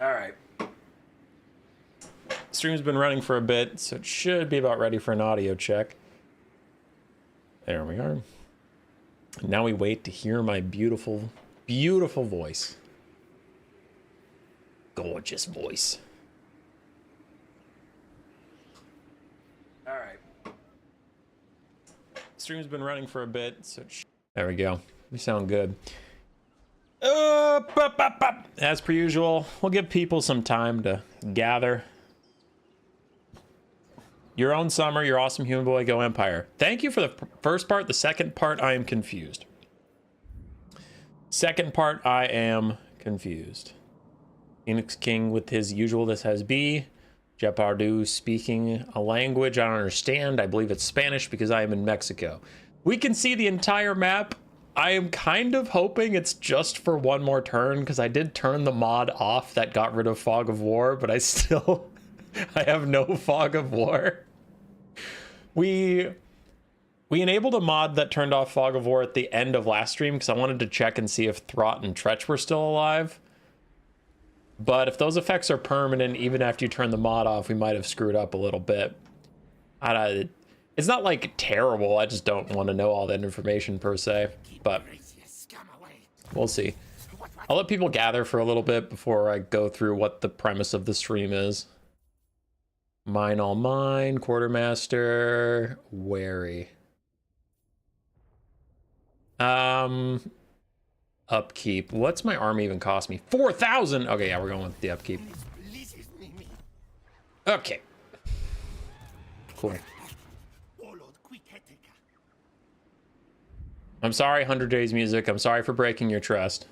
All right. Stream's been running for a bit, so it should be about ready for an audio check. There we are. Now we wait to hear my beautiful, beautiful voice. Gorgeous voice. All right. Stream's been running for a bit, so there we go. We sound good. As per usual, we'll give people some time to gather. Your own summer, your awesome human boy, go Empire. Thank you for the first part. The second part, I am confused. Second part, I am confused. Phoenix King with his usual this has be. Jepardu speaking a language I don't understand. I believe it's Spanish because I am in Mexico. We can see the entire map. I am kind of hoping it's just for one more turn because I did turn the mod off that got rid of Fog of War, but I still... I have no Fog of War. We enabled a mod that turned off Fog of War at the end of last stream because I wanted to check and see if Throt and Tretch were still alive. But if those effects are permanent, even after you turn the mod off, we might have screwed up a little bit. It's not like terrible, I just don't want to know all that information per se, but we'll see. I'll let people gather for a little bit before I go through what the premise of the stream is. Mine all mine, quartermaster, wary. Upkeep. What's my army even cost me? 4,000! Okay, yeah, we're going with the upkeep. Okay. Cool. I'm sorry, 100 Days Music. I'm sorry for breaking your trust.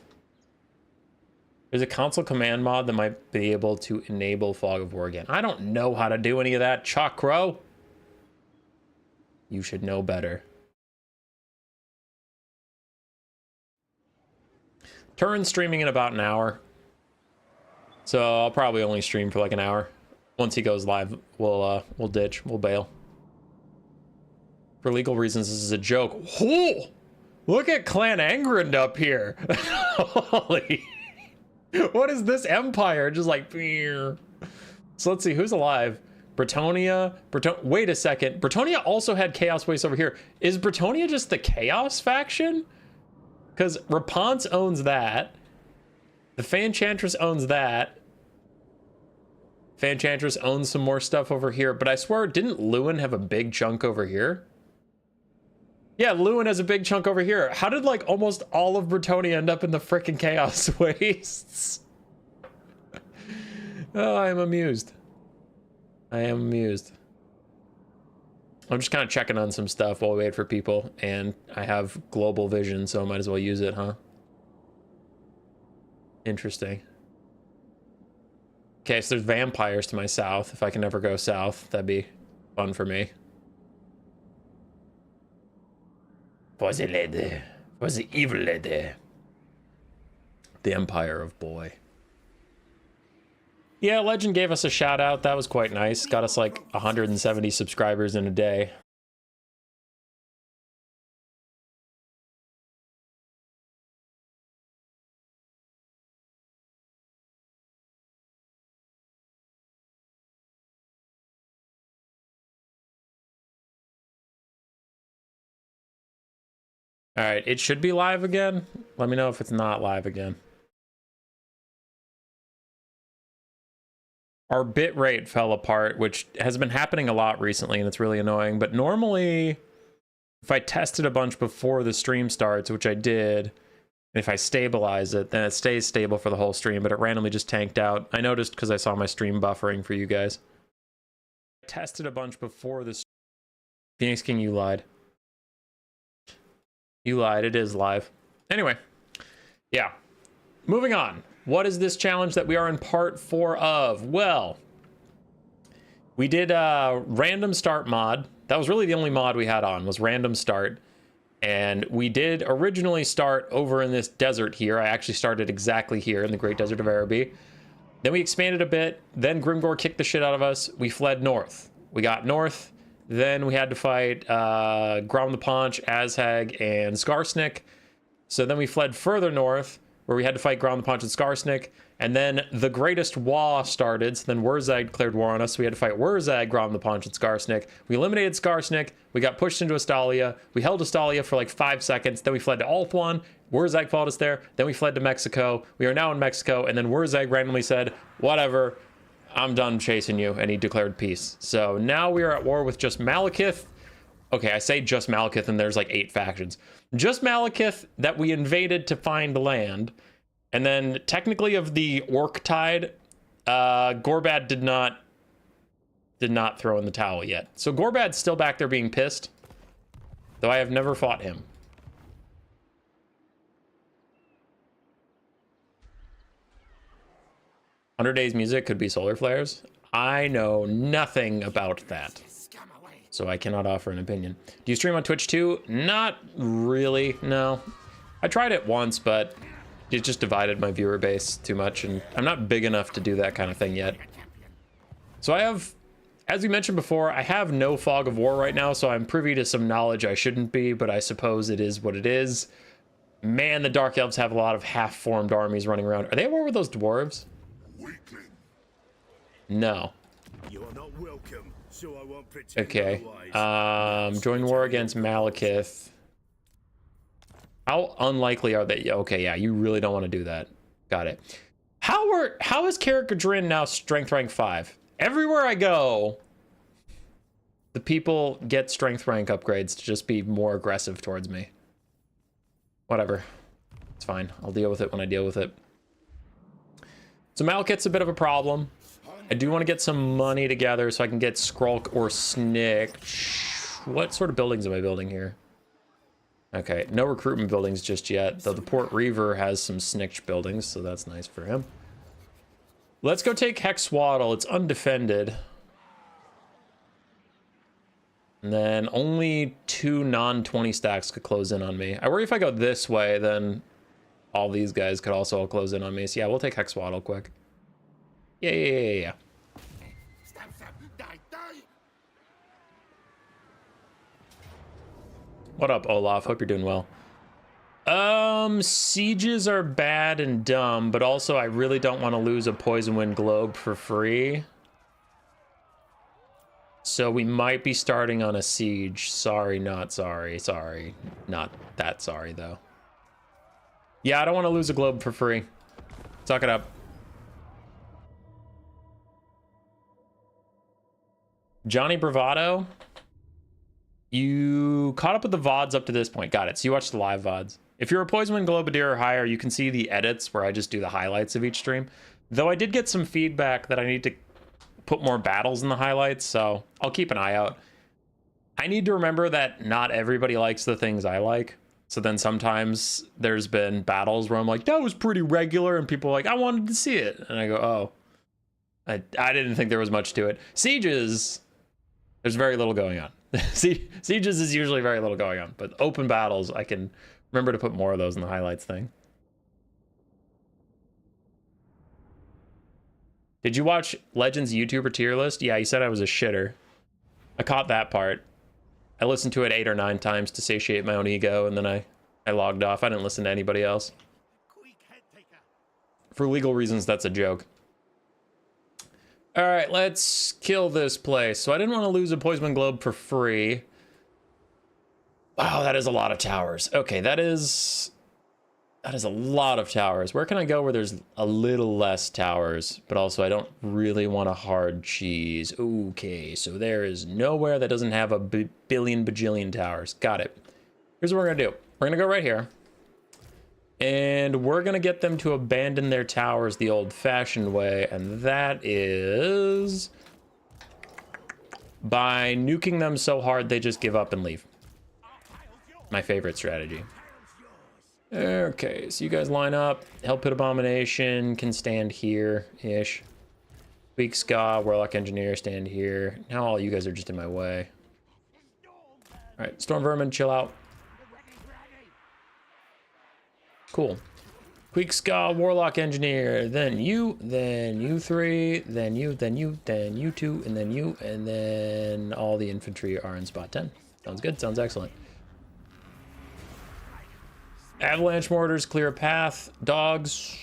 There's a console command mod that might be able to enable Fog of War again. I don't know how to do any of that, Chakro. You should know better. Turn streaming in about an hour. So I'll probably only stream for like an hour. Once he goes live, we'll ditch, we'll bail. For legal reasons, this is a joke. Whoa! Look at Clan Angrind up here. Holy. What is this empire? Just like, so let's see who's alive. Bretonia. Wait a second. Bretonia also had Chaos Waste over here. Is Bretonia just the Chaos faction? Because Rapunz owns that. The Fanchantress owns that. Fanchantress owns some more stuff over here. But I swear, didn't Lewin have a big chunk over here? Yeah, Lewin has a big chunk over here. How did, like, almost all of Bretonia end up in the frickin' Chaos Wastes? Oh, I am amused. I am amused. I'm just kind of checking on some stuff while we wait for people, and I have global vision, so I might as well use it, huh? Interesting. Okay, so there's vampires to my south. If I can ever go south, that'd be fun for me. For the lady. For the evil lady. The Empire of Boy. Yeah, Legend gave us a shout out. That was quite nice. Got us like 170 subscribers in a day. All right, it should be live again. Let me know if it's not live again. Our bitrate fell apart, which has been happening a lot recently, and it's really annoying. But normally, if I tested a bunch before the stream starts, which I did, if I stabilize it, then it stays stable for the whole stream, but it randomly just tanked out. I noticed because I saw my stream buffering for you guys. I tested a bunch before this. Phoenix King, you lied. You lied, it is live. Anyway, yeah. Moving on. What is this challenge that we are in part 4 of? Well, we did a random start mod. That was really the only mod we had on, was random start. And we did originally start over in this desert here. I actually started exactly here in the Great Desert of Araby. Then we expanded a bit. Then Grimgor kicked the shit out of us. We fled north. We got north. Then we had to fight Grom the Paunch, Azhag, and Skarsnik. So then we fled further north. where we had to fight Ground the Punch and Skarsnik. And then the Greatest War started, so then Wurzag declared war on us. So we had to fight Wurzag, Ground the Punch, and Skarsnik. We eliminated Skarsnik. We got pushed into Astalia. We held Astalia for like 5 seconds. Then we fled to Ulthuan. Wurzag followed us there. Then we fled to Mexico. We are now in Mexico. And then Wurzag randomly said, whatever, I'm done chasing you. And he declared peace. So now we are at war with just Malekith. Okay, I say just Malekith, and there's like 8 factions. Just Malekith that we invaded to find land. And then technically of the Orc Tide, Gorbad did not throw in the towel yet. So Gorbad's still back there being pissed, though I have never fought him. "100 Days music could be solar flares." I know nothing about that, so I cannot offer an opinion. Do you stream on Twitch too? Not really, no. I tried it once, but it just divided my viewer base too much, and I'm not big enough to do that kind of thing yet. So I have, as we mentioned before, I have no fog of war right now, so I'm privy to some knowledge I shouldn't be, but I suppose it is what it is. Man, the Dark Elves have a lot of half-formed armies running around. Are they at war with those dwarves? No. You are not welcome, so I won't pretend Okay. otherwise. Join war against Malekith. How unlikely are they? Okay, yeah, you really don't want to do that. Got it. How is Carrick-Gadrin now strength rank 5? Everywhere I go, the people get strength rank upgrades to just be more aggressive towards me. Whatever. It's fine. I'll deal with it when I deal with it. So Malekith's a bit of a problem. I do want to get some money together so I can get Skrulk or Snikch. What sort of buildings am I building here? Okay, no recruitment buildings just yet, though the Port Reaver has some Snikch buildings, so that's nice for him. Let's go take Hexoatl. It's undefended. And then only 2 non-20 stacks could close in on me. I worry if I go this way, then all these guys could also all close in on me. So yeah, we'll take Hexoatl quick. Yeah. What up, Olaf? Hope you're doing well. Sieges are bad and dumb, but also I really don't want to lose a Poison Wind Globe for free. So we might be starting on a siege. Sorry, not sorry. Sorry. Not that sorry, though. Yeah, I don't want to lose a globe for free. Suck it up. Johnny Bravado. You caught up with the VODs up to this point. Got it. So you watched the live VODs. If you're a Poison Wind Globadier or higher, you can see the edits where I just do the highlights of each stream. Though I did get some feedback that I need to put more battles in the highlights, so I'll keep an eye out. I need to remember that not everybody likes the things I like. So then sometimes there's been battles where I'm like, that was pretty regular, and people are like, I wanted to see it. And I go, oh, I didn't think there was much to it. Sieges, there's very little going on. Sieges is usually very little going on, but open battles, I can remember to put more of those in the highlights thing. Did you watch Legends YouTuber tier list? Yeah, he said I was a shitter. I caught that part. I listened to it 8 or 9 times to satiate my own ego, and then I logged off. I didn't listen to anybody else. For legal reasons, that's a joke. All right, let's kill this place. So I didn't want to lose a Poison Wind Globe for free. Wow, that is a lot of towers. Okay, that is a lot of towers. Where can I go where there's a little less towers, but also I don't really want a hard cheese? Okay, so there is nowhere that doesn't have a billion bajillion towers. Got it. Here's what we're gonna do. We're gonna go right here. And we're gonna get them to abandon their towers the old-fashioned way, and that is by nuking them so hard they just give up and leave. My favorite strategy. Okay, so you guys line up. Hell Pit Abomination can stand here-ish. Weak Ska, Warlock Engineer, stand here. Now all you guys are just in my way. Alright, Storm Vermin, chill out. Cool. Quick Ska, Warlock Engineer, then you 3, then you 2, and then you, and then all the infantry are in spot 10. Sounds good, sounds excellent. Avalanche mortars clear a path. Dogs.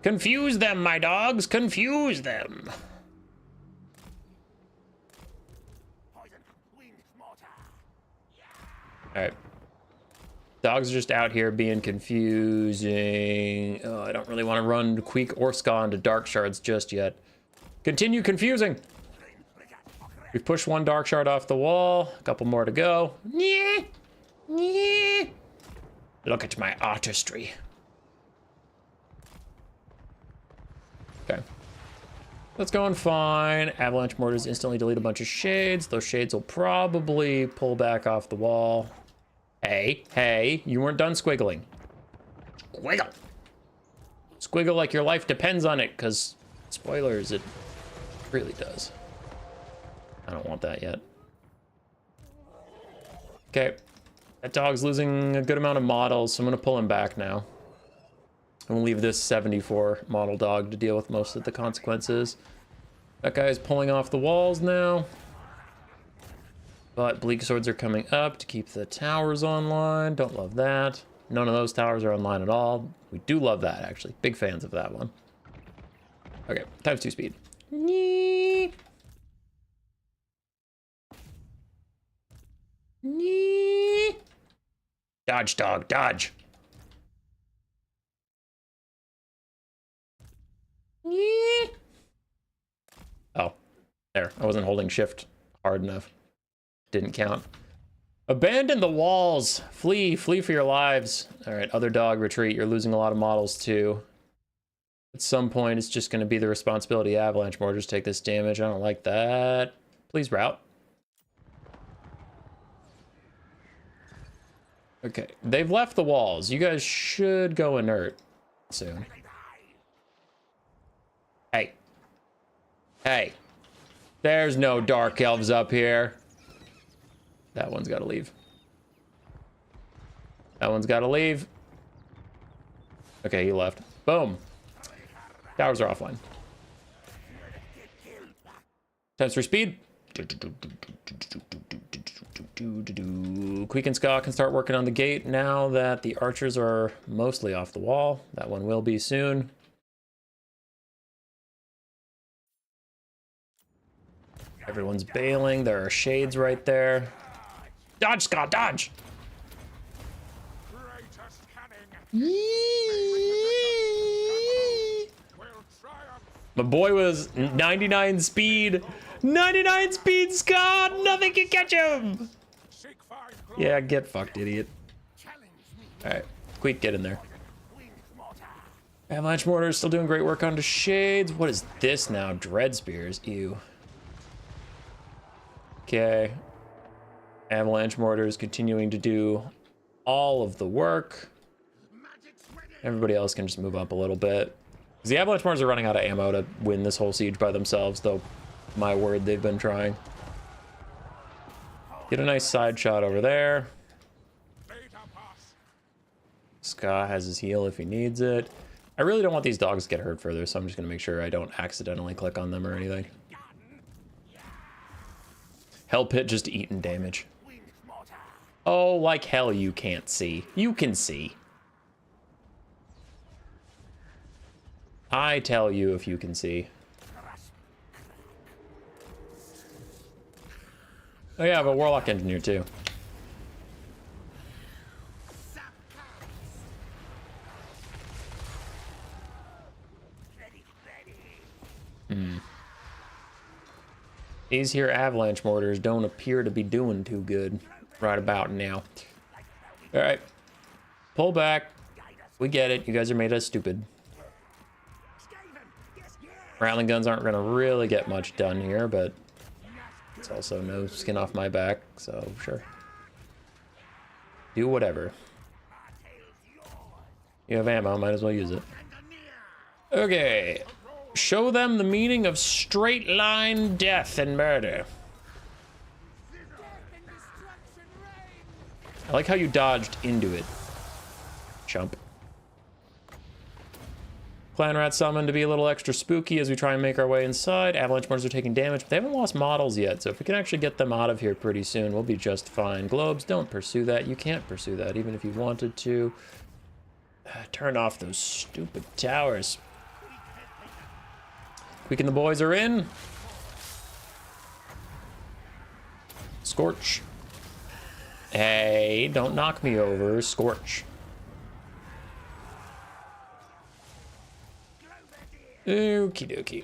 Confuse them, my dogs. Confuse them. All right. Dogs are just out here being confusing. Oh, I don't really want to run Queek or Ska into dark shards just yet. Continue confusing. We've pushed one dark shard off the wall. A couple more to go. Yeah. Yeah. Look at my artistry. Okay. That's going fine. Avalanche mortars instantly delete a bunch of shades. Those shades will probably pull back off the wall. Hey, you weren't done squiggling. Squiggle. Squiggle like your life depends on it, because spoilers, it really does. I don't want that yet. Okay. That dog's losing a good amount of models, so I'm going to pull him back now. I'm going to leave this 74 model dog to deal with most of the consequences. That guy's pulling off the walls now. But bleak swords are coming up to keep the towers online. Don't love that. None of those towers are online at all. We do love that, actually. Big fans of that one. Okay, ×2 speed. Nee. Nee. Dodge, dog, dodge. Nee. Oh, there. I wasn't holding shift hard enough. Didn't count. Abandon the walls. Flee for your lives. All right, other dog, retreat. You're losing a lot of models too. At some point, it's just going to be the responsibility of avalanche mortars take this damage. I don't like that. Please route. Okay, they've left the walls. You guys should go inert soon. Hey. There's no dark elves up here. That one's got to leave. That one's got to leave. Okay, he left. Boom. Towers are offline. ×3 speed. Queek and Ska can start working on the gate now that the archers are mostly off the wall. That one will be soon. Everyone's bailing. There are shades right there. Dodge, Ska, dodge! My boy was 99 speed. 99 speed, Ska! Nothing can catch him! Yeah, get fucked, idiot. Alright, Queek, get in there. Avalanche mortars still doing great work onto shades. What is this now? Dread spears. Ew. Okay. Avalanche mortars continuing to do all of the work. Everybody else can just move up a little bit. Because the avalanche mortars are running out of ammo to win this whole siege by themselves, though, my word, they've been trying. Get a nice side shot over there. Ska has his heal if he needs it. I really don't want these dogs to get hurt further, so I'm just going to make sure I don't accidentally click on them or anything. Hell Pit just eating damage. Oh, like hell you can't see. You can see. I tell you if you can see. Oh yeah, I have a Warlock Engineer too. These here avalanche mortars don't appear to be doing too good right about now. All right, pull back. We get it. You guys are made us stupid. Rattling guns aren't gonna really get much done here, but it's also no skin off my back, so sure. Do whatever. You have ammo, might as well use it. Okay. Show them the meaning of straight line death and murder. I like how you dodged into it, chump. Clan Rat summon to be a little extra spooky as we try and make our way inside. Avalanche mortars are taking damage, but they haven't lost models yet, so if we can actually get them out of here pretty soon, we'll be just fine. Globes, don't pursue that. You can't pursue that, even if you wanted to. Turn off those stupid towers. Quick and the boys are in. Scorch. Hey, don't knock me over. Scorch. Okie dokie.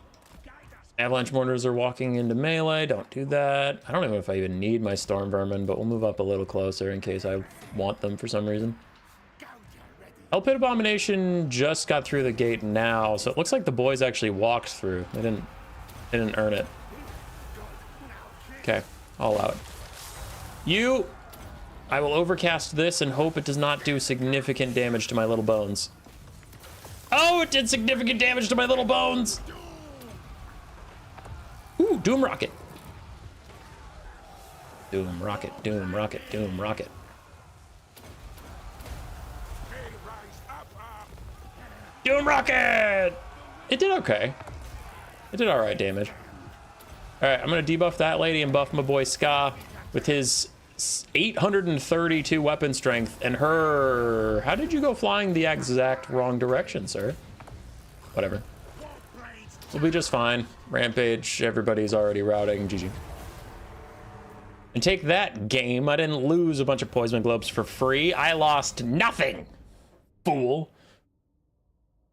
Avalanche mortars are walking into melee. Don't do that. I don't know if I even need my storm vermin, but we'll move up a little closer in case I want them for some reason. Hellpit Abomination just got through the gate now, so it looks like the boys actually walked through. They didn't earn it. Okay, I'll allow it. I will overcast this and hope it does not do significant damage to my little bones. Oh, it did significant damage to my little bones. Ooh, Doom Rocket. Doom Rocket, Doom Rocket, Doom Rocket. Doom Rocket! It did okay. It did all right damage. All right, I'm gonna debuff that lady and buff my boy Ska with his 832 weapon strength and her... How did you go flying the exact wrong direction, sir? Whatever. We'll be just fine. Rampage, everybody's already routing. GG. And take that, game. I didn't lose a bunch of poison globes for free. I lost nothing, fool.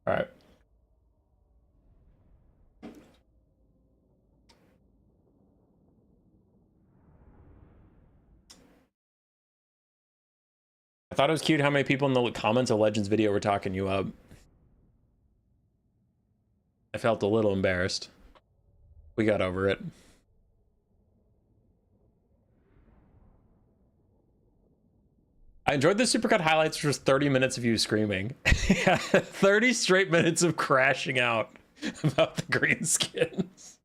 All right. I thought it was cute how many people in the comments of Legends video were talking you up. I felt a little embarrassed. We got over it. I enjoyed the supercut highlights, which was 30 minutes of you screaming. 30 straight minutes of crashing out about the green skins.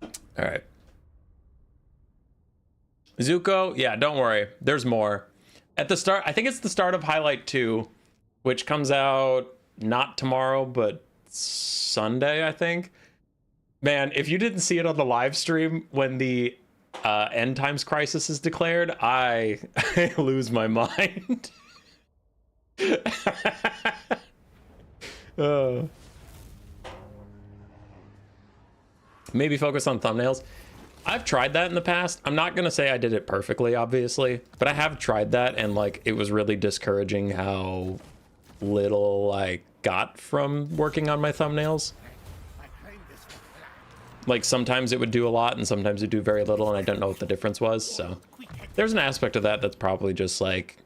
All right. Zuko, yeah, don't worry. There's more. At the start, I think it's the start of Highlight 2, which comes out not tomorrow, but Sunday, I think. Man, if you didn't see it on the live stream when the End Times Crisis is declared, I lose my mind. Maybe focus on thumbnails. I've tried that in the past. I'm not gonna say I did it perfectly, obviously, but I have tried that, and like it was really discouraging how little I got from working on my thumbnails. Like sometimes it would do a lot and sometimes it would do very little, and I don't know what the difference was. So there's an aspect of that that's probably just like,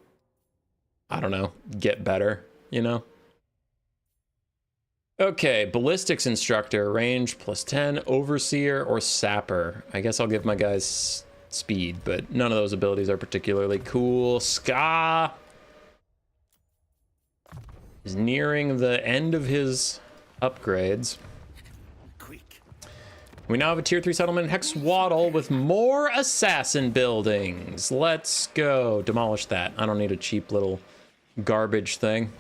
I don't know, get better, you know? Okay, ballistics instructor, range +10, overseer, or sapper. I guess I'll give my guys speed, but none of those abilities are particularly cool. Ska is nearing the end of his upgrades. We now have a tier 3 settlement in Hexoatl with more assassin buildings. Let's go. Demolish that. I don't need a cheap little garbage thing.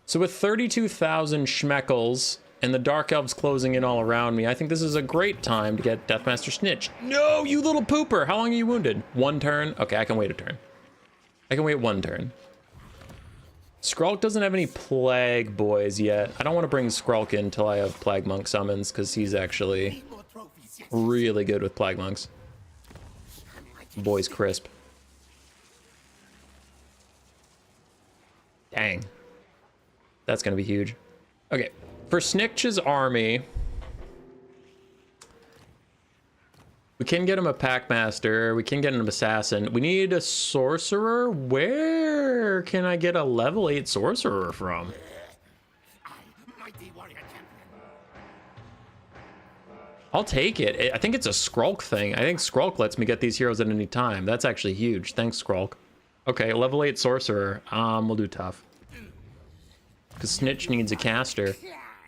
So with 32,000 schmeckles and the Dark Elves closing in all around me, I think this is a great time to get Deathmaster Snitch. No, you little pooper. How long are you wounded? 1 turn? Okay, I can wait a turn. I can wait 1 turn. Skrulk doesn't have any Plague Boys yet. I don't want to bring Skrulk in until I have Plague Monk summons, because he's actually really good with Plague Monks. Boy's crisp. Dang. That's going to be huge. Okay, for Snikch's army, we can get him a Packmaster. We can get him an Assassin. We need a Sorcerer. Where can I get a level 8 Sorcerer from? I'll take it. I think it's a Skrulk thing. I think Skrulk lets me get these heroes at any time. That's actually huge. Thanks, Skrulk. Okay, level 8 Sorcerer. We'll do tough. Because Snitch needs a caster.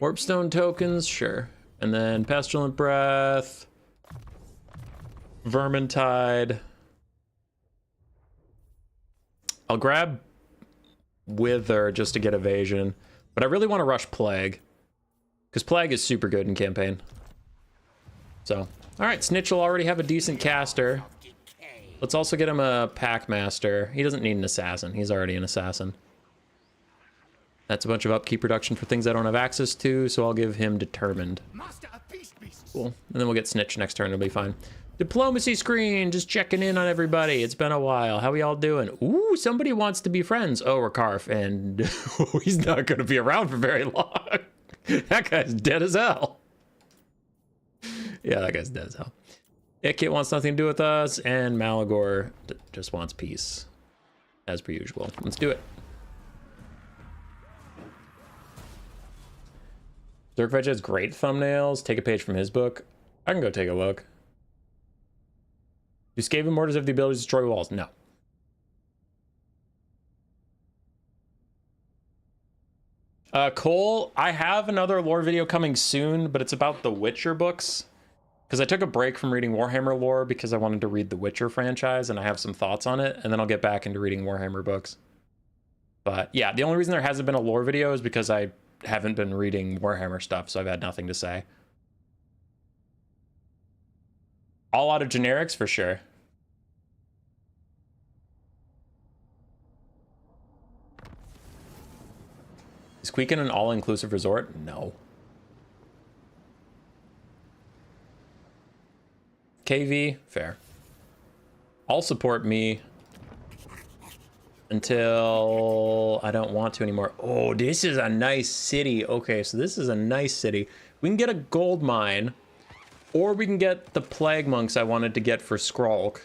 Warpstone tokens, sure. And then Pestilent Breath. Vermintide. I'll grab Wither just to get evasion. But I really want to rush Plague. Because Plague is super good in campaign. So, alright, Snitch will already have a decent caster. Let's also get him a Packmaster. He doesn't need an Assassin. He's already an Assassin. That's a bunch of upkeep production for things I don't have access to, so I'll give him Determined. Cool. And then we'll get Snitch next turn. It'll be fine. Diplomacy screen, just checking in on everybody. It's been a while. How are y'all doing? Ooh, somebody wants to be friends. Oh, Rakarf, and he's not going to be around for very long. That guy's dead as hell. Yeah, that guy's dead as hell. Ikit wants nothing to do with us, and Malagor just wants peace, as per usual. Let's do it. Zergveg has great thumbnails. Take a page from his book. I can go take a look. Do Skaven mortars have the ability to destroy walls? No. Cole, I have another lore video coming soon, but it's about the Witcher books. Because I took a break from reading Warhammer lore because I wanted to read the Witcher franchise, and I have some thoughts on it, and then I'll get back into reading Warhammer books. But yeah, the only reason there hasn't been a lore video is because I haven't been reading Warhammer stuff, so I've had nothing to say. All out of generics for sure. Is Queekin an all-inclusive resort? No. KV, fair. I'll support me until I don't want to anymore. Oh, this is a nice city. Okay, so this is a nice city. We can get a gold mine, or we can get the plague monks I wanted to get for Skrulk.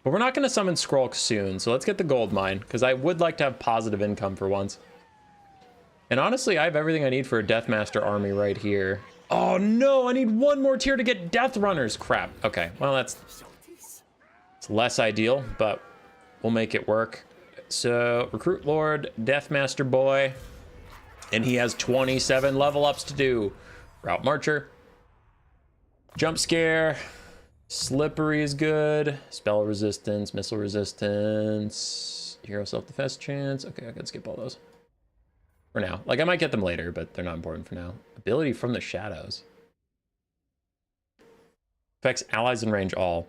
But we're not going to summon Skrulk soon, so let's get the gold mine, because I would like to have positive income for once. And honestly, I have everything I need for a Deathmaster army right here. Oh no, I need one more tier to get Death Runners. Crap. Okay, well it's less ideal, but we'll make it work. So, Recruit Lord, Deathmaster boy, and he has 27 level ups to do. Route Marcher. Jump Scare. Slippery is good. Spell resistance, missile resistance, hero self-defense chance. Okay, I can skip all those. For now. Like, I might get them later, but they're not important for now. Ability from the shadows. Affects allies in range all.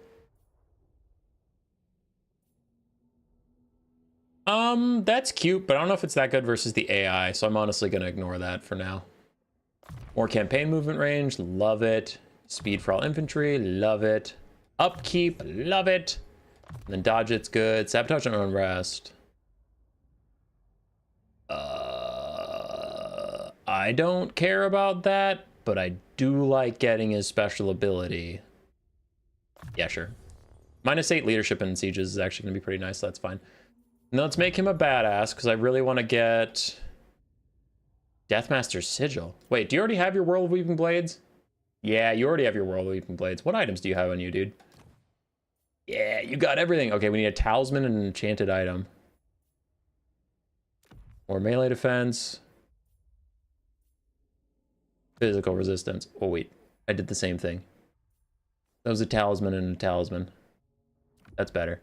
That's cute, but I don't know if it's that good versus the AI, so I'm honestly going to ignore that for now. More campaign movement range, love it. Speed for all infantry, love it. Upkeep, love it. And then dodge it's good. Sabotage and unrest. I don't care about that, but I do like getting his special ability. Yeah, sure. -8 leadership in sieges is actually going to be pretty nice, so that's fine. Now let's make him a badass, because I really want to get Deathmaster's Sigil. Wait, do you already have your Whirl of Weeping Blades? Yeah, you already have your Whirl of Weeping Blades. What items do you have on you, dude? Yeah, you got everything. Okay, we need a talisman and an enchanted item. More melee defense. Physical resistance. Oh, wait. I did the same thing. That was a talisman and a talisman. That's better.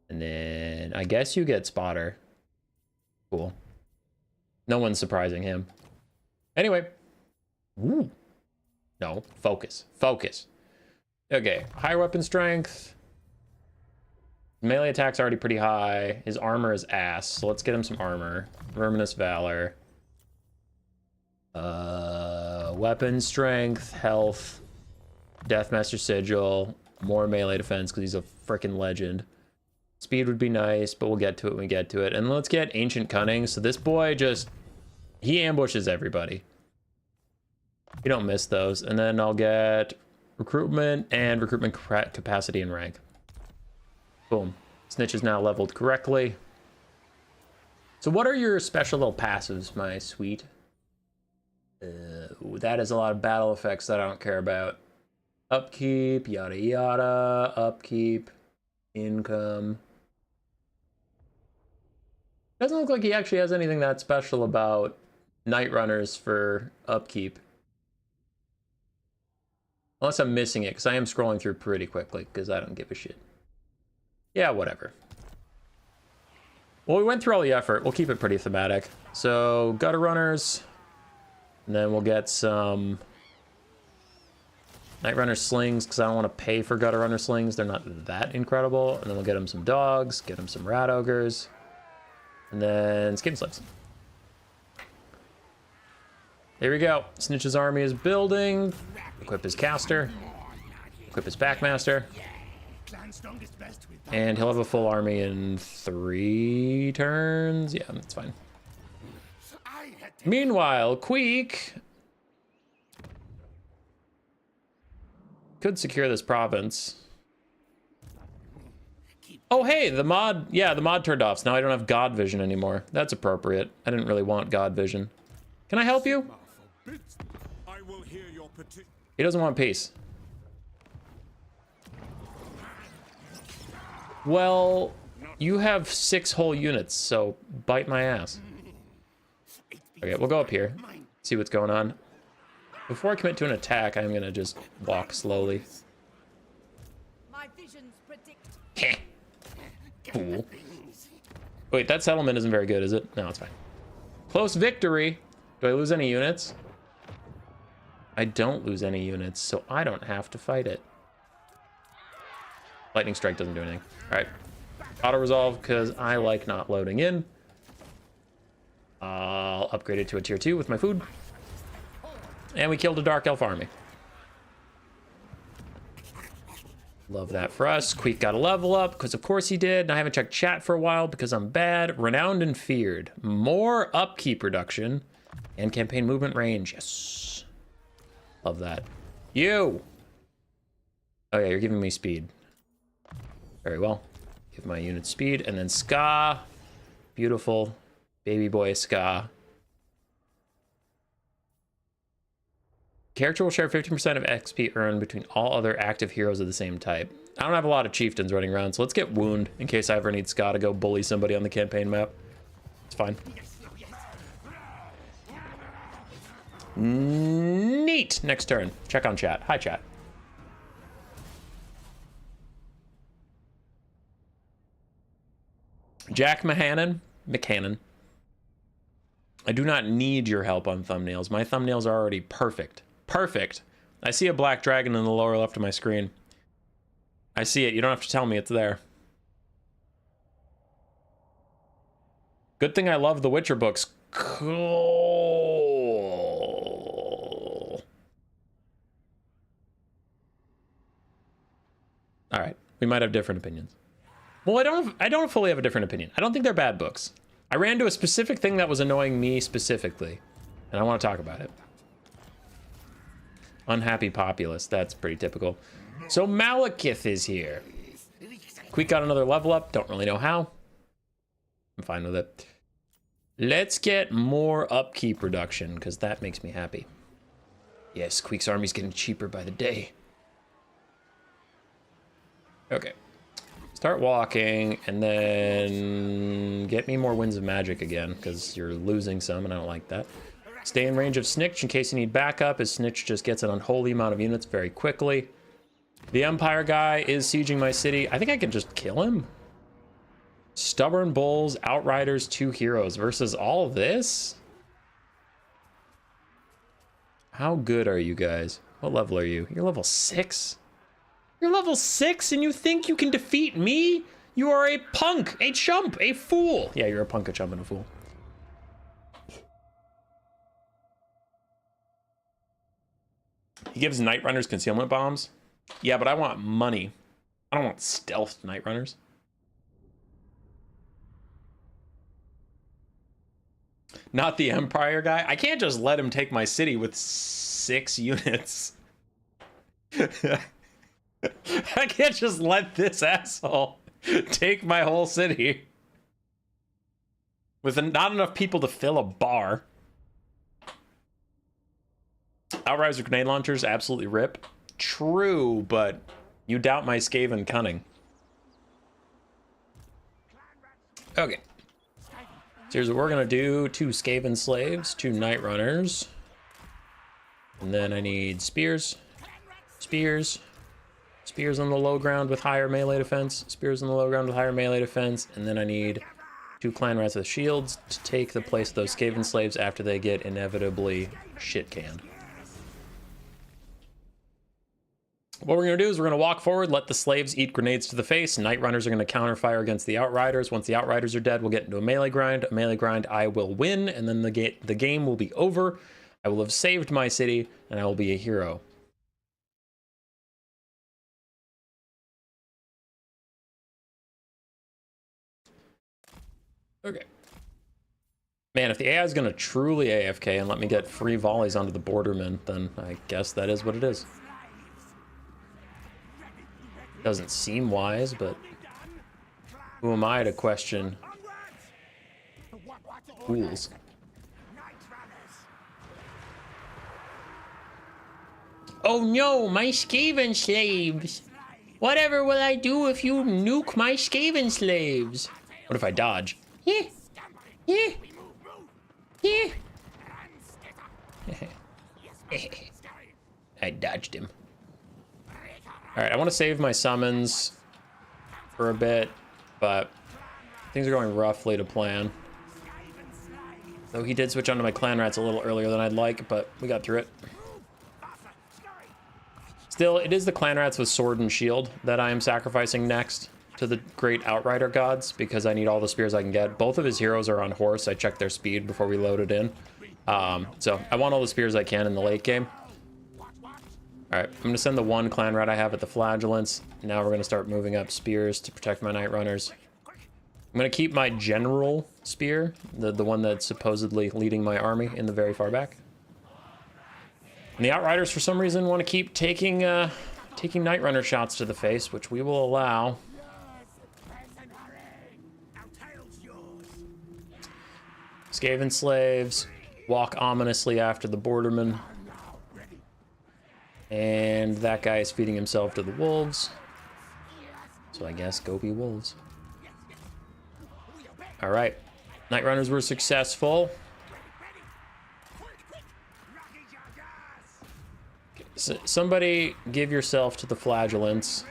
And then I guess you get Spotter. Cool. No one's surprising him. Anyway. Ooh. No. Focus. Focus. Okay. Higher weapon strength. Melee attack's already pretty high. His armor is ass. So let's get him some armor. Verminous Valor. Weapon strength, health, Deathmaster Sigil, more melee defense because he's a freaking legend. Speed would be nice, but we'll get to it when we get to it. And let's get Ancient Cunning. So this boy just, he ambushes everybody. You don't miss those. And then I'll get Recruitment and Recruitment capacity and rank. Boom. Snitch is now leveled correctly. So what are your special little passives, my sweet? That is a lot of battle effects that I don't care about. Upkeep, yada yada, upkeep, income. Doesn't look like he actually has anything that special about Night Runners for upkeep. Unless I'm missing it, because I am scrolling through pretty quickly, because I don't give a shit. Yeah, whatever. Well, we went through all the effort. We'll keep it pretty thematic. So, gutter runners. And then we'll get some Night Runner slings, because I don't want to pay for gutter runner slings. They're not that incredible. And then we'll get him some dogs, get him some rat ogres, and then skin slaves. There we go. Snitch's army is building. Equip his caster. Equip his packmaster. And he'll have a full army in 3 turns. Yeah, that's fine. Meanwhile, Queek could secure this province. Oh, hey, the mod. Yeah, the mod turned off. So now I don't have God Vision anymore. That's appropriate. I didn't really want God Vision. Can I help you? He doesn't want peace. Well, you have 6 whole units, so bite my ass. Okay, we'll go up here, see what's going on. Before I commit to an attack, I'm gonna just walk slowly. My visions predict. Heh. Cool. Wait, that settlement isn't very good, is it? No, it's fine. Close victory. Do I lose any units? I don't lose any units, so I don't have to fight it. Lightning strike doesn't do anything. All right, auto resolve because I like not loading in. I'll upgrade it to a tier 2 with my food. And we killed a dark elf army. Love that for us. Queek got a level up because of course he did. And I haven't checked chat for a while because I'm bad. Renowned and feared. More upkeep reduction and campaign movement range. Yes. Love that. You. Oh yeah, you're giving me speed. Very well. Give my unit speed. And then Ska. Beautiful. Baby boy Ska. Character will share 15% of XP earned between all other active heroes of the same type. I don't have a lot of chieftains running around, so let's get Wound in case I ever need Ska to go bully somebody on the campaign map. It's fine. Neat. Next turn. Check on chat. Hi, chat. Jack McHannon. I do not need your help on thumbnails. My thumbnails are already perfect. Perfect. I see a black dragon in the lower left of my screen. I see it. You don't have to tell me it's there. Good thing I love the Witcher books. Cool. All right. We might have different opinions. Well, I don't fully have a different opinion. I don't think they're bad books. I ran to a specific thing that was annoying me specifically, and I want to talk about it. Unhappy populace. That's pretty typical. So Malekith is here. Queek got another level up. Don't really know how. I'm fine with it. Let's get more upkeep reduction, because that makes me happy. Yes, Queek's army's getting cheaper by the day. Okay. Start walking, and then get me more Winds of Magic again, because you're losing some, and I don't like that. Stay in range of Snikch in case you need backup, as Snitch just gets an unholy amount of units very quickly. The Empire guy is sieging my city. I think I can just kill him. Stubborn Bulls, Outriders, 2 heroes versus all this? How good are you guys? What level are you? You're level 6? You're level 6 and you think you can defeat me? You are a punk, a chump, a fool. Yeah, you're a punk, a chump, and a fool. He gives Night Runners concealment bombs. Yeah, but I want money. I don't want stealth Night Runners. Not the Empire guy. I can't just let him take my city with 6 units. I can't just let this asshole take my whole city with not enough people to fill a bar. Outriders with grenade launchers absolutely rip. True, but you doubt my Skaven cunning. Okay. So here's what we're gonna do. 2 Skaven slaves, 2 Night Runners. And then I need spears. Spears. Spears on the low ground with higher melee defense. Spears on the low ground with higher melee defense. And then I need 2 clan rats with shields to take the place of those Skaven slaves after they get inevitably shit-canned. What we're going to do is we're going to walk forward, let the slaves eat grenades to the face. Night Runners are going to counterfire against the Outriders. Once the Outriders are dead, we'll get into a melee grind. A melee grind, I will win, and then the game will be over. I will have saved my city, and I will be a hero. Okay. Man, if the AI is going to truly AFK and let me get free volleys onto the bordermen, then I guess that is what it is. Doesn't seem wise, but who am I to question fools? Oh no, my Skaven slaves! Whatever will I do if you nuke my Skaven slaves? What if I dodge? Yeah. Yeah. Yeah. I dodged him. Alright, I want to save my summons for a bit, but things are going roughly to plan. Though he did switch onto my clan rats a little earlier than I'd like, but we got through it. Still, it is the clan rats with sword and shield that I am sacrificing next to the great outrider gods, because I need all the spears I can get. Both of his heroes are on horse. I checked their speed before we loaded in. So I want all the spears I can in the late game. All right, I'm going to send the 1 clan rat I have at the flagellants. Now we're going to start moving up spears to protect my night runners. I'm going to keep my general spear, the one that's supposedly leading my army, in the very far back. And the outriders, for some reason, want to keep taking night runner shots to the face, which we will allow. Skaven slaves walk ominously after the borderman. And that guy is feeding himself to the wolves. So I guess go be wolves. All right. Night Runners were successful. So somebody give yourself to the flagellants.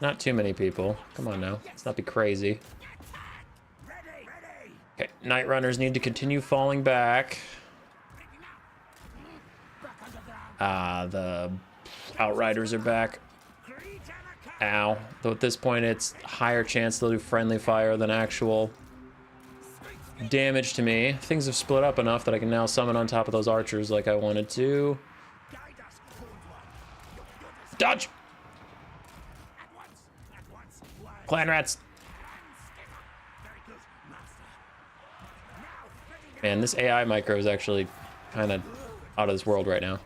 Not too many people. Come on now. Let's not be crazy. Okay. Night Runners need to continue falling back. The Outriders are back. Ow. Though at this point, it's higher chance they'll do friendly fire than actual damage to me. Things have split up enough that I can now summon on top of those archers like I wanted to. Dodge! Clan rats! Man, this AI micro is actually kind of out of this world right now.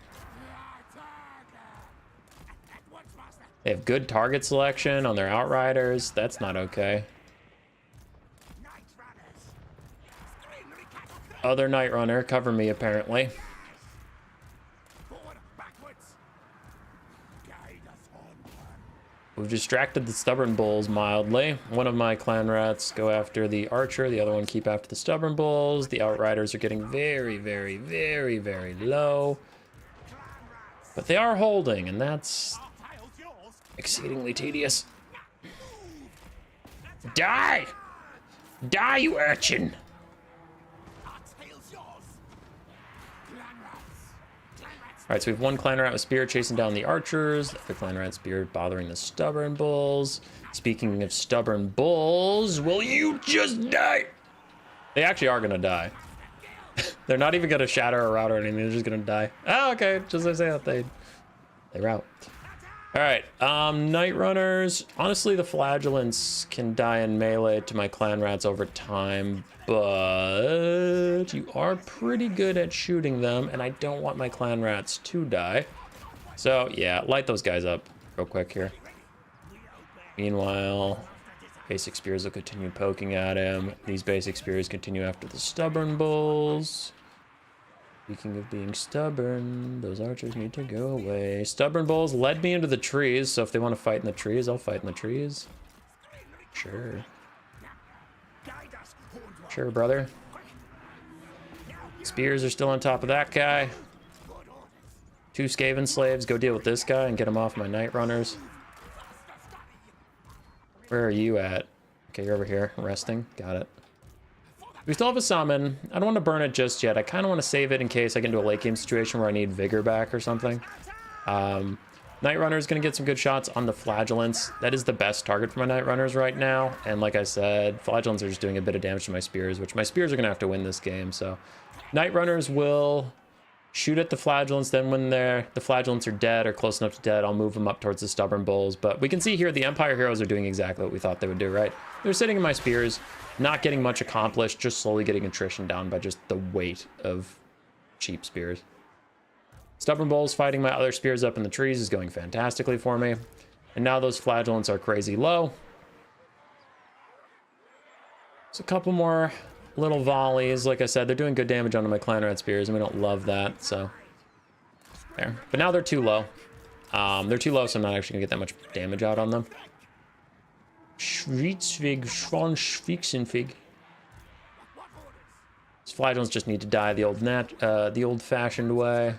They have good target selection on their Outriders. That's not okay. Other Night Runner, cover me apparently. We've distracted the stubborn bulls mildly. One of my clan rats go after the archer, the other one keep after the stubborn bulls. The Outriders are getting very, very, very, very low. But they are holding, and that's exceedingly tedious. Die! Die, you urchin! Alright, so we have 1 clan rat with spear chasing down the archers. The clan rat spear bothering the stubborn bulls. Speaking of stubborn bulls, will you just die? They actually are gonna die. They're not even gonna shatter or rout or anything, they're just gonna die. Oh, okay, just as I say that, they rout. Alright, Night Runners. Honestly, the flagellants can die in melee to my clan rats over time, but you are pretty good at shooting them, and I don't want my clan rats to die. So, yeah, light those guys up real quick here. Meanwhile, basic spears will continue poking at him. These basic spears continue after the stubborn bulls. Speaking of being stubborn, those archers need to go away. Stubborn bulls led me into the trees, so if they want to fight in the trees, I'll fight in the trees. Sure. Sure, brother. Spears are still on top of that guy. 2 Skaven slaves, go deal with this guy and get him off my Night Runners. Where are you at? Okay, you're over here, resting. Got it. We still have a summon. I don't want to burn it just yet. I kind of want to save it in case I get into a late game situation where I need vigor back or something. Night Runner is going to get some good shots on the Flagellants. That is the best target for my Night Runners right now. And like I said, Flagellants are just doing a bit of damage to my Spears, which my Spears are going to have to win this game. So Night Runners will shoot at the Flagellants. Then when the Flagellants are dead or close enough to dead, I'll move them up towards the Stubborn Bulls. But we can see here the Empire Heroes are doing exactly what we thought they would do, right? They're sitting in my Spears, not getting much accomplished, just slowly getting attrition down by just the weight of cheap Spears. Stubborn Bulls fighting my other Spears up in the trees is going fantastically for me. And now those Flagellants are crazy low. Just a couple more little volleys. Like I said, they're doing good damage onto my Clan Rat Spears, and we don't love that, so there. But now they're too low. They're too low, so I'm not actually gonna get that much damage out on them. Schwitzwig, Schwanschwixenfig. These Flagellants just need to die the old-fashioned way.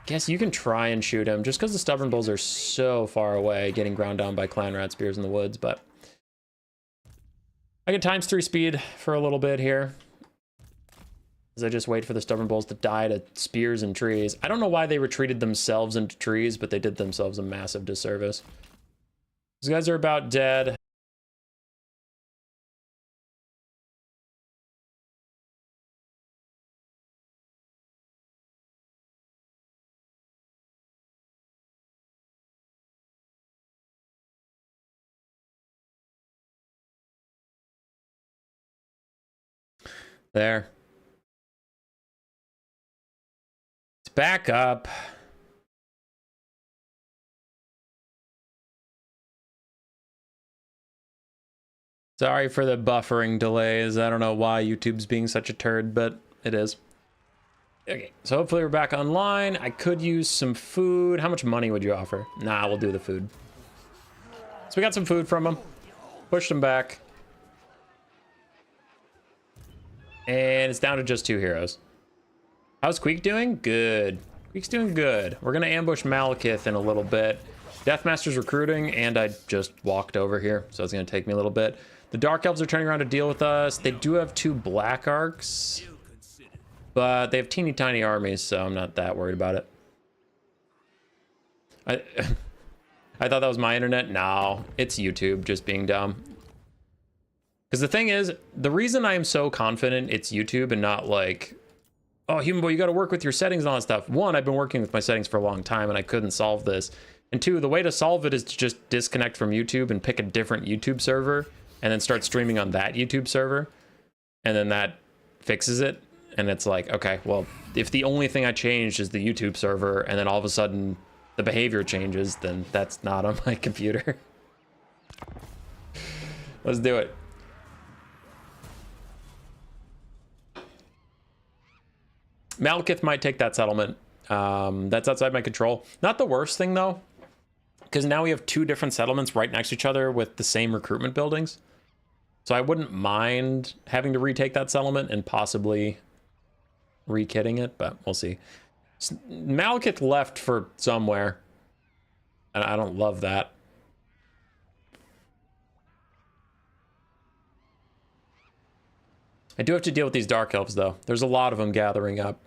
Guess you can try and shoot him, just because the Stubborn Bulls are so far away, getting ground down by Clan Rat Spears in the woods, but I get ×3 speed for a little bit here, as I just wait for the Stubborn Bulls to die to Spears and trees. I don't know why they retreated themselves into trees, but they did themselves a massive disservice. These guys are about dead. There. It's back up. Sorry for the buffering delays. I don't know why YouTube's being such a turd, but it is. Okay, so hopefully we're back online. I could use some food. How much money would you offer? Nah, we'll do the food. So we got some food from them. Pushed them back. And it's down to just 2 heroes. How's Queek doing? Good. Queek's doing good. We're gonna ambush Malekith in a little bit. Deathmaster's recruiting, and I just walked over here, so it's gonna take me a little bit. The Dark Elves are turning around to deal with us. They do have 2 Black Arcs, but they have teeny tiny armies, so I'm not that worried about it. I thought that was my internet. No, it's YouTube just being dumb. Because the thing is, the reason I am so confident it's YouTube and not like, oh, Human Boy, you got to work with your settings and all that stuff. 1, I've been working with my settings for a long time and I couldn't solve this. And 2, the way to solve it is to just disconnect from YouTube and pick a different YouTube server and then start streaming on that YouTube server. And then that fixes it. And it's like, okay, well, if the only thing I changed is the YouTube server and then all of a sudden the behavior changes, then that's not on my computer. Let's do it. Malekith might take that settlement. That's outside my control. Not the worst thing, though, because now we have 2 different settlements right next to each other with the same recruitment buildings. So I wouldn't mind having to retake that settlement and possibly re-kitting it, but we'll see. Malekith left for somewhere, and I don't love that. I do have to deal with these Dark Elves, though. There's a lot of them gathering up.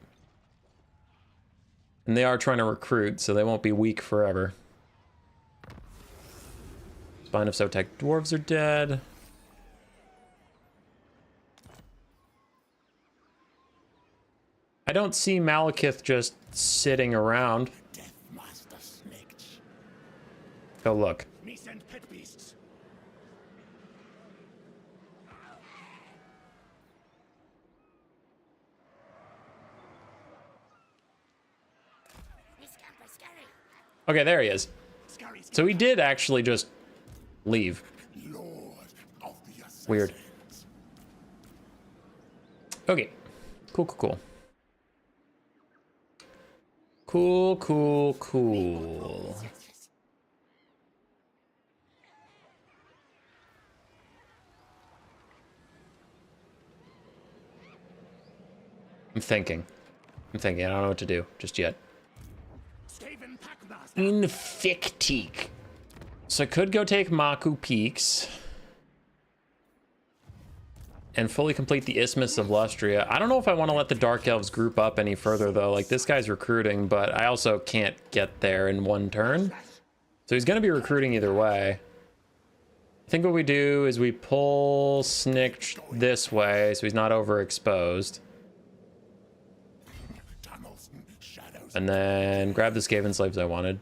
And they are trying to recruit, so they won't be weak forever. Spine of Sotek Dwarves are dead. I don't see Malekith just sitting around. Deathmaster Snikch. Go look. Me send pet beasts. Okay, there he is. So he did actually just leave. Weird. Okay. Cool, cool, cool. Cool, cool, cool. I'm thinking. I don't know what to do just yet. Infectique. So I could go take Maku Peaks and fully complete the Isthmus of Lustria. I don't know if I want to let the Dark Elves group up any further, though. Like, this guy's recruiting, but I also can't get there in one turn. So he's going to be recruiting either way. I think what we do is we pull Snikch this way so he's not overexposed. And then grab the Skaven slaves I wanted.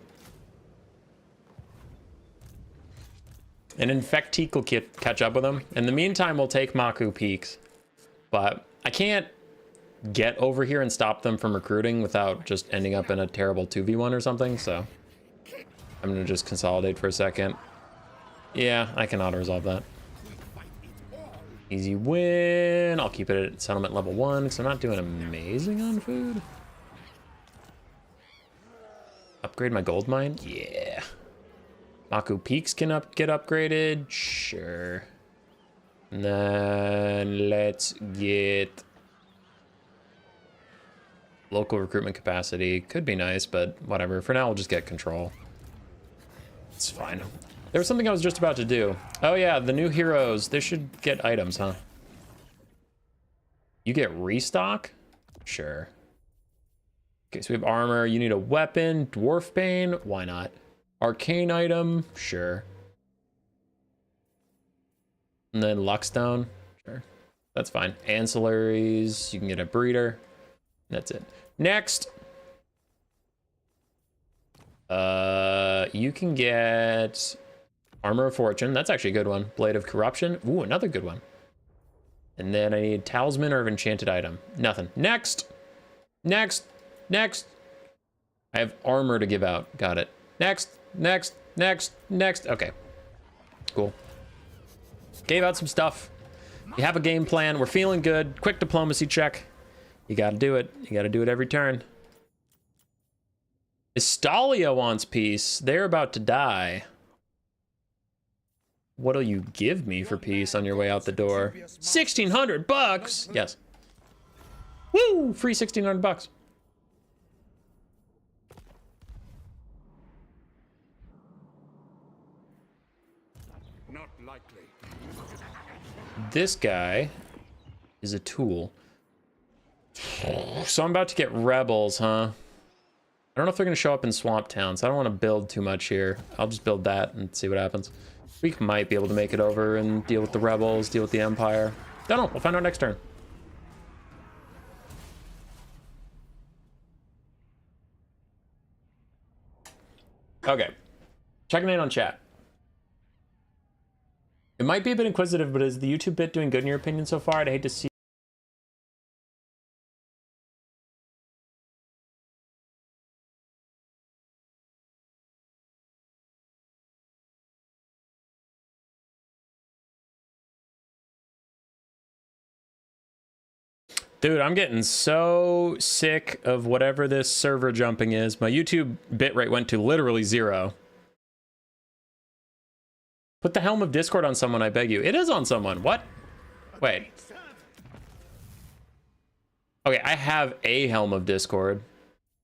And Infectique will catch up with him. In the meantime, we'll take Maku Peaks. But I can't get over here and stop them from recruiting without just ending up in a terrible 2v1 or something, so I'm gonna just consolidate for a second. Yeah, I can auto-resolve that. Easy win. I'll keep it at settlement level 1 because I'm not doing amazing on food. Upgrade my gold mine? Yeah. Maku Peaks can get upgraded? Sure. And then let's get local recruitment capacity. Could be nice, but whatever. For now, we'll just get control. It's fine. There was something I was just about to do. Oh yeah, the new heroes. They should get items, huh? You get restock? Sure. Okay, so we have armor. You need a weapon. Dwarf Bane? Why not? Arcane item? Sure. And then Luckstone? Sure. That's fine. Ancillaries. You can get a breeder. That's it. Next. You can get Armor of Fortune. That's actually a good one. Blade of Corruption. Ooh, another good one. And then I need Talisman or Enchanted Item. Nothing. Next. Next. Next. I have armor to give out. Got it. Next. Next. Next. Next. Okay. Cool. Gave out some stuff. You have a game plan. We're feeling good. Quick diplomacy check. You gotta do it. You gotta do it every turn. Estalia wants peace. They're about to die. What'll you give me for peace on your way out the door? 1,600 bucks. Yes. Woo! Free 1,600 bucks. Not likely. This guy is a tool. So I'm about to get rebels, huh? I don't know if they're going to show up in Swamp Town, so I don't want to build too much here. I'll just build that and see what happens. We might be able to make it over and deal with the rebels, deal with the Empire. Don't know. We'll find out next turn. Okay. Checking in on chat. It might be a bit inquisitive, but is the YouTube bit doing good in your opinion so far? I'd hate to see. Dude, I'm getting so sick of whatever this server jumping is. My YouTube bitrate went to literally 0. Put the helm of Discord on someone, I beg you. It is on someone. What? Wait. Okay, I have a helm of Discord.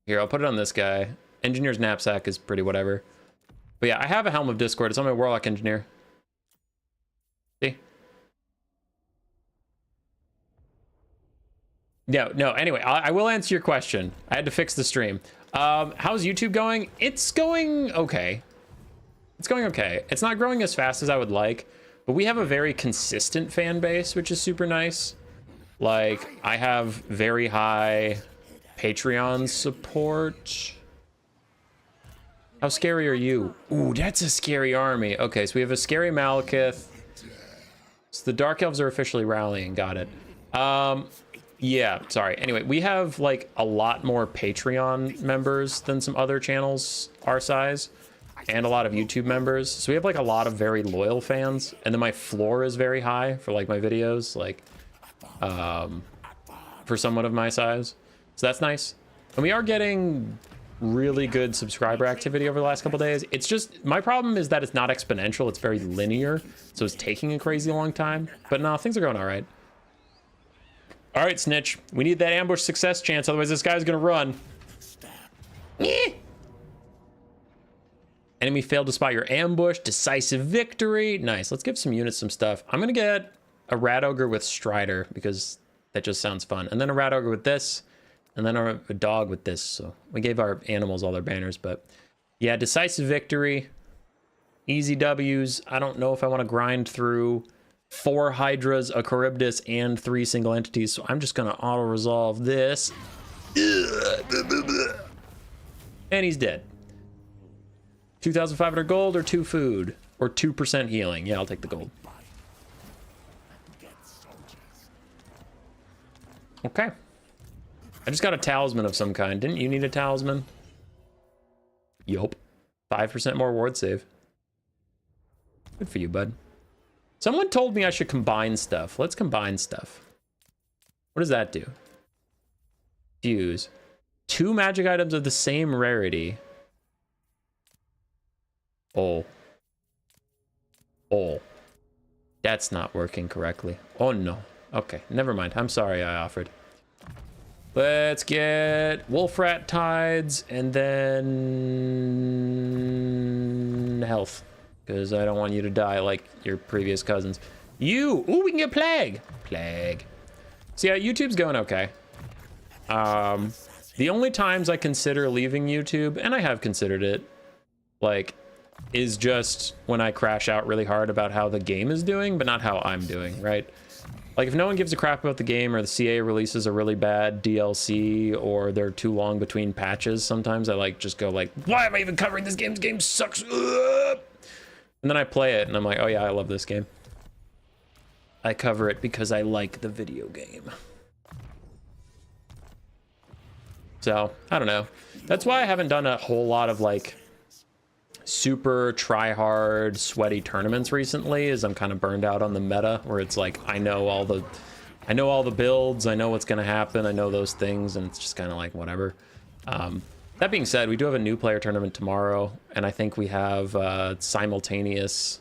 Here, I'll put it on this guy. Engineer's knapsack is pretty whatever. But yeah, I have a helm of Discord. It's on my Warlock Engineer. See? No, anyway, I will answer your question. I had to fix the stream. How's YouTube going? It's going okay. It's going okay. It's not growing as fast as I would like, but we have a very consistent fan base, which is super nice. Like, I have very high Patreon support. How scary are you? Ooh, that's a scary army. Okay, so we have a scary Malekith. So the Dark Elves are officially rallying. Got it. Yeah, sorry. Anyway, we have like a lot more Patreon members than some other channels our size, and a lot of YouTube members. So we have like a lot of very loyal fans, and then my floor is very high for like my videos, like for someone of my size. So that's nice. And we are getting really good subscriber activity over the last couple days. It's just, my problem is that it's not exponential, it's very linear, so it's taking a crazy long time. But no, things are going all right. All right, Snitch, we need that ambush success chance, otherwise this guy's gonna run. And Enemy failed to spot your ambush. Decisive victory. Nice. Let's give some units some stuff. I'm going to get a Rat Ogre with Strider because that just sounds fun. And then a Rat Ogre with this. And then a dog with this. So we gave our animals all their banners. But yeah, decisive victory. Easy W's. I don't know if I want to grind through 4 Hydras, a Charybdis, and 3 single entities. So I'm just going to auto-resolve this. And he's dead. 2,500 gold or 2 food or 2% healing. Yeah, I'll take the gold. Okay. I just got a talisman of some kind. Didn't you need a talisman? Yup. 5% more ward save. Good for you, bud. Someone told me I should combine stuff. Let's combine stuff. What does that do? Fuse. 2 magic items of the same rarity. Oh. Oh. That's not working correctly. Oh no. Okay, never mind. I'm sorry I offered. Let's get Wolfrat Tides and then health. Because I don't want you to die like your previous cousins. You! Ooh, we can get Plague! Plague. So yeah, YouTube's going okay. The only times I consider leaving YouTube, and I have considered it, like, is just when I crash out really hard about how the game is doing, but not how I'm doing, right? Like, if no one gives a crap about the game, or the CA releases a really bad DLC, or they're too long between patches, sometimes I like just go like, why am I even covering this game? This game sucks. Ugh! And then I play it and I'm like, oh yeah, I love this game. I cover it because I like the video game. So, I don't know. That's why I haven't done a whole lot of like super try-hard, sweaty tournaments recently, is I'm kind of burned out on the meta, where it's like I know all the builds, I know what's gonna happen, I know those things, and it's just kind of like whatever. That being said, we do have a new player tournament tomorrow, and I think we have a simultaneous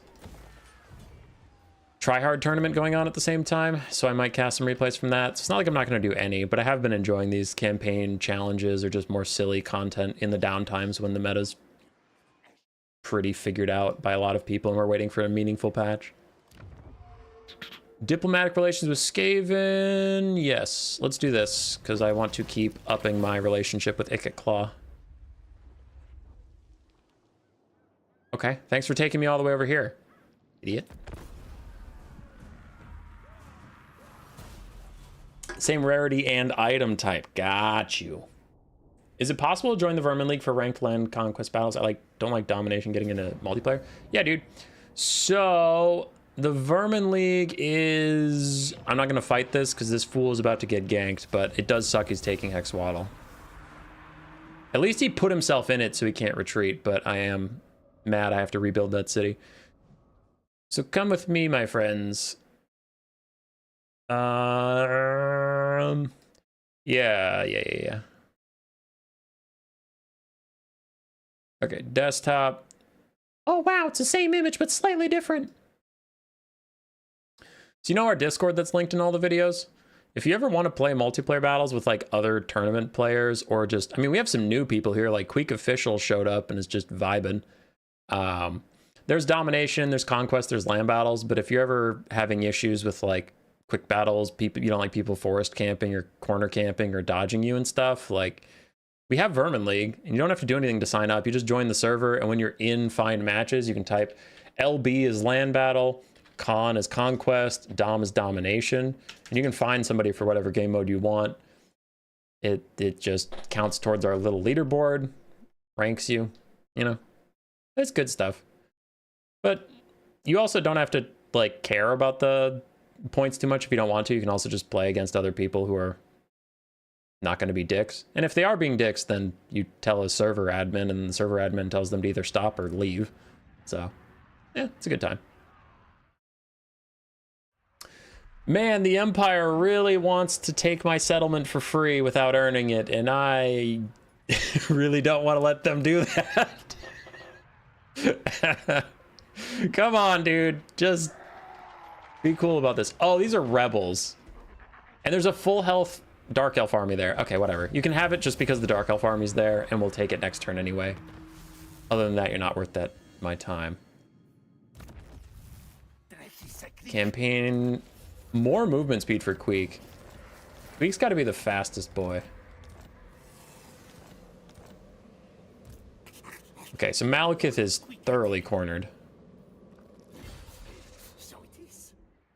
try-hard tournament going on at the same time, so I might cast some replays from that. So it's not like I'm not going to do any, but I have been enjoying these campaign challenges or just more silly content in the downtimes when the meta's pretty figured out by a lot of people and we're waiting for a meaningful patch. Diplomatic relations with Skaven. Yes, let's do this because I want to keep upping my relationship with Ikit Claw. Okay, thanks for taking me all the way over here, idiot. Same rarity and item type. Got you. Is it possible to join the Vermin League for ranked land conquest battles? I don't like domination getting into multiplayer. Yeah, dude. So the Vermin League is... I'm not going to fight this because this fool is about to get ganked, but it does suck he's taking Hexoatl. At least he put himself in it so he can't retreat, but I am mad I have to rebuild that city. So come with me, my friends. Yeah. Okay, desktop. Oh, wow, it's the same image, but slightly different. So you know our Discord that's linked in all the videos? If you ever want to play multiplayer battles with like other tournament players or just, I mean, we have some new people here, like Queek Official showed up and is just vibing. There's domination, there's conquest, there's land battles, but if you're ever having issues with like quick battles, people, you don't like people forest camping or corner camping or dodging you and stuff, like we have Vermin League and you don't have to do anything to sign up. You just join the server, and when you're in find matches, you can type LB is land battle, con is conquest, dom is domination, and you can find somebody for whatever game mode you want. It just counts towards our little leaderboard, ranks you, you know. It's good stuff. But you also don't have to like care about the points too much if you don't want to. You can also just play against other people who are not going to be dicks. And if they are being dicks, then you tell a server admin, and the server admin tells them to either stop or leave. So, yeah, it's a good time. Man, the Empire really wants to take my settlement for free without earning it, and I really don't want to let them do that. Come on, dude. Just be cool about this. Oh, these are rebels. And there's a full health Dark Elf army there. Okay, whatever. You can have it just because the Dark Elf army's there, and we'll take it next turn anyway. Other than that, you're not worth that my time. Campaign, more movement speed for Queek. Queek's got to be the fastest boy. Okay, so Malekith is thoroughly cornered.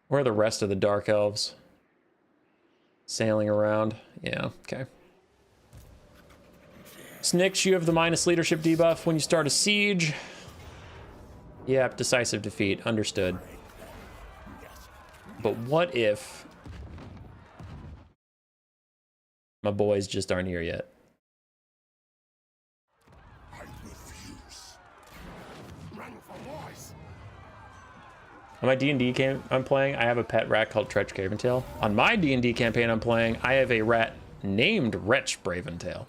Where are the rest of the Dark Elves? Sailing around. Yeah, okay. Snikch, you have the minus leadership debuff when you start a siege. Yep, decisive defeat. Understood. But what if my boys just aren't here yet? I refuse. Run for voice. On my D&D game I'm playing, I have a pet rat called Tretch Braventail. On my D&D campaign I'm playing, I have a rat named Wretch Braventail.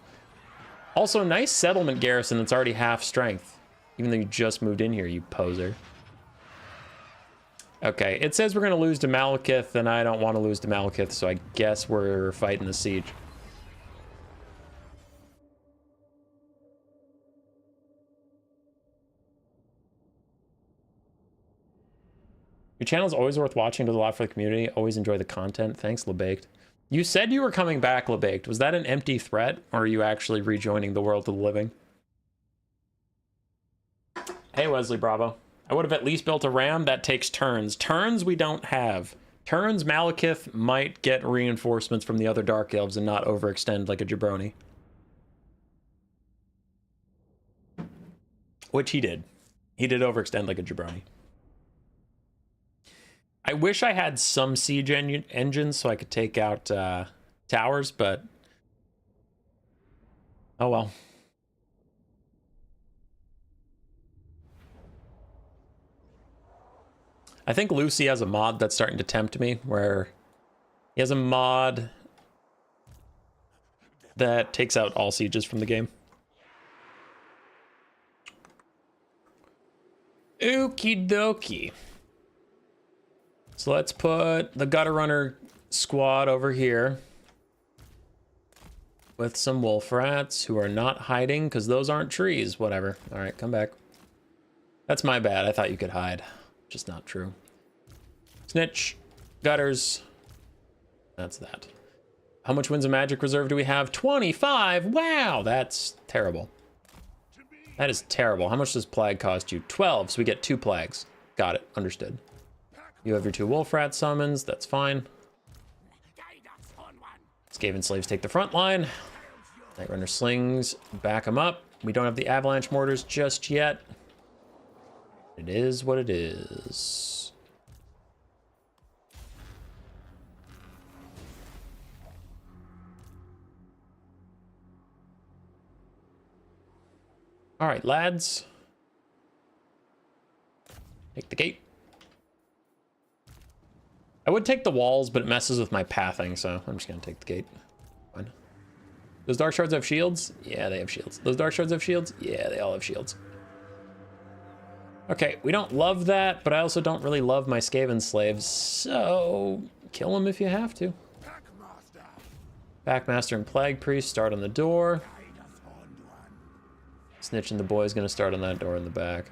Also, nice settlement garrison that's already half strength. Even though you just moved in here, you poser. Okay, it says we're going to lose to Malekith, and I don't want to lose to Malekith, so I guess we're fighting the siege. Your channel is always worth watching, does a lot for the community. Always enjoy the content. Thanks, LeBaked. You said you were coming back, LeBaked. Was that an empty threat, or are you actually rejoining the world of the living? Hey, Wesley Bravo. I would have at least built a ram that takes turns. Turns we don't have. Turns, Malekith might get reinforcements from the other Dark Elves and not overextend like a jabroni. Which he did. He did overextend like a jabroni. I wish I had some siege engines so I could take out towers, but oh well. I think Lucy has a mod that's starting to tempt me, where he has a mod that takes out all sieges from the game. Okie dokie. So let's put the Gutter Runner squad over here with some wolf rats who are not hiding because those aren't trees. Whatever. All right, come back. That's my bad. I thought you could hide. Just not true. Snitch, gutters. That's that. How much Winds of Magic reserve do we have? 25. Wow, that's terrible. That is terrible. How much does plague cost you? 12. So we get 2 plagues. Got it. Understood. You have your 2 wolf rat summons. That's fine. Skaven slaves take the front line. Night Runner slings back them up. We don't have the avalanche mortars just yet. It is what it is. All right, lads. Take the gate. I would take the walls, but it messes with my pathing, so I'm just gonna take the gate. Fine. Those dark shards have shields? Yeah, they have shields. Those dark shards have shields? Yeah, they all have shields. Okay, we don't love that, but I also don't really love my Skaven slaves, so kill them if you have to. Backmaster and Plague Priest start on the door. Snitch and the boy is going to start on that door in the back.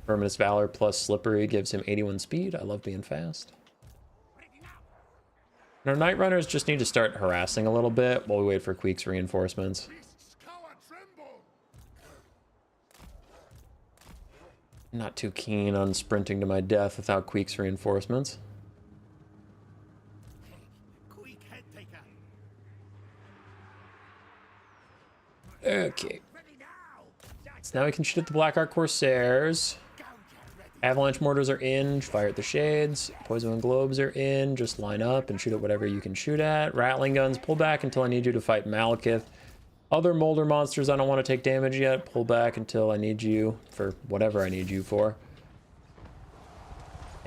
Verminous Valor plus Slippery gives him 81 speed. I love being fast. And our Night Runners just need to start harassing a little bit while we wait for Queek's reinforcements. Not too keen on sprinting to my death without Queek's reinforcements. Okay. So now we can shoot at the Black Ark Corsairs. Avalanche mortars are in. Fire at the shades. Poison and globes are in. Just line up and shoot at whatever you can shoot at. Rattling guns, pull back until I need you to fight Malekith. Other Molder monsters, I don't want to take damage yet. Pull back until I need you for whatever I need you for.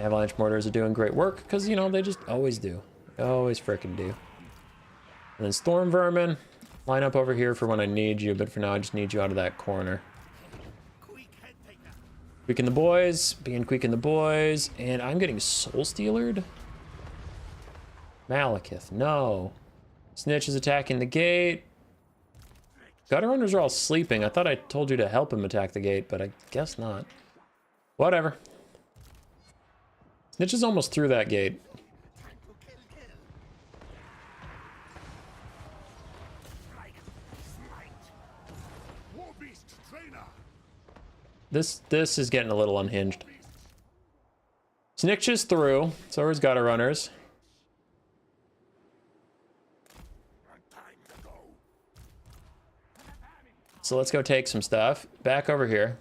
Avalanche mortars are doing great work because, you know, they just always do. They always frickin' do. And then Storm Vermin, line up over here for when I need you, but for now I just need you out of that corner. Queeking the boys, being Queeking the boys, and I'm getting Soul Stealered. Malekith, no. Snitch is attacking the gate. Gutter runners are all sleeping. I thought I told you to help him attack the gate, but I guess not. Whatever. Snitch is almost through that gate. This is getting a little unhinged. Snikch is through, so is Gutter runners. So let's go take some stuff. Back over here.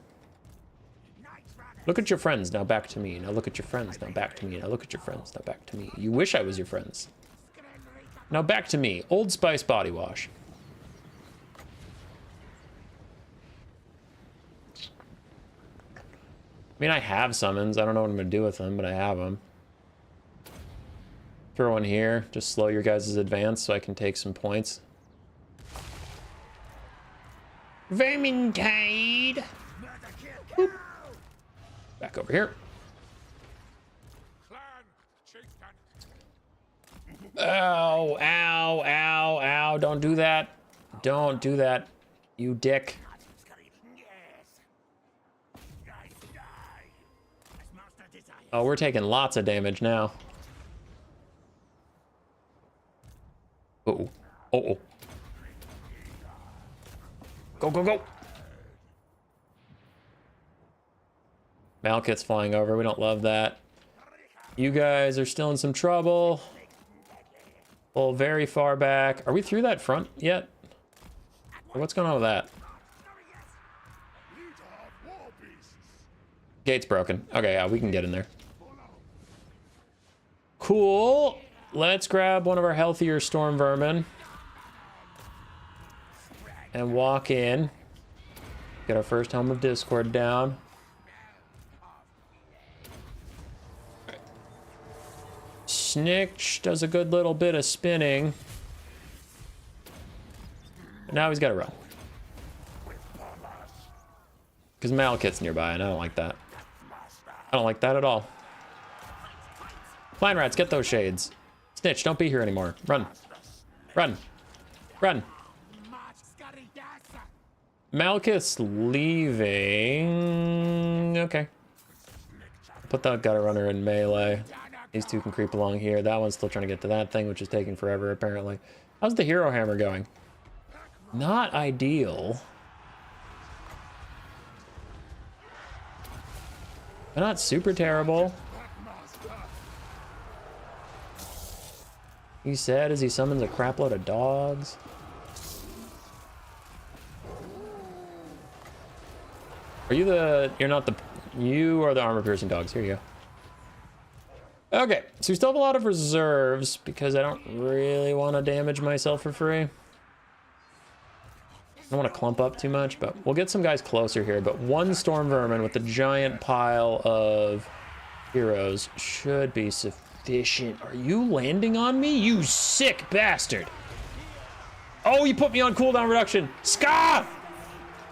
Look at your friends, now back to me. Now look at your friends, now back to me. Now look at your friends, now back to me. You wish I was your friends. Now back to me. Old Spice body wash. I mean, I have summons. I don't know what I'm going to do with them, but I have them. Throw one here. Just slow your guys' advance so I can take some points. Vermintide! Boop. Back over here. Ow, ow, ow, ow. Don't do that. Don't do that, you dick. Oh, we're taking lots of damage now. Uh-oh. Uh-oh. Go, go, go! Malekith's flying over. We don't love that. You guys are still in some trouble. Pull very far back. Are we through that front yet? Or what's going on with that? Gate's broken. Okay, yeah, we can get in there. Cool. Let's grab one of our healthier storm vermin and walk in. Get our first Helm of Discord down. Snikch does a good little bit of spinning. But now he's got to run. Because Malekith's nearby, and I don't like that. I don't like that at all. Clan rats, get those shades. Snitch, don't be here anymore. Run. Run. Run. Malekith's leaving. Okay. Put that gutter runner in melee. These two can creep along here. That one's still trying to get to that thing, which is taking forever, apparently. How's the hero hammer going? Not ideal. But not super terrible. He's sad as he summons a crapload of dogs. Are you the... You're not the... You are the armor-piercing dogs. Here you go. Okay, so we still have a lot of reserves because I don't really want to damage myself for free. I don't want to clump up too much, but we'll get some guys closer here. But one storm vermin with a giant pile of heroes should be sufficient. Are you landing on me, you sick bastard? Oh, you put me on cooldown reduction. Scar!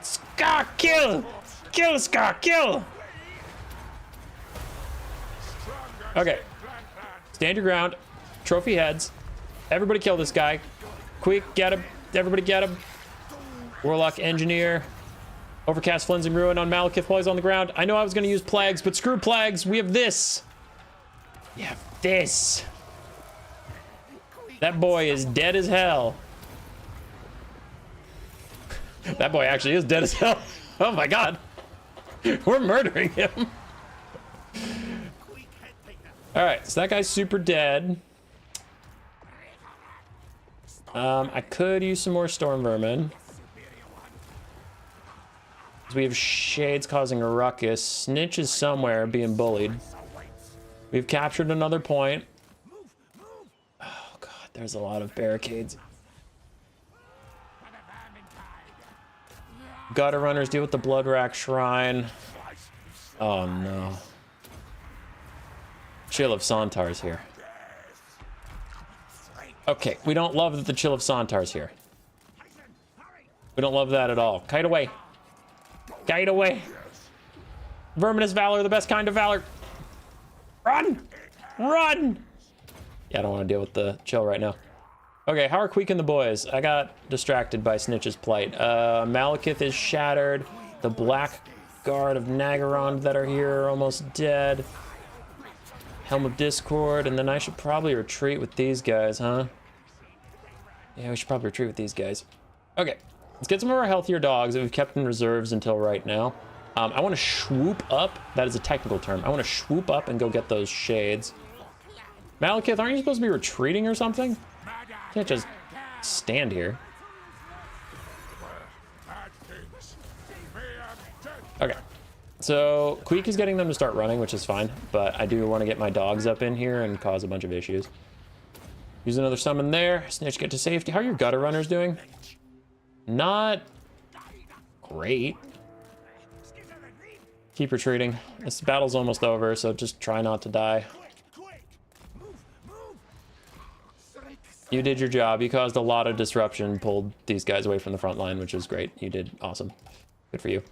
Scar, kill! Kill, Scar, kill! Okay. Stand your ground. Trophy heads. Everybody kill this guy. Quick, get him. Everybody get him. Warlock Engineer. Overcast Cleansing Ruin on Malekith while he's on the ground. I know I was going to use plagues, but screw plagues. We have this. We have this. That boy is dead as hell. That boy actually is dead as hell. Oh my god. We're murdering him. Alright, so that guy's super dead. I could use some more storm vermin. We have shades causing a ruckus. Snitch is somewhere being bullied. We've captured another point. Oh god, there's a lot of barricades. Gutter runners deal with the blood rack shrine. Oh no. Chill of Sontar's here. Okay, we don't love that the Chill of Sontar's here. We don't love that at all. Kite away. Kite away. Verminous valor, the best kind of valor. Run! Run! Yeah, I don't want to deal with the chill right now. Okay, how are Queek and the boys? I got distracted by Snitch's plight. Malekith is shattered. The Black Guard of Nagarond that are here are almost dead. Helm of Discord, and then I should probably retreat with these guys, huh? Yeah, we should probably retreat with these guys. Okay, let's get some of our healthier dogs that we've kept in reserves until right now. I want to swoop up. That is a technical term. I want to swoop up and go get those shades. Malekith, aren't you supposed to be retreating or something? You can't just stand here. Okay. So, Queek is getting them to start running, which is fine, but I do want to get my dogs up in here and cause a bunch of issues. Use another summon there. Snitch, get to safety. How are your gutter runners doing? Not great. Keep retreating. This battle's almost over, so just try not to die. You did your job. You caused a lot of disruption, pulled these guys away from the front line, which is great. You did awesome. Good for you.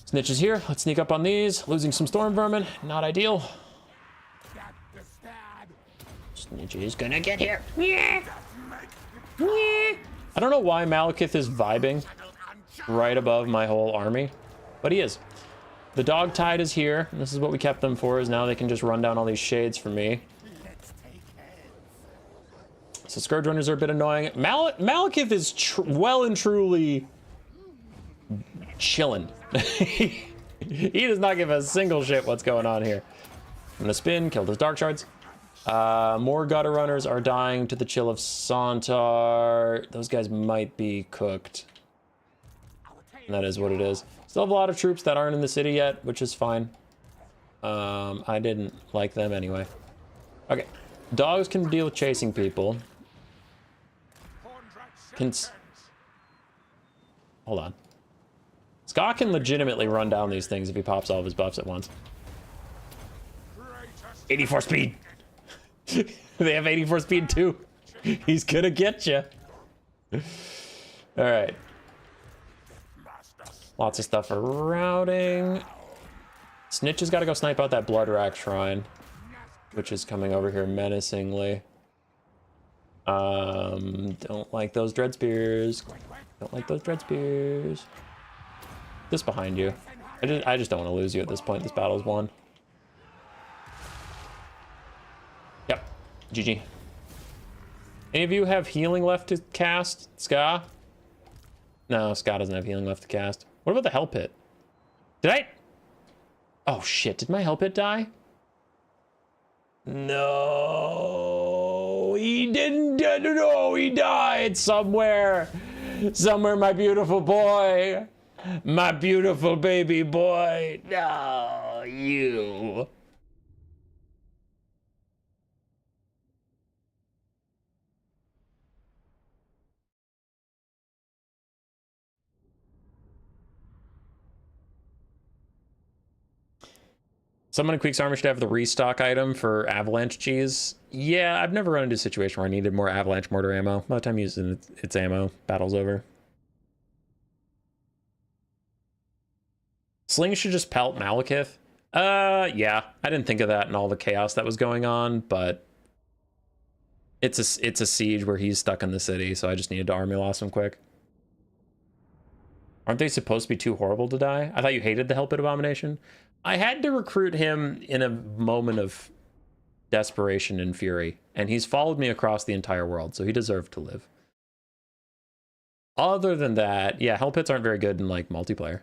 Snitch is here. Let's sneak up on these. Losing some storm vermin. Not ideal. Snitch is gonna get here. I don't know why Malekith is vibing right above my whole army, but he is. The dog tide is here. This is what we kept them for, is now they can just run down all these shades for me. So Scourge Runners are a bit annoying. Malekith is well and truly chilling. He does not give a single shit what's going on here. I'm gonna spin, kill those dark shards. More gutter runners are dying to the chill of Sontar. Those guys might be cooked. And that is what it is. Still have a lot of troops that aren't in the city yet, which is fine. I didn't like them anyway. Okay, dogs can deal with chasing people. Hold on. Scott can legitimately run down these things if he pops all of his buffs at once. 84 speed. They have 84 speed too. He's gonna get you. All right. Lots of stuff for routing. Snitch has got to go snipe out that Blood Rack Shrine, which is coming over here menacingly. Don't like those Dread Spears. Don't like those Dread Spears. This behind you. I just don't want to lose you at this point. This battle's won. Yep. GG. Any of you have healing left to cast? Ska? No, Ska doesn't have healing left to cast. What about the Hell Pit? Did I? Oh shit, did my Hell Pit die? No, he didn't. No, he died somewhere. Somewhere, my beautiful boy. My beautiful baby boy. No, you. Someone in Queek's armor should have the restock item for avalanche cheese. Yeah, I've never run into a situation where I needed more avalanche mortar ammo. By the time using its ammo, battle's over. Sling should just pelt Malekith. Yeah, I didn't think of that in all the chaos that was going on, but it's a siege where he's stuck in the city, so I just needed to army loss him quick. Aren't they supposed to be too horrible to die? I thought you hated the Hell Pit Abomination. I had to recruit him in a moment of desperation and fury, and he's followed me across the entire world, so he deserved to live. Other than that, yeah, Hell Pits aren't very good in, like, multiplayer.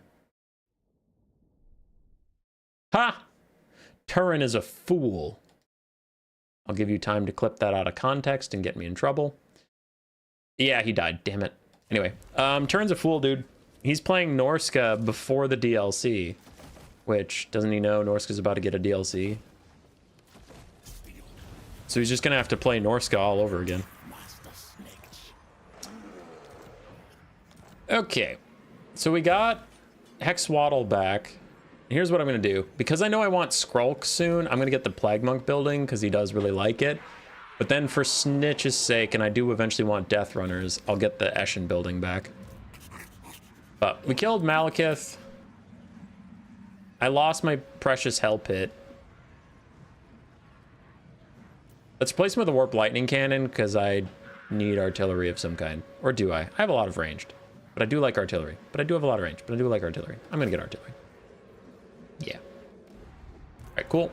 Ha! Turin is a fool. I'll give you time to clip that out of context and get me in trouble. Yeah, he died, damn it. Anyway, Turin's a fool, dude. He's playing Norska before the DLC. Which, doesn't he know Norska's about to get a DLC? So he's just gonna have to play Norska all over again. Okay, so we got Hexoatl back. Here's what I'm gonna do. Because I know I want Skrulk soon, I'm gonna get the Plague Monk building, because he does really like it. But then for Snitch's sake, and I do eventually want Death Runners, I'll get the Eshin building back. But we killed Malekith. I lost my precious Hell Pit. Let's replace him with a Warp Lightning Cannon, because I need artillery of some kind. Or do I? I have a lot of ranged. But I do like artillery. But I do have a lot of range. But I do like artillery. I'm going to get artillery. Yeah. All right, cool.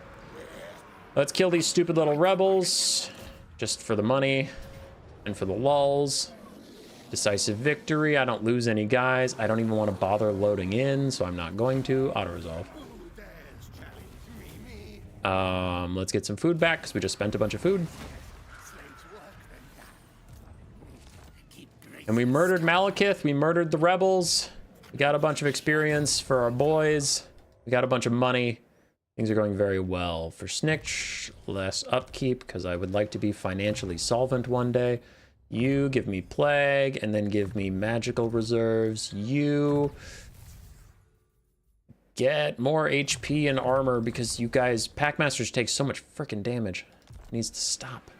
Let's kill these stupid little rebels. Just for the money. And for the lulls. Decisive victory. I don't lose any guys. I don't even want to bother loading in, so I'm not going to. Auto-resolve. Let's get some food back, because we just spent a bunch of food. And we murdered Malekith. We murdered the rebels. We got a bunch of experience for our boys. We got a bunch of money. Things are going very well. For Snikch, less upkeep, because I would like to be financially solvent one day. You give me plague, and then give me magical reserves. You get more HP and armor, because you guys, Packmasters, take so much freaking damage. It needs to stop.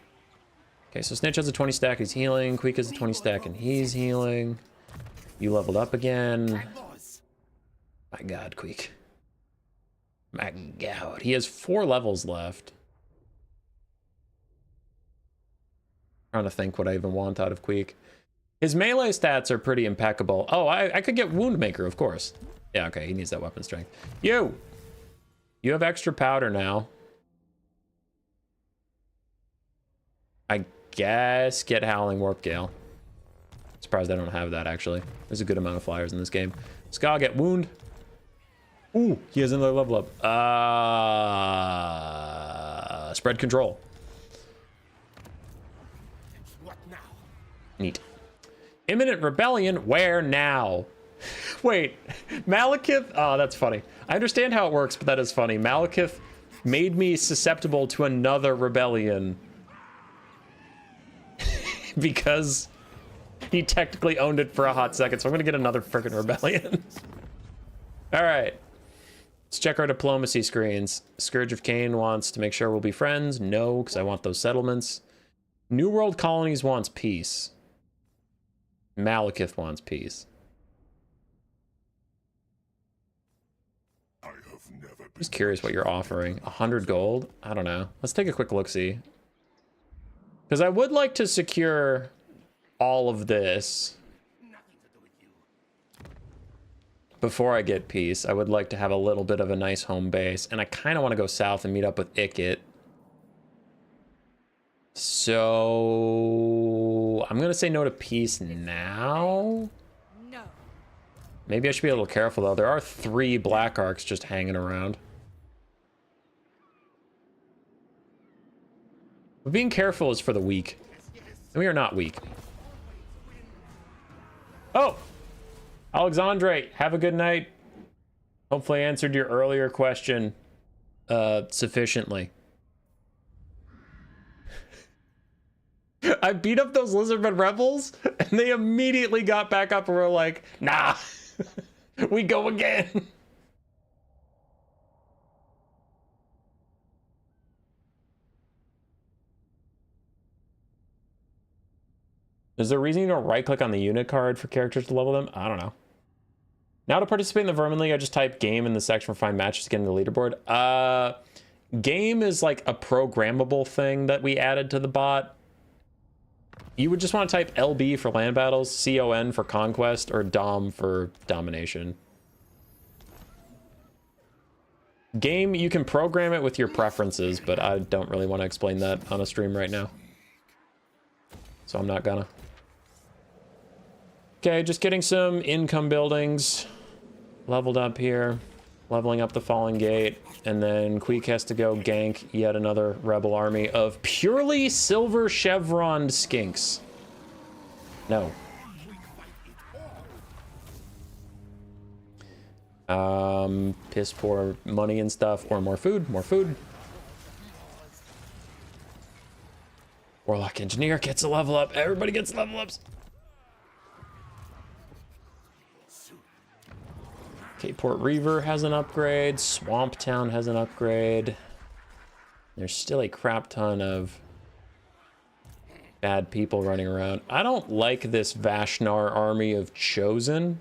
Okay, so Snitch has a 20 stack, he's healing. Queek has a 20 stack, and he's healing. You leveled up again. My god, Queek. My god. He has 4 levels left. Trying to think what I even want out of Queek. His melee stats are pretty impeccable. Oh, I could get Wound Maker, of course. Yeah, okay, he needs that weapon strength. You have extra powder now. I guess get Howling Warp Gale. Surprised I don't have that, actually. There's a good amount of flyers in this game. Ska, get Wound. Ooh, he has another level up. Spread Control. Neat. Imminent rebellion, where now? Wait, Malekith? Oh, that's funny. I understand how it works, but that is funny. Malekith made me susceptible to another rebellion. Because he technically owned it for a hot second, so I'm gonna get another freaking rebellion. All right. Let's check our diplomacy screens. Scourge of Cain wants to make sure we'll be friends. No, because I want those settlements. New World Colonies wants peace. Malekith wants peace. Just curious what you're offering. 100 gold? I don't know. Let's take a quick look-see. Because I would like to secure all of this before I get peace. I would like to have a little bit of a nice home base. And I kind of want to go south and meet up with Ikit. So I'm gonna say no to peace now. No. Maybe I should be a little careful though. There are 3 Black Arcs just hanging around. But being careful is for the weak. And we are not weak. Oh! Alexandre, have a good night. Hopefully I answered your earlier question sufficiently. I beat up those Lizardmen rebels, and they immediately got back up and were like, nah, we go again. Is there a reason you don't right-click on the unit card for characters to level them? I don't know. Now to participate in the Vermin League, I just type game in the section for find matches to get in the leaderboard. Game is like a programmable thing that we added to the bot. You would just want to type LB for land battles, CON for conquest, or DOM for domination. Game, you can program it with your preferences, but I don't really want to explain that on a stream right now. So I'm not gonna. Okay, just getting some income buildings leveled up here. Leveling up the Fallen Gate, and then Queek has to go gank yet another rebel army of purely silver chevroned skinks. No. Piss poor money and stuff, or more food, more food. Warlock Engineer gets a level up, everybody gets level ups. Okay, Port Reaver has an upgrade. Swamp Town has an upgrade. There's still a crap ton of bad people running around. I don't like this Vashnar army of Chosen.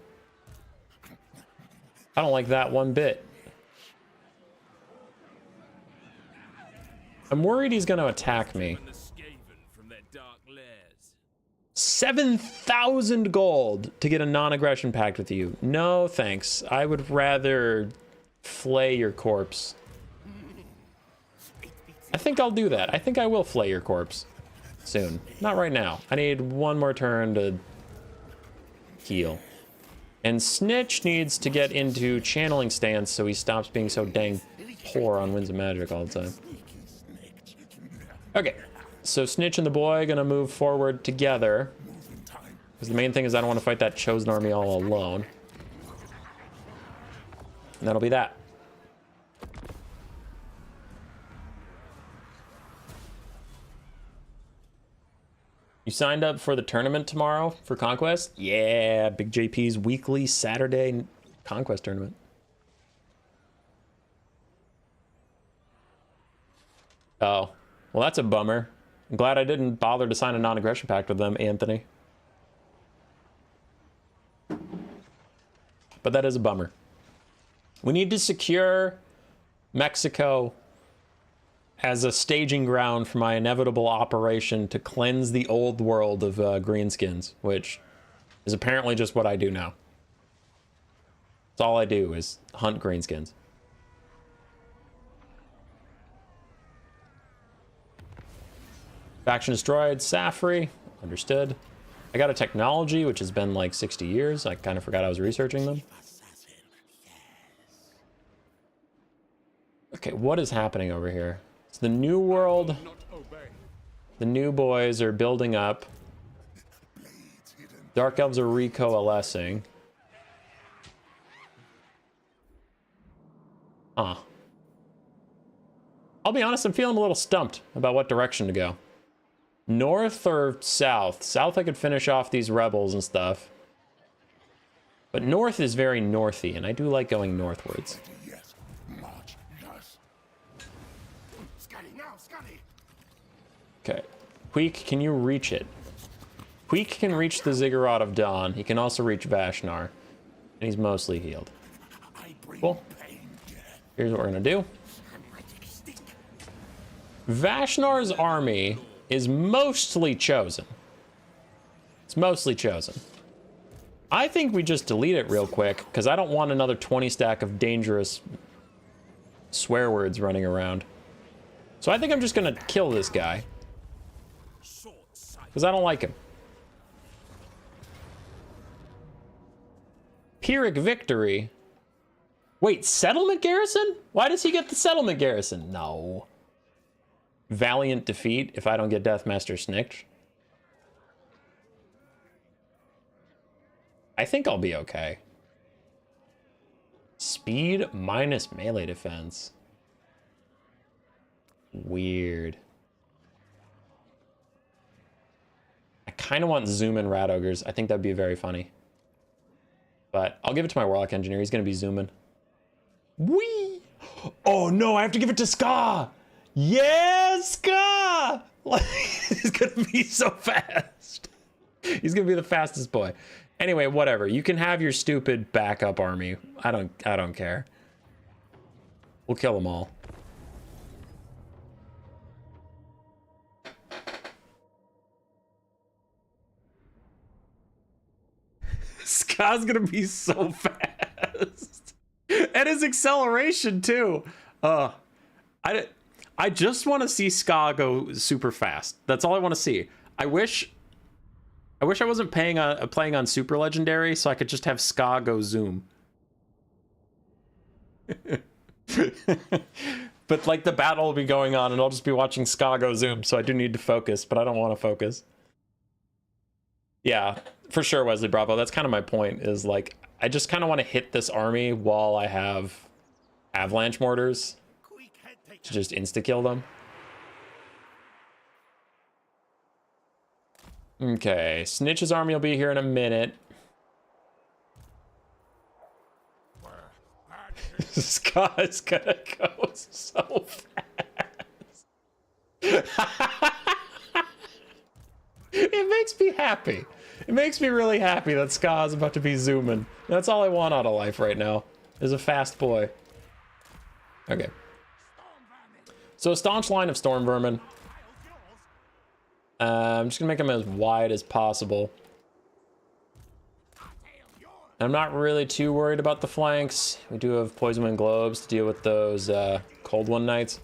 I don't like that one bit. I'm worried he's going to attack me. From their dark lairs. 7,000 gold to get a non-aggression pact with you. No, thanks. I would rather flay your corpse. I think I'll do that. I think I will flay your corpse soon. Not right now. I need one more turn to heal. And Snitch needs to get into channeling stance so he stops being so dang poor on Winds of Magic all the time. Okay, so Snitch and the boy gonna move forward together. Because the main thing is I don't want to fight that chosen army all alone. And that'll be that. You signed up for the tournament tomorrow for Conquest? Yeah, Big JP's weekly Saturday Conquest tournament. Oh, well, that's a bummer. I'm glad I didn't bother to sign a non-aggression pact with them, Anthony. But that is a bummer. We need to secure Mexico as a staging ground for my inevitable operation to cleanse the old world of greenskins, which is apparently just what I do now. That's all I do is hunt greenskins. Faction destroyed, Safri, understood. I got a technology, which has been like 60 years. I kind of forgot I was researching them. Okay, what is happening over here? It's the new world. The new boys are building up. Dark elves are recoalescing. Huh. I'll be honest, I'm feeling a little stumped about what direction to go. North or south? South I could finish off these rebels and stuff. But north is very northy, and I do like going northwards. Okay. Queek, can you reach it? Queek can reach the Ziggurat of Dawn. He can also reach Vashnar. And he's mostly healed. Cool. Here's what we're gonna do. Vashnar's army is mostly chosen. It's mostly chosen. I think we just delete it real quick, because I don't want another 20 stack of dangerous swear words running around. So I think I'm just gonna kill this guy. Because I don't like him. Pyrrhic victory. Wait, settlement garrison? Why does he get the settlement garrison? No. Valiant defeat if I don't get Deathmaster Snikch. I think I'll be okay. Speed minus melee defense. Weird. I kind of want zoom in rat ogres. I think that'd be very funny. But I'll give it to my warlock engineer. He's gonna be zooming. Whee! Oh no, I have to give it to Ska! Yes, Ska! He's gonna be so fast. He's gonna be the fastest boy. Anyway, whatever. You can have your stupid backup army. I don't care. We'll kill them all. Ska's gonna be so fast. And his acceleration too. I just want to see Ska go super fast. That's all I want to see. I wish I wasn't playing on super legendary, so I could just have Ska go zoom. But like the battle will be going on, and I'll just be watching Ska go zoom. So I do need to focus, but I don't want to focus. Yeah, for sure, Wesley Bravo. That's kind of my point. Is like I just kind of want to hit this army while I have avalanche mortars to just insta-kill them. Okay, Snitch's army will be here in a minute. Scott's gonna go so fast. It makes me happy. It makes me really happy that Ska's about to be zooming. That's all I want out of life right now, is a fast boy. Okay. So a staunch line of storm vermin. I'm just gonna make them as wide as possible. I'm not really too worried about the flanks. We do have Poison Wind Globes to deal with those Cold One Knights.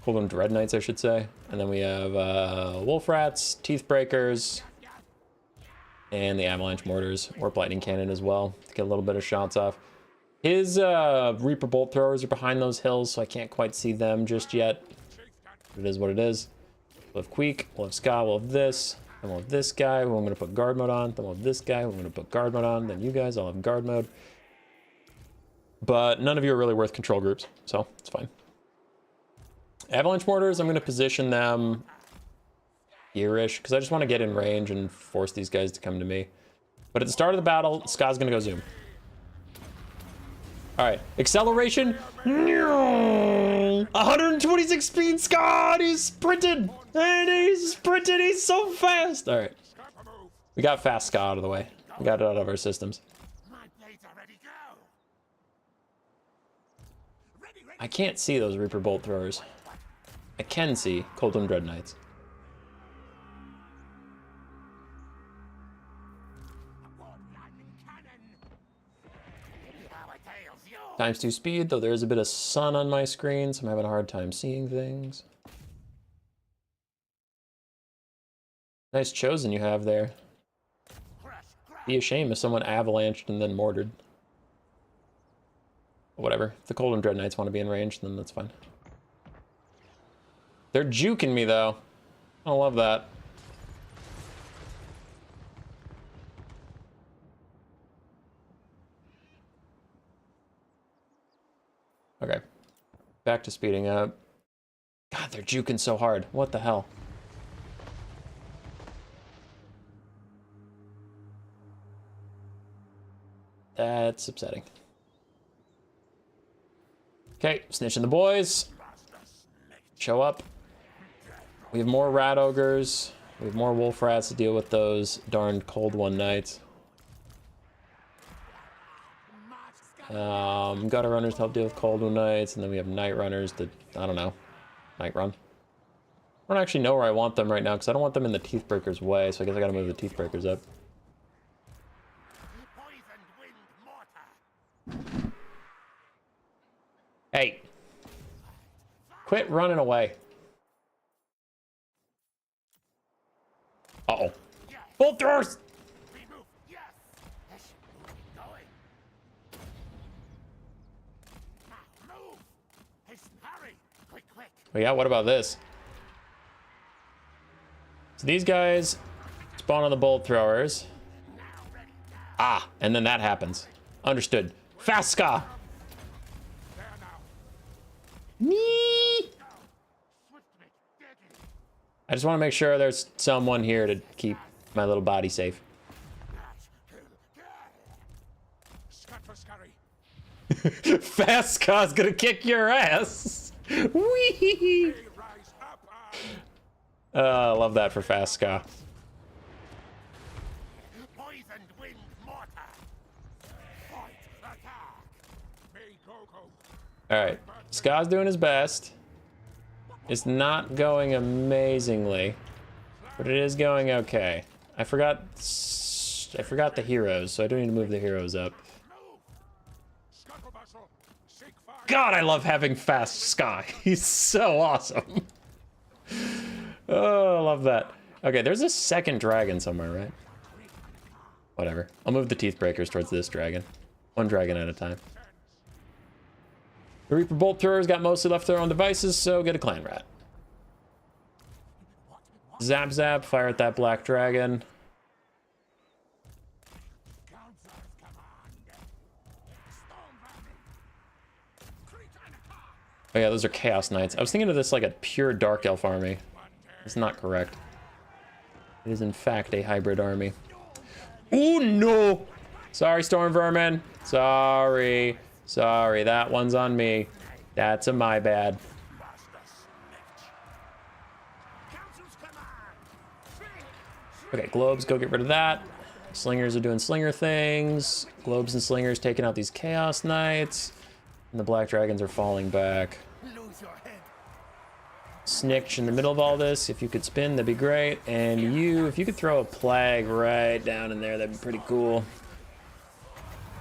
Cold One Dread Knights, I should say. And then we have Wolf Rats, Teeth Breakers, and the Avalanche Mortars, Warp Lightning Cannon as well, to get a little bit of shots off. His Reaper Bolt Throwers are behind those hills, so I can't quite see them just yet. It is what it is. We'll have Queek, we'll have Ska, we'll have this. Then we'll have this guy, who I'm going to put guard mode on. Then we'll have this guy, who I'm going to put guard mode on. Then you guys, I'll have guard mode. But none of you are really worth control groups, so it's fine. Avalanche Mortars, I'm going to position them here-ish, because I just want to get in range and force these guys to come to me. But at the start of the battle, Ska's going to go zoom. All right, acceleration. 126 speed, Ska, he's sprinted. And he's sprinted, he's so fast. All right, we got fast Ska out of the way. We got it out of our systems. I can't see those Reaper Bolt Throwers. I can see Cold One Dread Knights. ×2 speed, though there is a bit of sun on my screen, so I'm having a hard time seeing things. Nice chosen you have there. Be a shame if someone avalanched and then mortared. Whatever. If the Cold and Dread Knights want to be in range, then that's fine. They're juking me, though. I don't love that. Okay. Back to speeding up. God, they're juking so hard. What the hell? That's upsetting. Okay, Snitch and the boys. Show up. We have more Rat Ogres. We have more Wolf Rats to deal with those darn Cold One Knights. Gutter Runners to help deal with Cold One Knights, and then we have Night Runners to, I don't know, Night Run. I don't actually know where I want them right now, because I don't want them in the Teeth Breakers' way, so I guess I gotta move the Teeth Breakers up. Hey! Quit running away. Uh-oh. Bolt throwers! Oh yeah, what about this? So these guys spawn on the bolt throwers. Ah, and then that happens. Understood. Fast Ska! Me! I just want to make sure there's someone here to keep my little body safe. Fast Ska's gonna kick your ass! Wee! I love that for Fast Ska. Alright, Ska's doing his best. It's not going amazingly, but it is going okay. I forgot the heroes, so I don't need to move the heroes up. God, I love having Fast Ska. He's so awesome. Oh, I love that. Okay, there's a second dragon somewhere, right? Whatever. I'll move the Teeth Breakers towards this dragon. One dragon at a time. The Reaper Bolt Throwers got mostly left to their own devices, so get a Clan Rat. Zap Zap, fire at that black dragon. Oh yeah, those are Chaos Knights. I was thinking of this like a pure Dark Elf army. It's not correct. It is in fact a hybrid army. Oh no! Sorry, Storm Vermin. Sorry. Sorry, that one's on me. That's a my bad. Okay, globes, go get rid of that. Slingers are doing slinger things. Globes and slingers taking out these Chaos Knights. And the black dragons are falling back. Snikch in the middle of all this. If you could spin, that'd be great. And you, if you could throw a plague right down in there, that'd be pretty cool.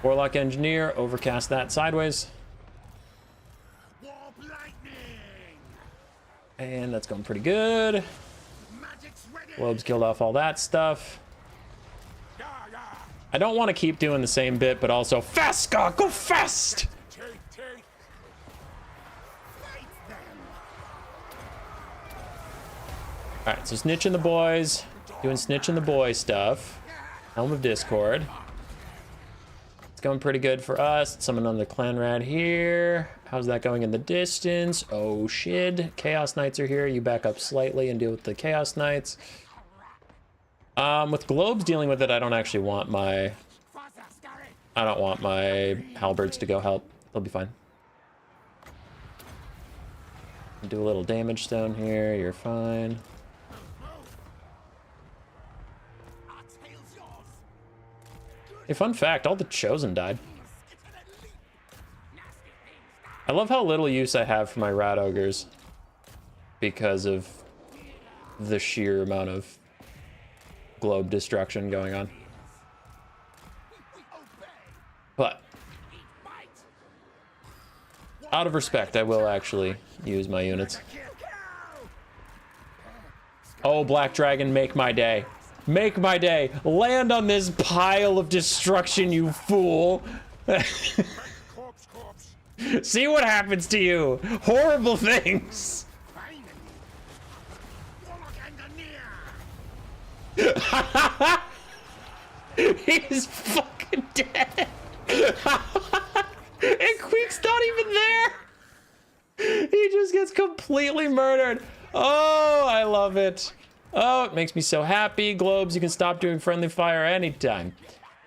Warlock Engineer, overcast that sideways. Warp lightning. And that's going pretty good. Magic's ready. Globes killed off all that stuff. Yeah, yeah. I don't want to keep doing the same bit, but also fast, Scott, go fast! Teeth, teeth. Fight them. All right, so Snitch and the boys, doing Snitch and the boy stuff. Helm of Discord. It's going pretty good for us. Summon on the clan rat here. How's that going in the distance? Oh shit, Chaos Knights are here. You back up slightly and deal with the Chaos Knights. With globes dealing with it, I don't actually want my... I don't want my halberds to go help. They'll be fine. Do a little damage stone here. You're fine. Hey, fun fact, all the Chosen died. I love how little use I have for my rat ogres because of the sheer amount of globe destruction going on. But out of respect, I will actually use my units. Oh, Black Dragon, make my day. Make my day. Land on this pile of destruction, you fool. Corpse, corpse. See what happens to you. Horrible things. Finally. Warlock engineer. He's fucking dead. And Queek's not even there. He just gets completely murdered. Oh, I love it. Oh, it makes me so happy. Globes, you can stop doing friendly fire anytime.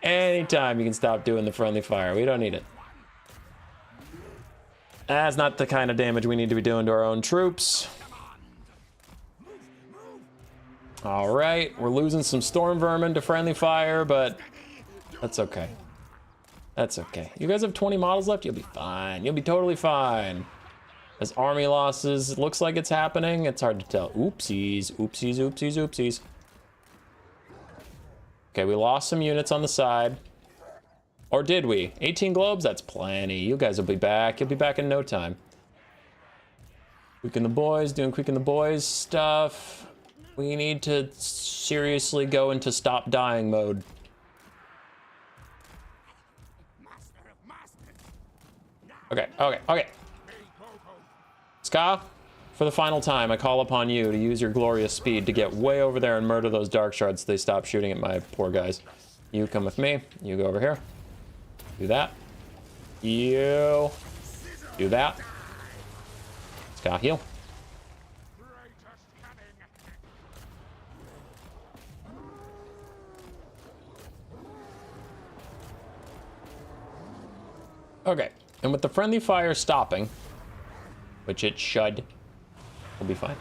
Anytime you can stop doing the friendly fire. We don't need it. That's not the kind of damage we need to be doing to our own troops. All right, we're losing some storm vermin to friendly fire, but that's okay. That's okay. You guys have 20 models left? You'll be fine. You'll be totally fine. As army losses, it looks like it's happening. It's hard to tell. Oopsies, oopsies, oopsies, oopsies. Okay, we lost some units on the side. Or did we? 18 globes? That's plenty. You guys will be back. You'll be back in no time. Quick and the boys, doing Quick and the boys stuff. We need to seriously go into stop dying mode. Okay, okay, okay. Ska, for the final time, I call upon you to use your glorious speed to get way over there and murder those dark shards so they stop shooting at my poor guys. You come with me. You go over here. Do that. You do that. Ska, heal. Okay, and with the friendly fire stopping, which it should, we'll be fine.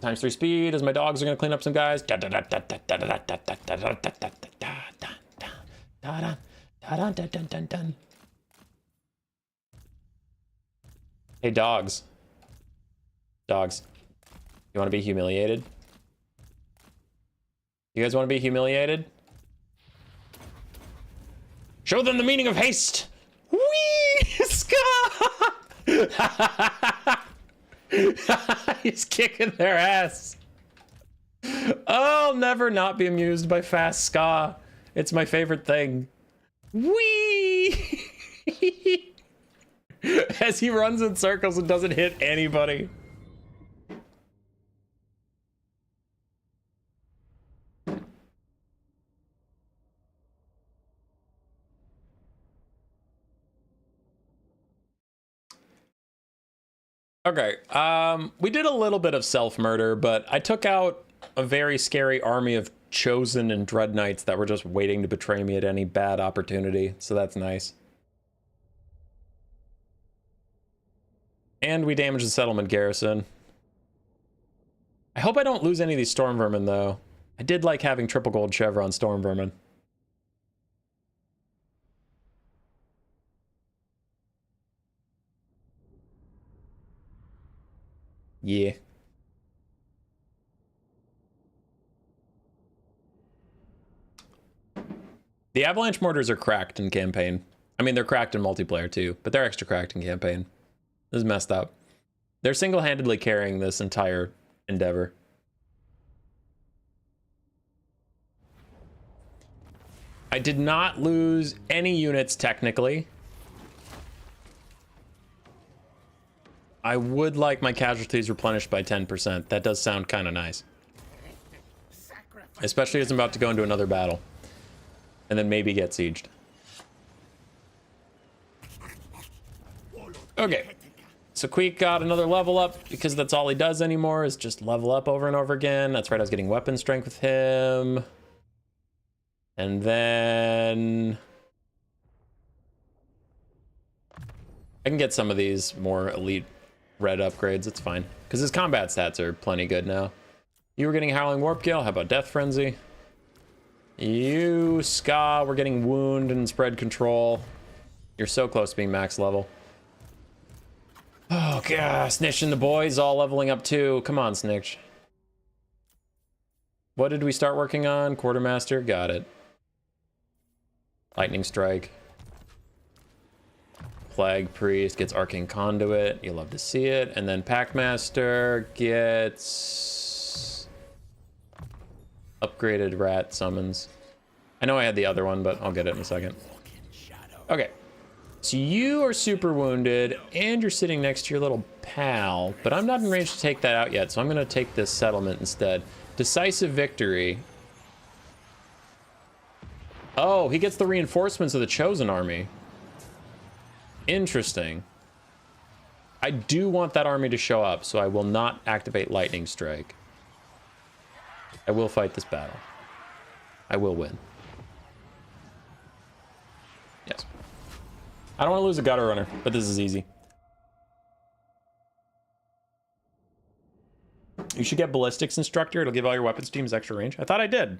Times 3 speed as my dogs are gonna clean up some guys. Hey, dogs. Dogs. You wanna be humiliated? You guys wanna be humiliated? Show them the meaning of haste! Whee! Scott! He's kicking their ass. I'll never not be amused by fast ska. It's my favorite thing. Whee! As he runs in circles and doesn't hit anybody. Okay, we did a little bit of self-murder, but I took out a very scary army of Chosen and Dread Knights that were just waiting to betray me at any bad opportunity, so that's nice. And we damaged the settlement garrison. I hope I don't lose any of these Storm Vermin, though. I did like having triple gold chevron Storm Vermin. Yeah. The avalanche mortars are cracked in campaign. I mean, they're cracked in multiplayer too, but they're extra cracked in campaign. This is messed up. They're single-handedly carrying this entire endeavor. I did not lose any units technically. I would like my casualties replenished by 10%. That does sound kind of nice. Especially as I'm about to go into another battle. And then maybe get sieged. Okay. So Queek got another level up because that's all he does anymore is just level up over and over again. That's right, I was getting weapon strength with him. And then I can get some of these more elite red upgrades. It's fine because his combat stats are plenty good now. You were getting Howling Warp Gale. How about Death Frenzy? You, Ska, we're getting Wound and Spread Control. You're so close to being max level. Oh god, Snitch and the boys all leveling up too. Come on, Snikch. What did we start working on? Quartermaster, got it. Lightning Strike. Plague Priest gets Arcane Conduit. You love to see it. And then Packmaster gets upgraded Rat Summons. I know I had the other one, but I'll get it in a second. Okay. So you are super wounded, and you're sitting next to your little pal, but I'm not in range to take that out yet, so I'm going to take this settlement instead. Decisive Victory. Oh, he gets the reinforcements of the Chosen Army. Interesting. I do want that army to show up, so I will not activate Lightning Strike. I will fight this battle. I will win. Yes. I don't want to lose a gutter runner, but this is easy. You should get ballistics instructor. It'll give all your weapons teams extra range. I thought I did.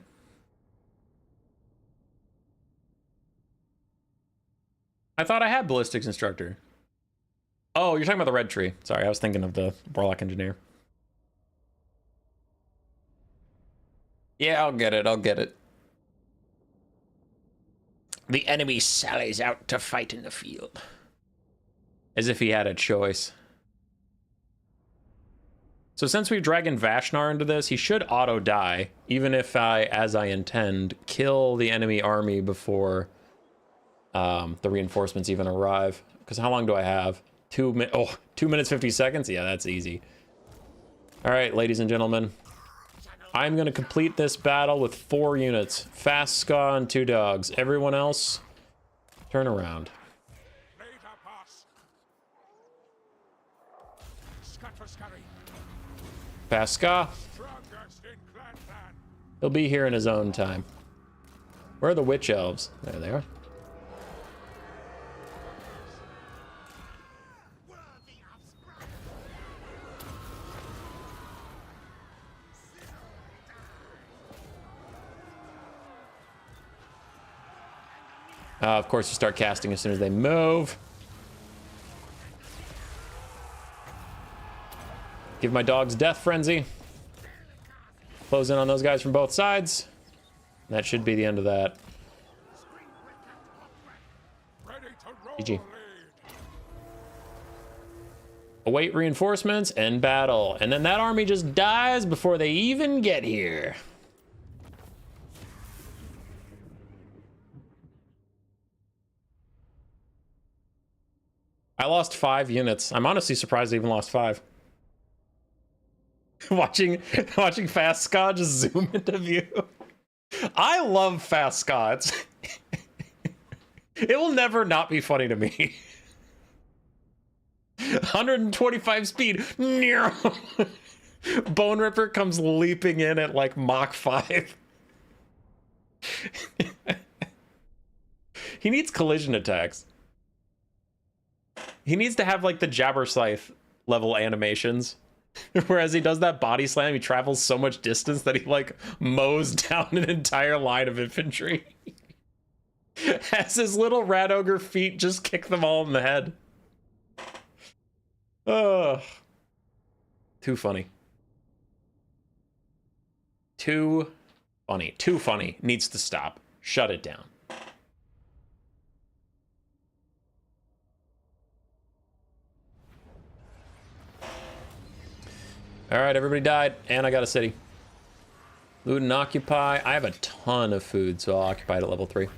I thought I had ballistics instructor. Oh, you're talking about the red tree. Sorry, I was thinking of the Warlock engineer. Yeah, I'll get it. I'll get it. The enemy sallies out to fight in the field. As if he had a choice. So since we've dragged Vashnar into this, he should auto-die, even if I, as I intend, kill the enemy army before the reinforcements even arrive. Because how long do I have? 2 minutes 50 seconds? Yeah, that's easy. All right, ladies and gentlemen. I'm going to complete this battle with 4 units. Fast Ska and 2 dogs. Everyone else, turn around. Fast Ska. He'll be here in his own time. Where are the witch elves? There they are. Of course, you start casting as soon as they move. Give my dogs Death Frenzy. Close in on those guys from both sides. That should be the end of that. GG. Await reinforcements, end battle. And then that army just dies before they even get here. I lost 5 units. I'm honestly surprised I even lost 5. watching Fast Ska just zoom into view. I love Fast Ska. It will never not be funny to me. 125 speed. Bone Ripper comes leaping in at like Mach 5. He needs collision attacks. He needs to have like the Jabberscythe level animations. Whereas he does that body slam, he travels so much distance that he like mows down an entire line of infantry. As his little rat ogre feet just kick them all in the head. Ugh. Too funny. Too funny. Too funny. Needs to stop. Shut it down. All right, everybody died, and I got a city. Loot and occupy. I have a ton of food, so I'll occupy it at level 3.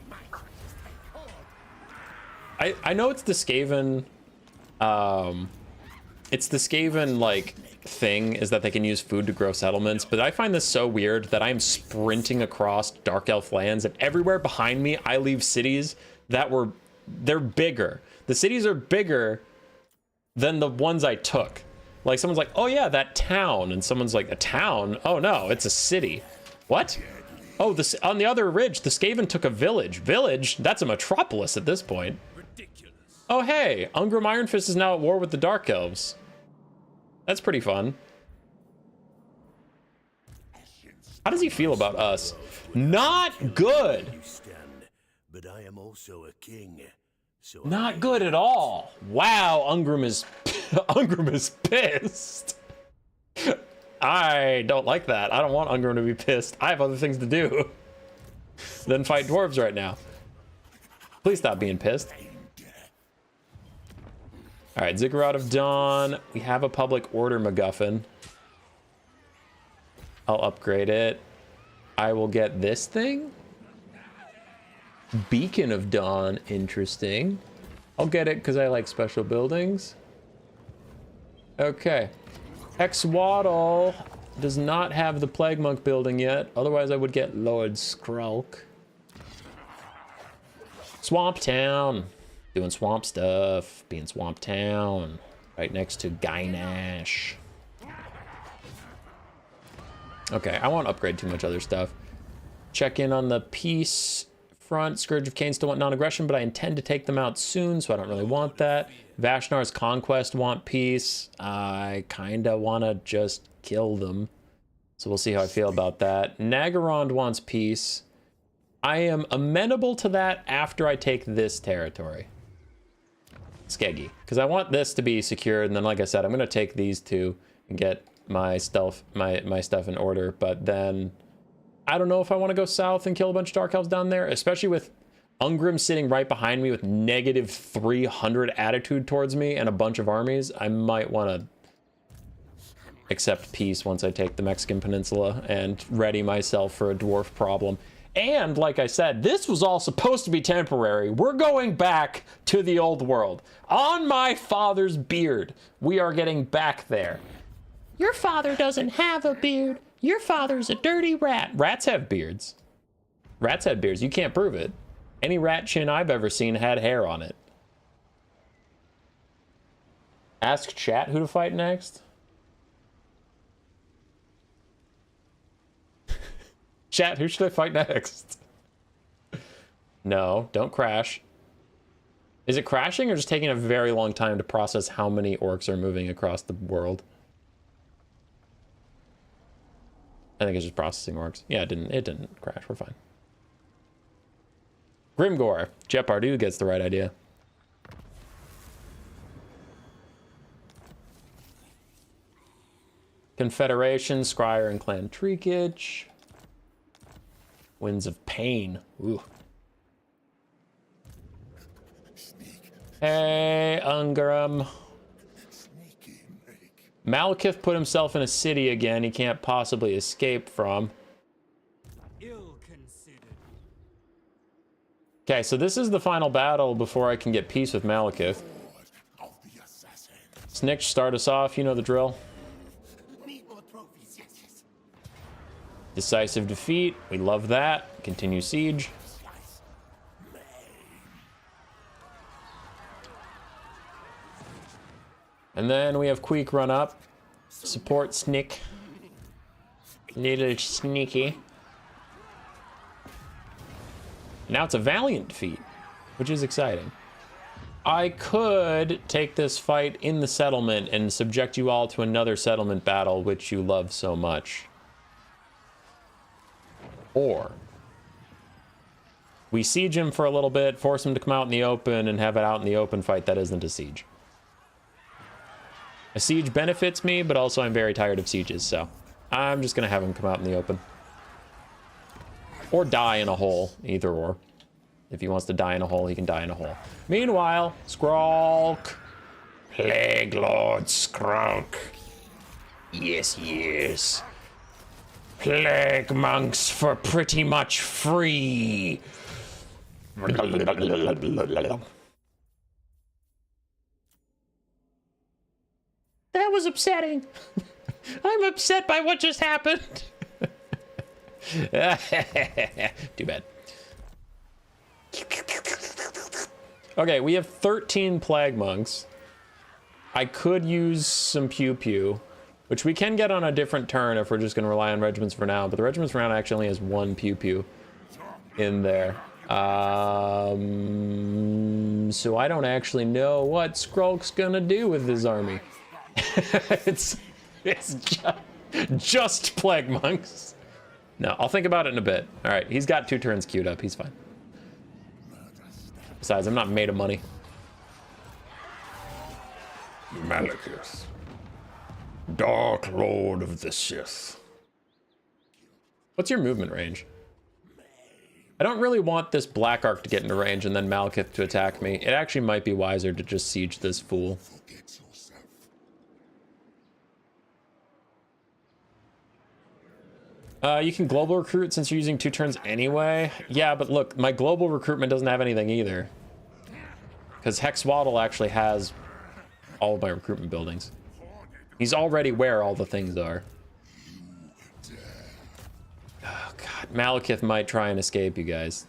I know it's the Skaven. It's the Skaven like thing is that they can use food to grow settlements, but I find this so weird that I'm sprinting across Dark Elf lands, and everywhere behind me I leave cities that they're bigger. The cities are bigger than the ones I took. Like, someone's like, oh yeah, that town. And someone's like, a town? Oh no, it's a city. What? Oh, this on the other ridge, the Skaven took a village. Village? That's a metropolis at this point. Ridiculous. Oh hey, Ungrim Ironfist is now at war with the Dark Elves. That's pretty fun. How does he feel about us? Not good! You stand, but I am also a king. So Not good at all. Wow, Ungrim is Ungrim is pissed. I don't like that. I don't want Ungrim to be pissed. I have other things to do than fight dwarves right now. Please stop being pissed. All right, Ziggurat of Dawn. We have a public order MacGuffin. I'll upgrade it. I will get this thing. Beacon of Dawn, interesting. I'll get it because I like special buildings. Okay. Hexoatl does not have the Plague Monk building yet. Otherwise, I would get Lord Skrulk. Swamp Town. Doing swamp stuff. Being Swamp Town. Right next to Gynash. Okay, I won't upgrade too much other stuff. Check in on the peace front. Scourge of Cain still want non-aggression, but I intend to take them out soon, so I don't really want that. Vashnar's Conquest want peace. I kinda wanna just kill them. So we'll see how I feel about that. Nagarond wants peace. I am amenable to that after I take this territory. Skeggy. Because I want this to be secured, and then like I said, I'm gonna take these two and get my stuff in order, but then I don't know if I want to go south and kill a bunch of Dark Elves down there, especially with Ungrim sitting right behind me with negative 300 attitude towards me and a bunch of armies. I might want to accept peace once I take the Mexican Peninsula and ready myself for a dwarf problem. And like I said, this was all supposed to be temporary. We're going back to the old world. On my father's beard, we are getting back there. Your father doesn't have a beard. Your father's a dirty rat. Rats have beards. Rats had beards. You can't prove it. Any rat chin I've ever seen had hair on it. Ask chat who to fight next. Chat, who should I fight next? No, don't crash. Is it crashing or just taking a very long time to process how many orcs are moving across the world? I think it's just processing orcs. Yeah, it didn't crash. We're fine. Grimgore. Jet Pardue gets the right idea. Confederation, Scryer, and Clan Treekage. Winds of Pain. Ooh. Hey, Ungrim. Malekith put himself in a city again he can't possibly escape from. Okay, so this is the final battle before I can get peace with Malekith. Snikch, start us off, you know the drill. Decisive defeat, we love that. Continue siege. And then we have Queek run up. Support Snick. Little sneaky. Now it's a valiant defeat, which is exciting. I could take this fight in the settlement and subject you all to another settlement battle, which you love so much. Or we siege him for a little bit, force him to come out in the open, and have it out in the open fight that isn't a siege. A siege benefits me, but also I'm very tired of sieges, so I'm just gonna have him come out in the open. Or die in a hole, either or. If he wants to die in a hole, he can die in a hole. Meanwhile, Skrulk. Plague Lord Skrulk. Yes, yes. Plague monks for pretty much free. That was upsetting. I'm upset by what just happened. Too bad. Okay, we have 13 plague monks. I could use some pew pew, which we can get on a different turn if we're just going to rely on regiments for now. But the regiments for now actually only has 1 pew pew in there. So I don't actually know what Skrulk's gonna do with his army. it's just plague monks. No, I'll think about it in a bit. All right, he's got 2 turns queued up. He's fine. Besides, I'm not made of money. Malekith, Dark Lord of the Sith. What's your movement range? I don't really want this Black Ark to get into range and then Malekith to attack me. It actually might be wiser to just siege this fool. You can global recruit since you're using 2 turns anyway. Yeah, but look, my global recruitment doesn't have anything either. Because Hexoatl actually has all of my recruitment buildings. He's already where all the things are. Oh god, Malekith might try and escape, you guys.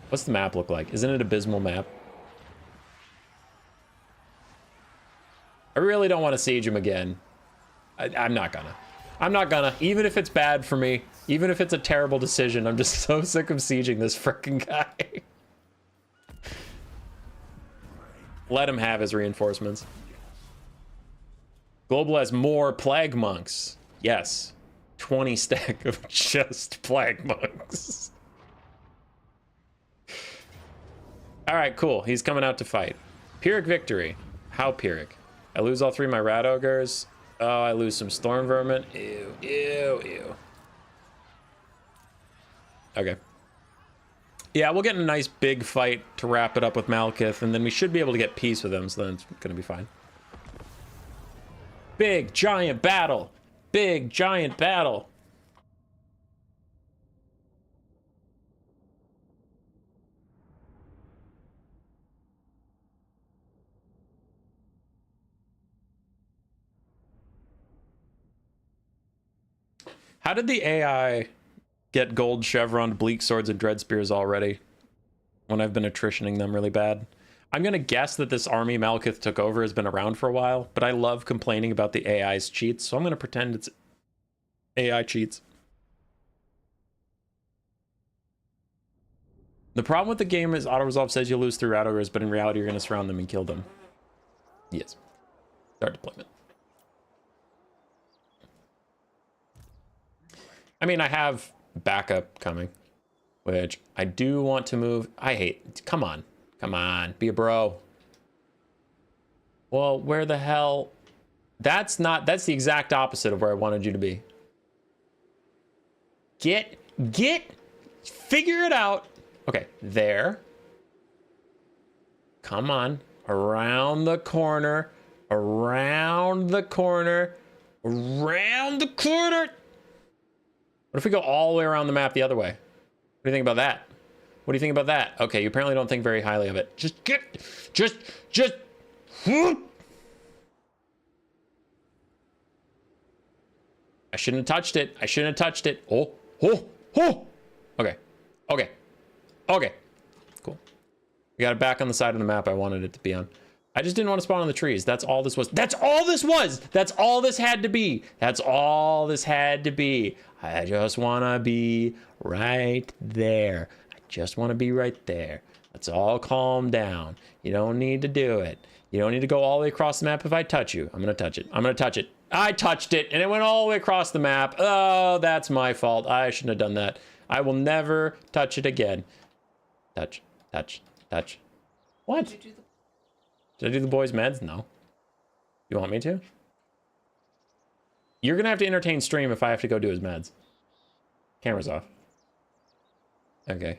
What's the map look like? Isn't it an abysmal map? I really don't want to siege him again. I'm not gonna. I'm not gonna. Even if it's bad for me, even if it's a terrible decision, I'm just so sick of sieging this frickin' guy. Let him have his reinforcements. Global has more plague monks. Yes. 20 stack of just plague monks. All right, cool. He's coming out to fight. Pyrrhic victory. How Pyrrhic? I lose all 3 of my rat ogres. Oh, I lose some storm vermin. Ew, ew, ew. Okay. Yeah, we'll get in a nice big fight to wrap it up with Malekith, and then we should be able to get peace with him, so then it's gonna be fine. Big giant battle. Big giant battle. How did the AI get gold chevroned bleak swords and dread spears already when I've been attritioning them really bad? I'm gonna guess that this army Malekith took over has been around for a while, but I love complaining about the AI's cheats, so I'm gonna pretend it's AI cheats. The problem with the game is auto-resolve says you lose 3 rat ogres, but in reality you're gonna surround them and kill them. Yes. Start deployment. I mean, I have backup coming, which I do want to move. I hate, come on, be a bro. Well, where the hell? That's the exact opposite of where I wanted you to be. Figure it out. Okay, there. Come on, around the corner. What if we go all the way around the map the other way? What do you think about that? What do you think about that? Okay, you apparently don't think very highly of it. Just I shouldn't have touched it. Oh. Okay. Cool. We got it back on the side of the map I wanted it to be on. I just didn't want to spawn on the trees. That's all this was. That's all this had to be. I just want to be right there. Let's all calm down. You don't need to do it. You don't need to go all the way across the map if I touch you. I'm going to touch it. I touched it and it went all the way across the map. Oh, that's my fault. I shouldn't have done that. I will never touch it again. Touch. What? Did I do the boys' meds? No. You want me to? You're gonna have to entertain stream if I have to go do his meds. Camera's off. Okay.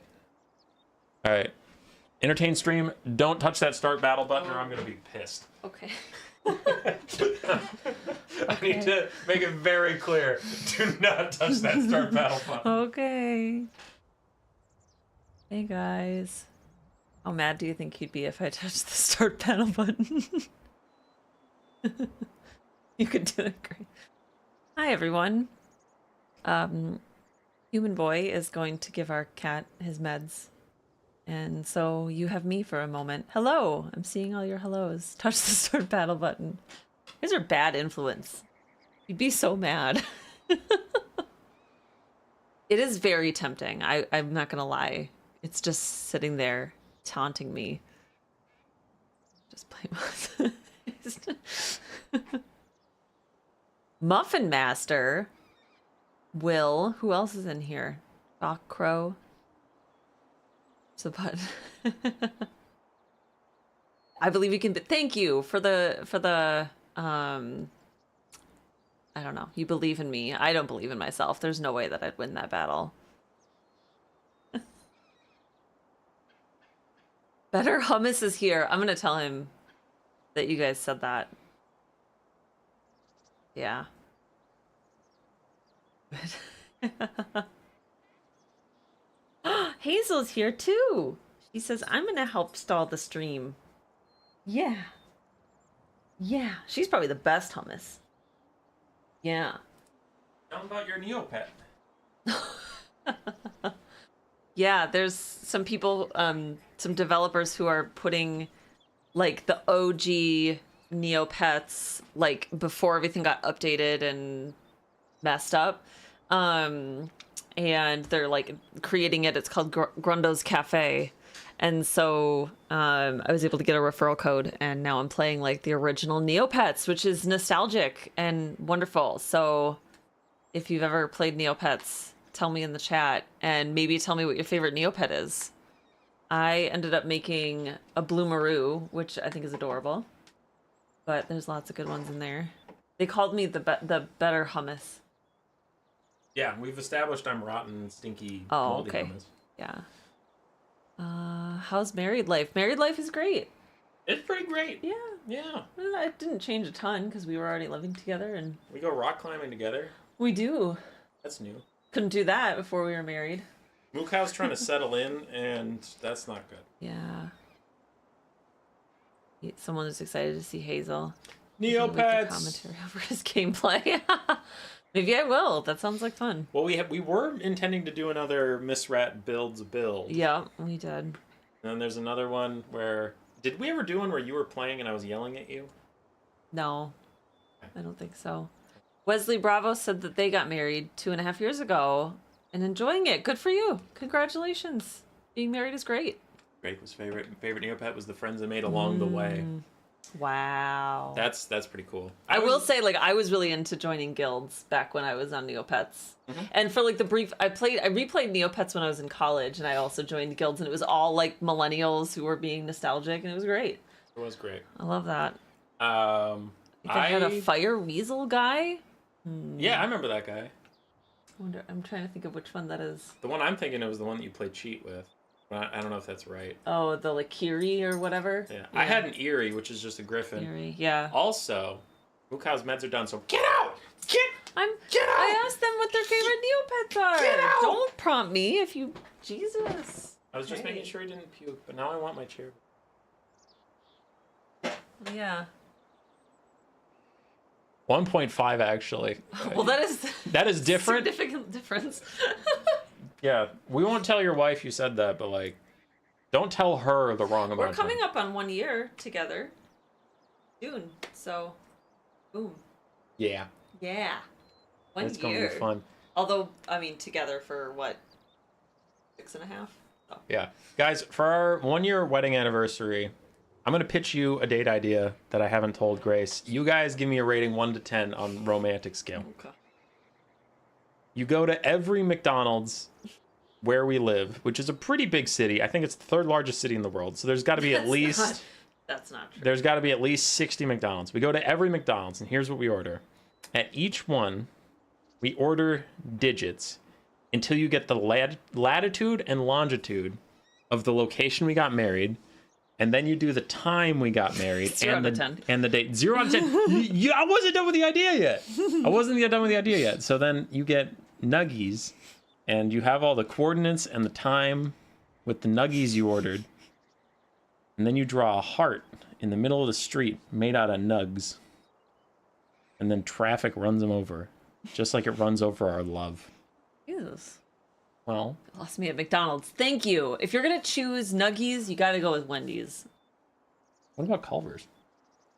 All right. Entertain stream. Don't touch that start battle button, or I'm gonna be pissed. Okay. I need to make it very clear. Do not touch that start battle button. Okay. Hey guys. How mad do you think you'd be if I touched the start panel button? You could do it great. Hi everyone. Human Boy is going to give our cat his meds. And so you have me for a moment. Hello! I'm seeing all your hellos. Touch the start battle button. These are bad influence. You'd be so mad. It is very tempting. I'm not gonna lie. It's just sitting there taunting me. Just play Muffin Master. Will. Who else is in here? Doc Crow. So, but I believe you can. Thank you for the. I don't know. You believe in me. I don't believe in myself. There's no way that I'd win that battle. Better Hummus is here. I'm gonna tell him that you guys said that. Yeah. Hazel's here too. She says, I'm gonna help stall the stream. Yeah. Yeah. She's probably the best hummus. Yeah. Tell them about your Neopet. Yeah, there's some people, some developers who are putting like the OG Neopets like before everything got updated and messed up. And they're like creating it. It's called Grundo's Cafe. And so I was able to get a referral code, and now I'm playing like the original Neopets, which is nostalgic and wonderful. So if you've ever played Neopets, tell me in the chat, and maybe tell me what your favorite Neopet is. I ended up making a Bloomaroo, which I think is adorable, but there's lots of good ones in there. They called me the better hummus. Yeah, we've established I'm rotten, stinky. Oh, okay. Hummus. Yeah. How's married life? Married life is great. It's pretty great. Yeah. Yeah. Well, it didn't change a ton because we were already living together, and We go rock climbing together. we do. That's new. Couldn't do that before we were married. Mukau's trying to settle in, and that's not good. Yeah. Someone is excited to see Hazel. Maybe I'll leave the Neopets. commentary over his gameplay. Maybe I will. That sounds like fun. Well, we were intending to do another Miss Rat builds build. Yeah, we did. And then there's another one where... Did we ever do one where you were playing and I was yelling at you? No, I don't think so. Wesley Bravo said that they got married 2.5 years ago and enjoying it. Good for you. Congratulations. Being married is great. Greg was favorite Neopet was the friends I made along the way. Wow. That's pretty cool. I will say, like, I was really into joining guilds back when I was on Neopets. And for like the brief, I replayed Neopets when I was in college, and I also joined guilds, and it was all like millennials who were being nostalgic, and it was great. It was great. I love that. I think I had a fire weasel guy. Yeah, I remember that guy. I'm trying to think of which one that is. The one I'm thinking of was the one that you played cheat with. I don't know if that's right. Oh, the like Kiri or whatever. Yeah. I had an Eerie, which is just a griffin. Kiri, yeah. Also, Mukau's meds are done, so get out! Get out! I asked them what their favorite Neopets are. Get out! Don't prompt me if you... Jesus. I was just making sure he didn't puke, but now I want my chair. Yeah. 1.5 actually. Well, that is different. Significant difference. Yeah, we won't tell your wife you said that, but like, don't tell her the wrong amount. We're coming up on 1 year together soon, so boom. Yeah. Yeah. 1 year. It's gonna be fun. Although, I mean, together for what? 6.5? Oh. Yeah, guys, for our 1 year wedding anniversary, I'm gonna pitch you a date idea that I haven't told Grace. You guys give me a rating 1 to 10 on romantic scale. Okay. You go to every McDonald's where we live, which is a pretty big city. I think it's the third largest city in the world. So there's got to be at least... That's not true. There's got to be at least 60 McDonald's. We go to every McDonald's, and here's what we order. At each one, we order digits until you get the latitude and longitude of the location we got married, and then you do the time we got married 0 and out the of 10. and the date. 0 out of 10. I wasn't done with the idea yet. I wasn't done with the idea yet. So then you get nuggies, and you have all the coordinates and the time with the nuggies you ordered, and then you draw a heart in the middle of the street made out of nugs, and then traffic runs them over, just like it runs over our love. Jesus. Well, Lost me at McDonald's. Thank you. If you're gonna choose nuggies, you gotta go with Wendy's. what about Culver's?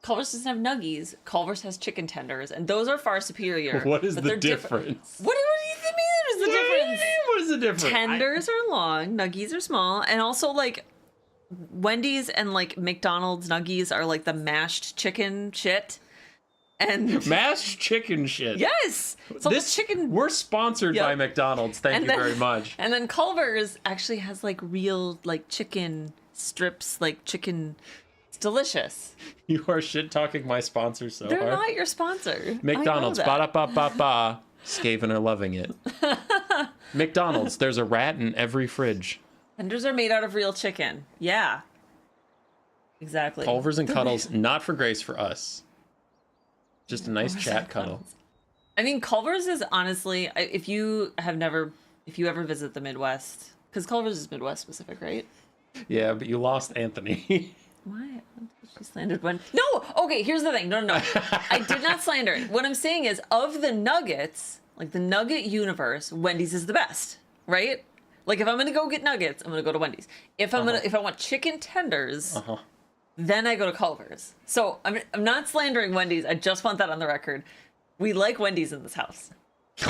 Culver's doesn't have nuggies. Culver's has chicken tenders, and those are far superior. What is but the they're difference? What do you mean there's the difference? What is the difference? Tenders are long, nuggies are small, and also like Wendy's and like McDonald's nuggies are like the mashed chicken shit. And Mashed chicken shit. yes, so This the chicken. We're sponsored Yep. by McDonald's. Thank And you then- very much. And then Culver's actually has like real like chicken strips, like chicken. It's delicious. You are shit talking my sponsor so They're hard. not your sponsor. McDonald's. I Ba know da ba ba ba. Skaven are loving it. McDonald's. There's a rat in every fridge. Tenders are made out of real chicken. Yeah. Exactly. Culver's and Cuddles. Not for Grace, for us. Just a nice chat cuddle. I mean, Culver's is honestly, if you ever visit the Midwest, because Culver's is Midwest specific, right? Yeah, but you lost Anthony. Why? She slandered one. No. Okay. Here's the thing. No. I did not slander it. What I'm saying is, of the nuggets, like the nugget universe, Wendy's is the best, right? Like if I'm gonna go get nuggets, I'm gonna go to Wendy's. If I want chicken tenders, then I go to Culver's. So I'm not slandering Wendy's. I just want that on the record. We like Wendy's in this house.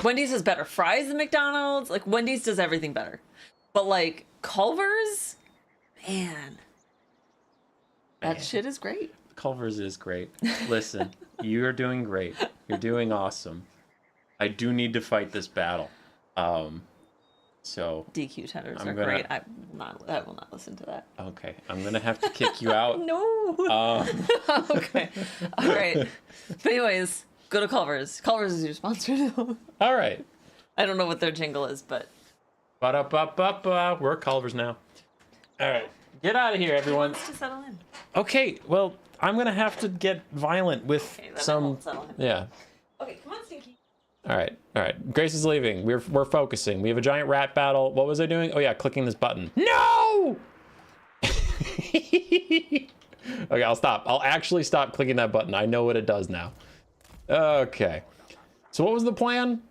Wendy's has better fries than McDonald's. Like Wendy's does everything better. But like Culver's, man. That shit is great. Culver's is great. Listen, you are doing great. You're doing awesome. I do need to fight this battle. So DQ tenders I'm are gonna- great. I will not listen to that. okay, I'm gonna have to kick you out. No. Okay. All right. But anyways, go to Culver's. Culver's is your sponsor now. All right. I don't know what their jingle is, but Ba-da-ba-ba-ba. We're at Culver's now. All right. Get out of here, everyone. let's just settle in. Okay, well, I'm gonna have to get violent with Okay, then I some. won't settle in. Yeah. Okay, come on, Stinky. All right. Grace is leaving. We're focusing. We have a giant rat battle. What was I doing? Oh yeah, clicking this button. No. Okay, I'll stop. I'll actually stop clicking that button. I know what it does now. Okay. So what was the plan?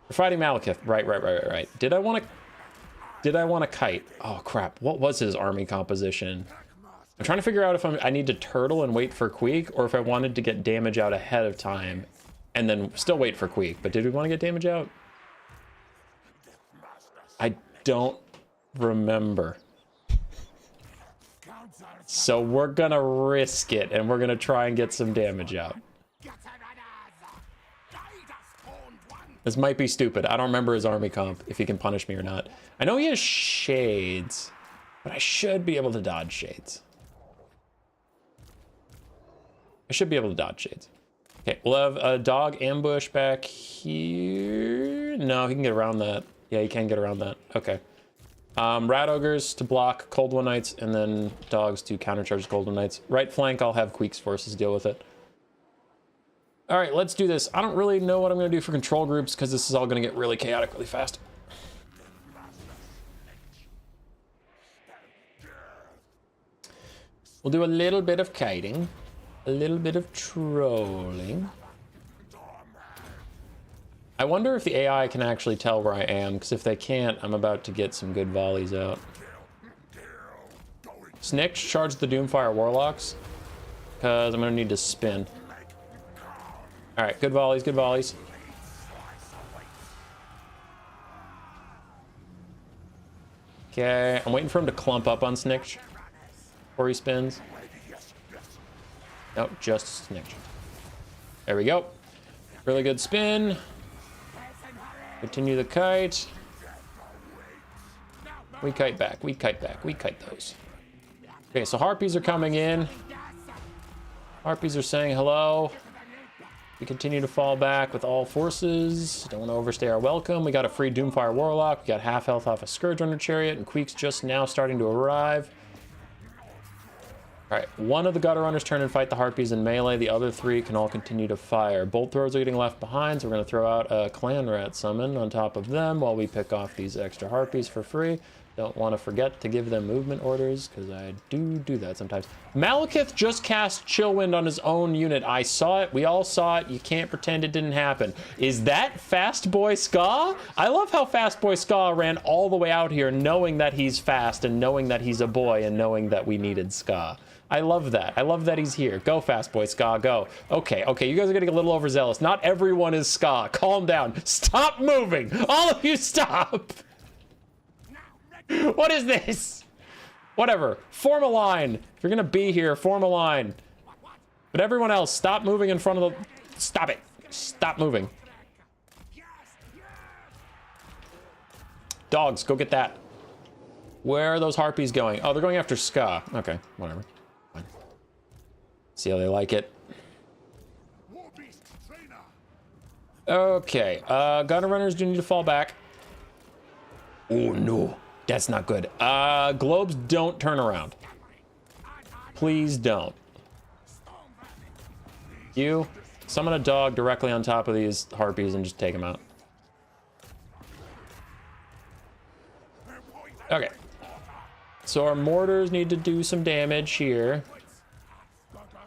We're fighting Malekith. Right. Did I want to kite? Oh crap. What was his army composition? I'm trying to figure out if I need to turtle and wait for Queek, or if I wanted to get damage out ahead of time and then still wait for Queek. But did we want to get damage out? I don't remember. So we're gonna risk it, and we're gonna try and get some damage out. This might be stupid. I don't remember his army comp, if he can punish me or not. I know he has shades, but I should be able to dodge shades. Okay, we'll have a dog ambush back here. No, he can get around that. Yeah, he can get around that. Okay. Rat ogres to block Cold One Knights, and then dogs to countercharge Cold One Knights. Right flank, I'll have Queek's forces deal with it. All right, let's do this. I don't really know what I'm going to do for control groups because this is all going to get really chaotic really fast. We'll do a little bit of kiting, a little bit of trolling. I wonder if the AI can actually tell where I am, because if they can't, I'm about to get some good volleys out. Snikch, charge the Doomfire Warlocks, because I'm going to need to spin. All right, good volleys, good volleys. Okay, I'm waiting for him to clump up on Snikch before he spins. Nope, just Snikch. There we go. Really good spin. Continue the kite. We kite back, we kite back, we kite those. Okay, so harpies are coming in. Harpies are saying hello. We continue to fall back with all forces. Don't want to overstay our welcome. We got a free Doomfire Warlock. We got half health off a Scourge Runner Chariot, and Queek's just now starting to arrive. All right, one of the Gutter Runners turn and fight the Harpies in melee. The other three can all continue to fire. Bolt throwers are getting left behind, so we're going to throw out a Clan Rat Summon on top of them while we pick off these extra Harpies for free. Don't want to forget to give them movement orders, because I do that sometimes. Malekith just cast Chillwind on his own unit. I saw it. We all saw it. You can't pretend it didn't happen. Is that Fast Boy Ska? I love how Fast Boy Ska ran all the way out here knowing that he's fast and knowing that he's a boy and knowing that we needed Ska. I love that. I love that he's here. Go, Fast Boy Ska, go. Okay, you guys are getting a little overzealous. Not everyone is Ska. Calm down. Stop moving. All of you stop. What is this? Whatever. Form a line. If you're gonna be here, form a line. But everyone else, stop moving in front of the... Stop it. Stop moving. Dogs, go get that. Where are those Harpies going? Oh, they're going after Ska. Okay, whatever. Fine. See how they like it. Okay, Gunner Runners do need to fall back. Oh, no. That's not good. Globes, don't turn around. Please don't. You summon a dog directly on top of these Harpies and just take them out. Okay. So our mortars need to do some damage here.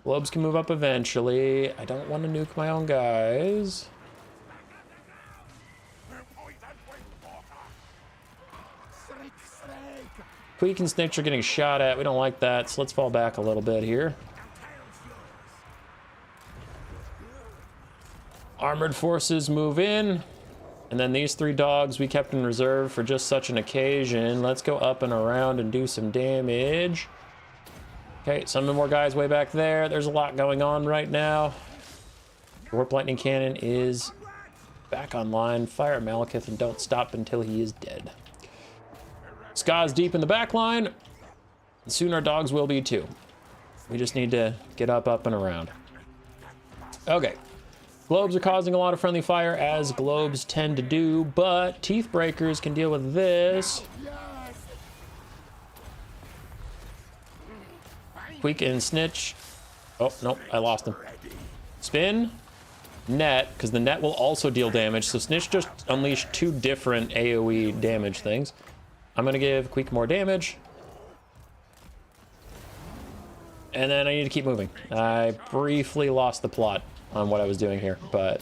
Globes can move up eventually. I don't want to nuke my own guys. Queek and Snitch are getting shot at. We don't like that, so let's fall back a little bit here. Armored forces move in. And then these three dogs we kept in reserve for just such an occasion. Let's go up and around and do some damage. Okay, summon more guys way back there. There's a lot going on right now. Warp Lightning Cannon is back online. Fire at Malekith and don't stop until he is dead. Ska's deep in the back line. Soon our dogs will be too. We just need to get up and around. Okay. Globes are causing a lot of friendly fire, as globes tend to do, but Teeth Breakers can deal with this. Queek and Snitch. Oh, nope, I lost him. Spin. Net, because the net will also deal damage, so Snitch just unleashed two different AoE damage things. I'm gonna give Queek more damage. And then I need to keep moving. I briefly lost the plot on what I was doing here, but...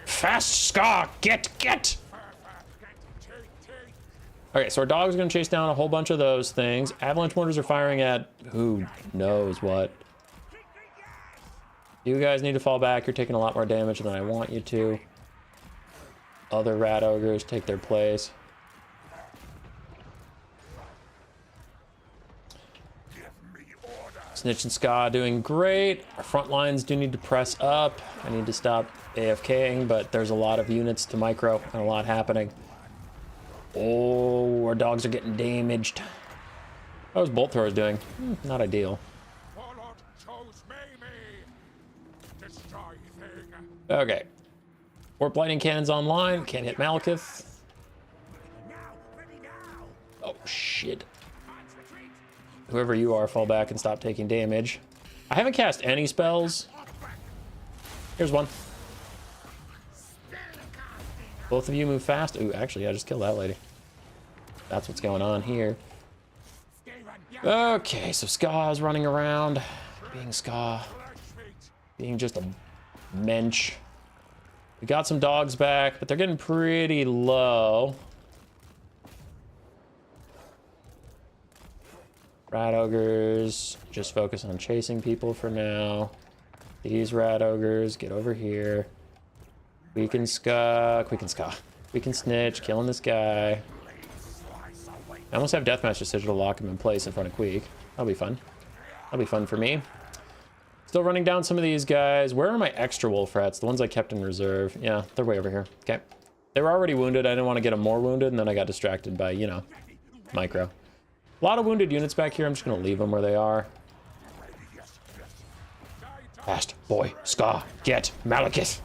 Fast Ska! Get! Okay, so our dogs are gonna chase down a whole bunch of those things. Avalanche mortars are firing at who knows what. You guys need to fall back. You're taking a lot more damage than I want you to. Other rat ogres take their place. Snitch and Ska doing great. Our front lines do need to press up. I need to stop AFKing, but there's a lot of units to micro and a lot happening. Oh, our dogs are getting damaged. How's Bolt Throwers doing? Not ideal. Okay. Warp Lightning Cannon's online. Can't hit Malekith. Oh, shit. Whoever you are, fall back and stop taking damage. I haven't cast any spells. Here's one. Both of you move fast. Ooh, actually, I just killed that lady. That's what's going on here. Okay, so Ska's running around. Being Ska. Being just a mensch. We got some dogs back, but they're getting pretty low. Rat ogres, just focus on chasing people for now. These rat ogres, get over here. We can Snitch, killing this guy. I almost have Deathmatch Decision to lock him in place in front of Queek. That'll be fun. That'll be fun for me. Still running down some of these guys. Where are my extra wolf rats? The ones I kept in reserve. Yeah, they're way over here. Okay. They were already wounded. I didn't want to get them more wounded, and then I got distracted by, you know, micro. A lot of wounded units back here. I'm just going to leave them where they are. Fast. Boy, Scar, get Malekith.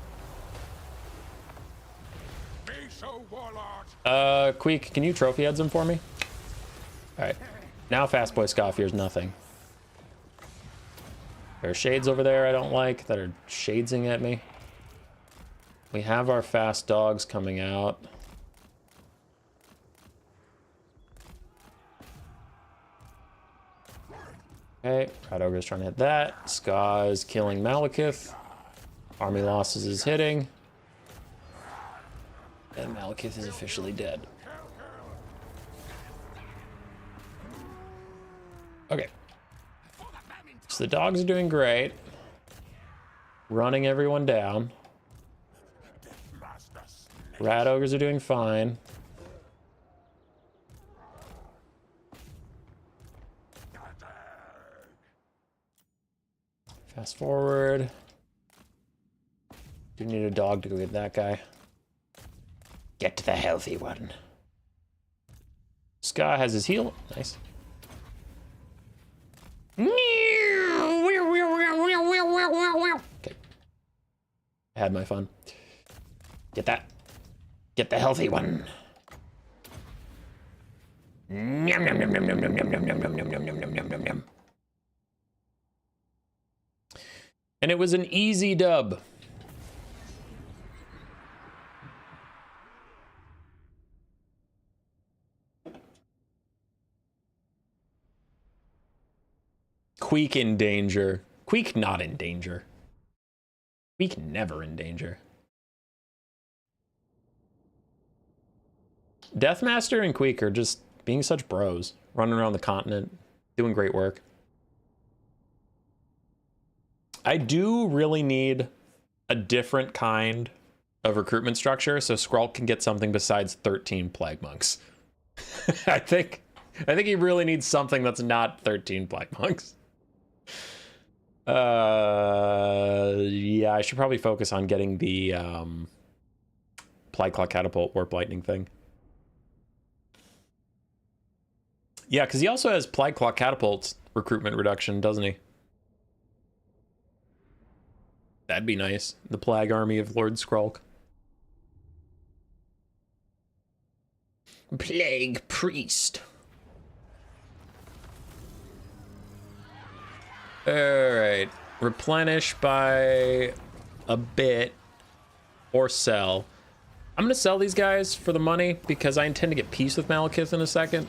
Queek, can you trophy heads him for me? Alright. Now Fast Boy Ska fears nothing. There are shades over there I don't like that are shadesing at me. We have our fast dogs coming out. Okay, Rat Ogre's trying to hit that. Ska is killing Malekith. Army losses is hitting. And Malekith is officially dead. Okay. So the dogs are doing great. Running everyone down. Rat Ogres are doing fine. Fast forward. Do need a dog to go get that guy. Get to the healthy one. Ska has his heal. Nice. Okay. I had my fun. Get that. Get the healthy one. Yum, yum, yum, yum, yum, yum, yum, yum, yum, yum, yum, yum, yum, yum, yum, yum. And it was an easy dub. Queek in danger. Queek not in danger. Queek never in danger. Deathmaster and Queek are just being such bros. Running around the continent. Doing great work. I do really need a different kind of recruitment structure so Skrull can get something besides 13 Plague Monks. I think he really needs something that's not 13 Plague Monks. Yeah, I should probably focus on getting the Plague Claw Catapult Warp Lightning thing. Yeah, because he also has Plague Claw Catapult's recruitment reduction, doesn't he? That'd be nice. The Plague Army of Lord Skrulk. Plague Priest. Alright. Replenish by a bit. Or sell. I'm going to sell these guys for the money because I intend to get peace with Malekith in a second.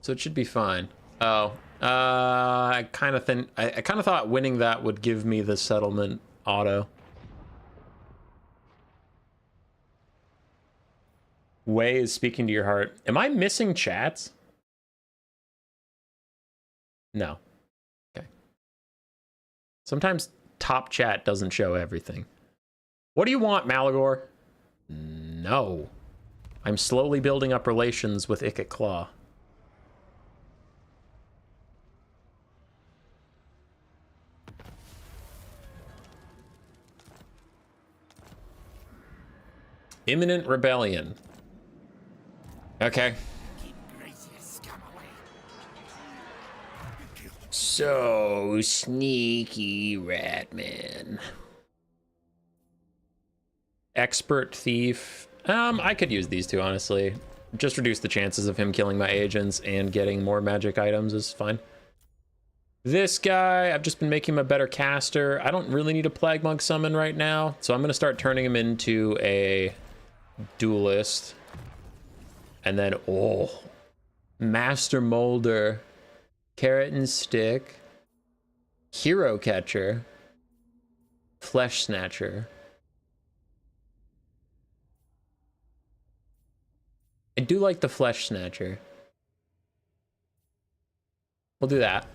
So it should be fine. Oh. I kind of thought winning that would give me the settlement auto. Way is speaking to your heart. Am I missing chats? No. Okay. Sometimes top chat doesn't show everything. What do you want, Malagor? No. I'm slowly building up relations with Ikit Claw. Imminent rebellion. Okay. So sneaky, Ratman. Expert thief. I could use these two, honestly. Just reduce the chances of him killing my agents and getting more magic items is fine. This guy, I've just been making him a better caster. I don't really need a Plague Monk summon right now, so I'm going to start turning him into a duelist. And then, oh, Master Molder, Carrot and Stick, Hero Catcher, Flesh Snatcher. I do like the Flesh Snatcher. We'll do that.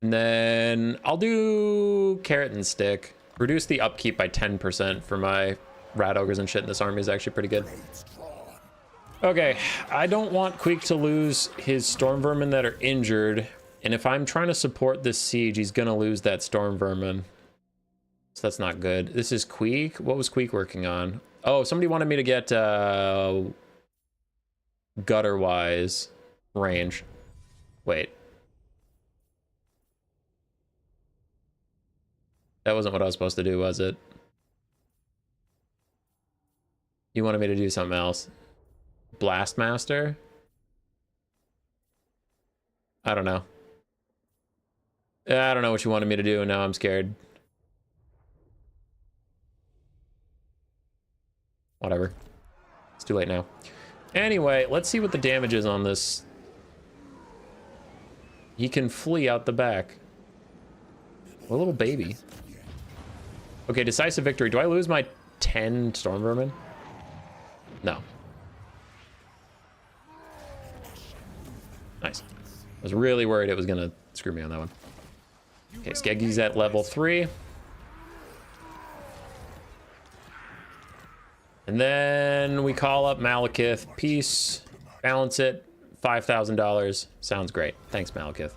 And then I'll do Carrot and Stick. Reduce the upkeep by 10% for my Rat Ogres and shit in this army is actually pretty good. Okay, I don't want Queek to lose his Storm Vermin that are injured. And if I'm trying to support this siege, he's gonna lose that Storm Vermin. So that's not good. This is Queek. What was Queek working on? Oh, somebody wanted me to get gutter-wise range. Wait. That wasn't what I was supposed to do, was it? You wanted me to do something else. Blastmaster? I don't know. I don't know what you wanted me to do, and now I'm scared. Whatever. It's too late now. Anyway, let's see what the damage is on this. He can flee out the back. What a little baby. Okay, decisive victory. Do I lose my 10 storm vermin? No. Nice. I was really worried it was gonna screw me on that one. Okay, Skeggy's at level 3. And then we call up Malekith. Peace. Balance it. $5,000. Sounds great. Thanks, Malekith.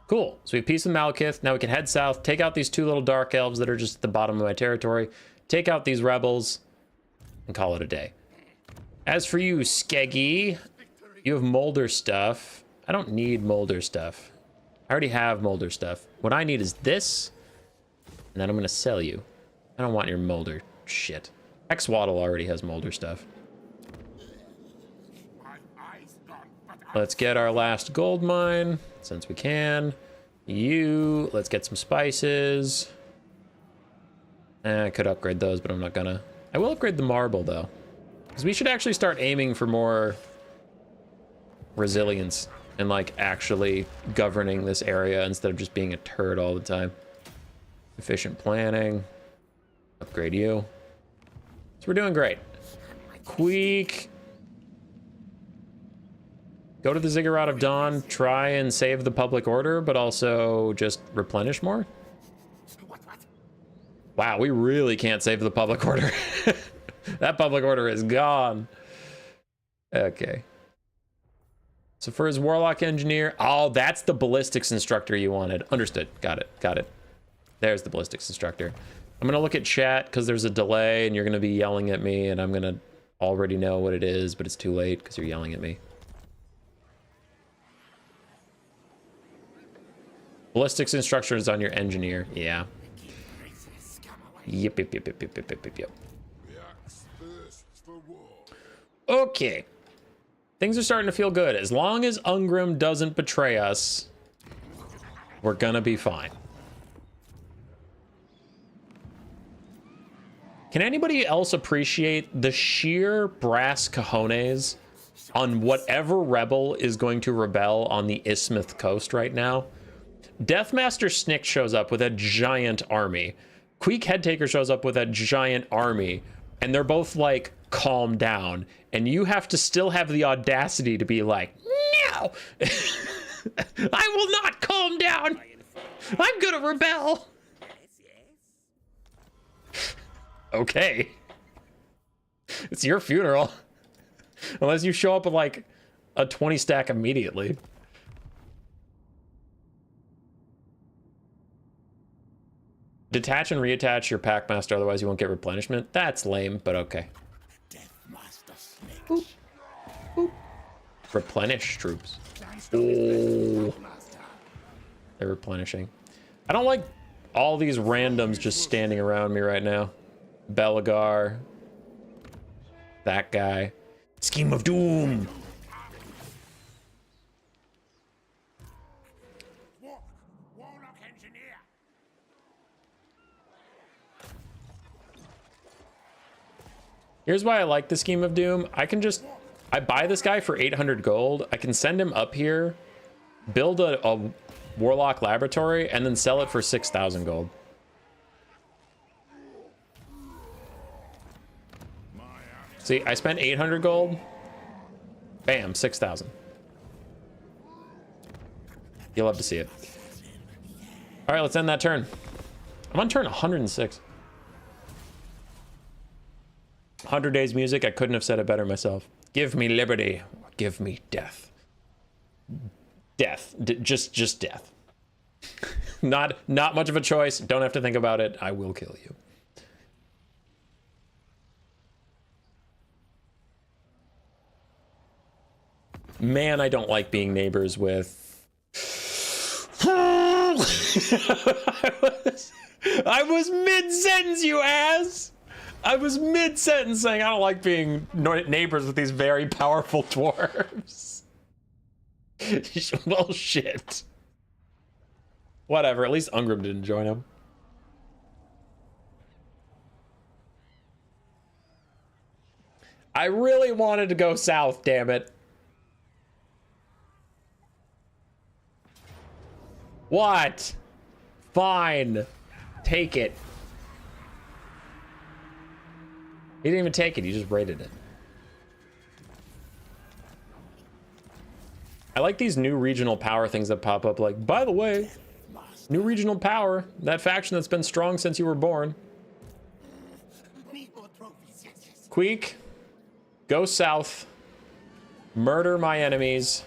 Cool. So we have peace with Malekith. Now we can head south, take out these 2 little dark elves that are just at the bottom of my territory, take out these rebels, and call it a day. As for you, Skeggy, you have Molder stuff. I don't need Molder stuff. I already have Molder stuff. What I need is this, and then I'm going to sell you. I don't want your Molder shit. Hexoatl already has Molder stuff. Let's get our last gold mine, since we can. Let's get some spices. I could upgrade those, but I'm not gonna. I will upgrade the marble, though. Because we should actually start aiming for more resilience and, like, actually governing this area instead of just being a turd all the time. Efficient planning. Upgrade you. So we're doing great. Queek. Go to the Ziggurat of Dawn, try and save the public order, but also just replenish more? Wow, we really can't save the public order. That public order is gone. Okay. So for his Warlock Engineer, oh, that's the ballistics instructor you wanted. Understood. Got it. Got it. There's the ballistics instructor. I'm going to look at chat because there's a delay and you're going to be yelling at me and I'm going to already know what it is, but it's too late because you're yelling at me. Ballistics instructor is on your engineer. Yeah. Yep. Okay. Things are starting to feel good. As long as Ungrim doesn't betray us, we're gonna be fine. Can anybody else appreciate the sheer brass cojones on whatever rebel is going to rebel on the Isthmith coast right now? Deathmaster Snikch shows up with a giant army. Queek Headtaker shows up with a giant army, and they're both like, calm down. And you have to still have the audacity to be like, no, I will not calm down. I'm gonna rebel. Okay. It's your funeral. Unless you show up with like a 20 stack immediately. Detach and reattach your Packmaster, otherwise you won't get replenishment. That's lame, but okay. Boop. Boop. Replenish troops. Oh. They're replenishing. I don't like all these randoms just standing around me right now. Belagar. That guy. Scheme of Doom. Here's why I like the Scheme of Doom. I buy this guy for 800 gold. I can send him up here, build a Warlock laboratory, and then sell it for 6,000 gold. See, I spent 800 gold. Bam, 6,000. You'll love to see it. All right, let's end that turn. I'm on turn 106. 100 Days music, I couldn't have said it better myself. Give me liberty, give me death. Death, just death. Not much of a choice, don't have to think about it, I will kill you. Man, I don't like being neighbors with... I was mid-sentence, you ass! I was mid-sentence saying I don't like being neighbors with these very powerful dwarves. Well, shit. Whatever, at least Ungrim didn't join him. I really wanted to go south, damn it. What? Fine. Take it. He didn't even take it, he just raided it. I like these new regional power things that pop up, like, by the way, new regional power, that faction that's been strong since you were born. Queek, go south, murder my enemies,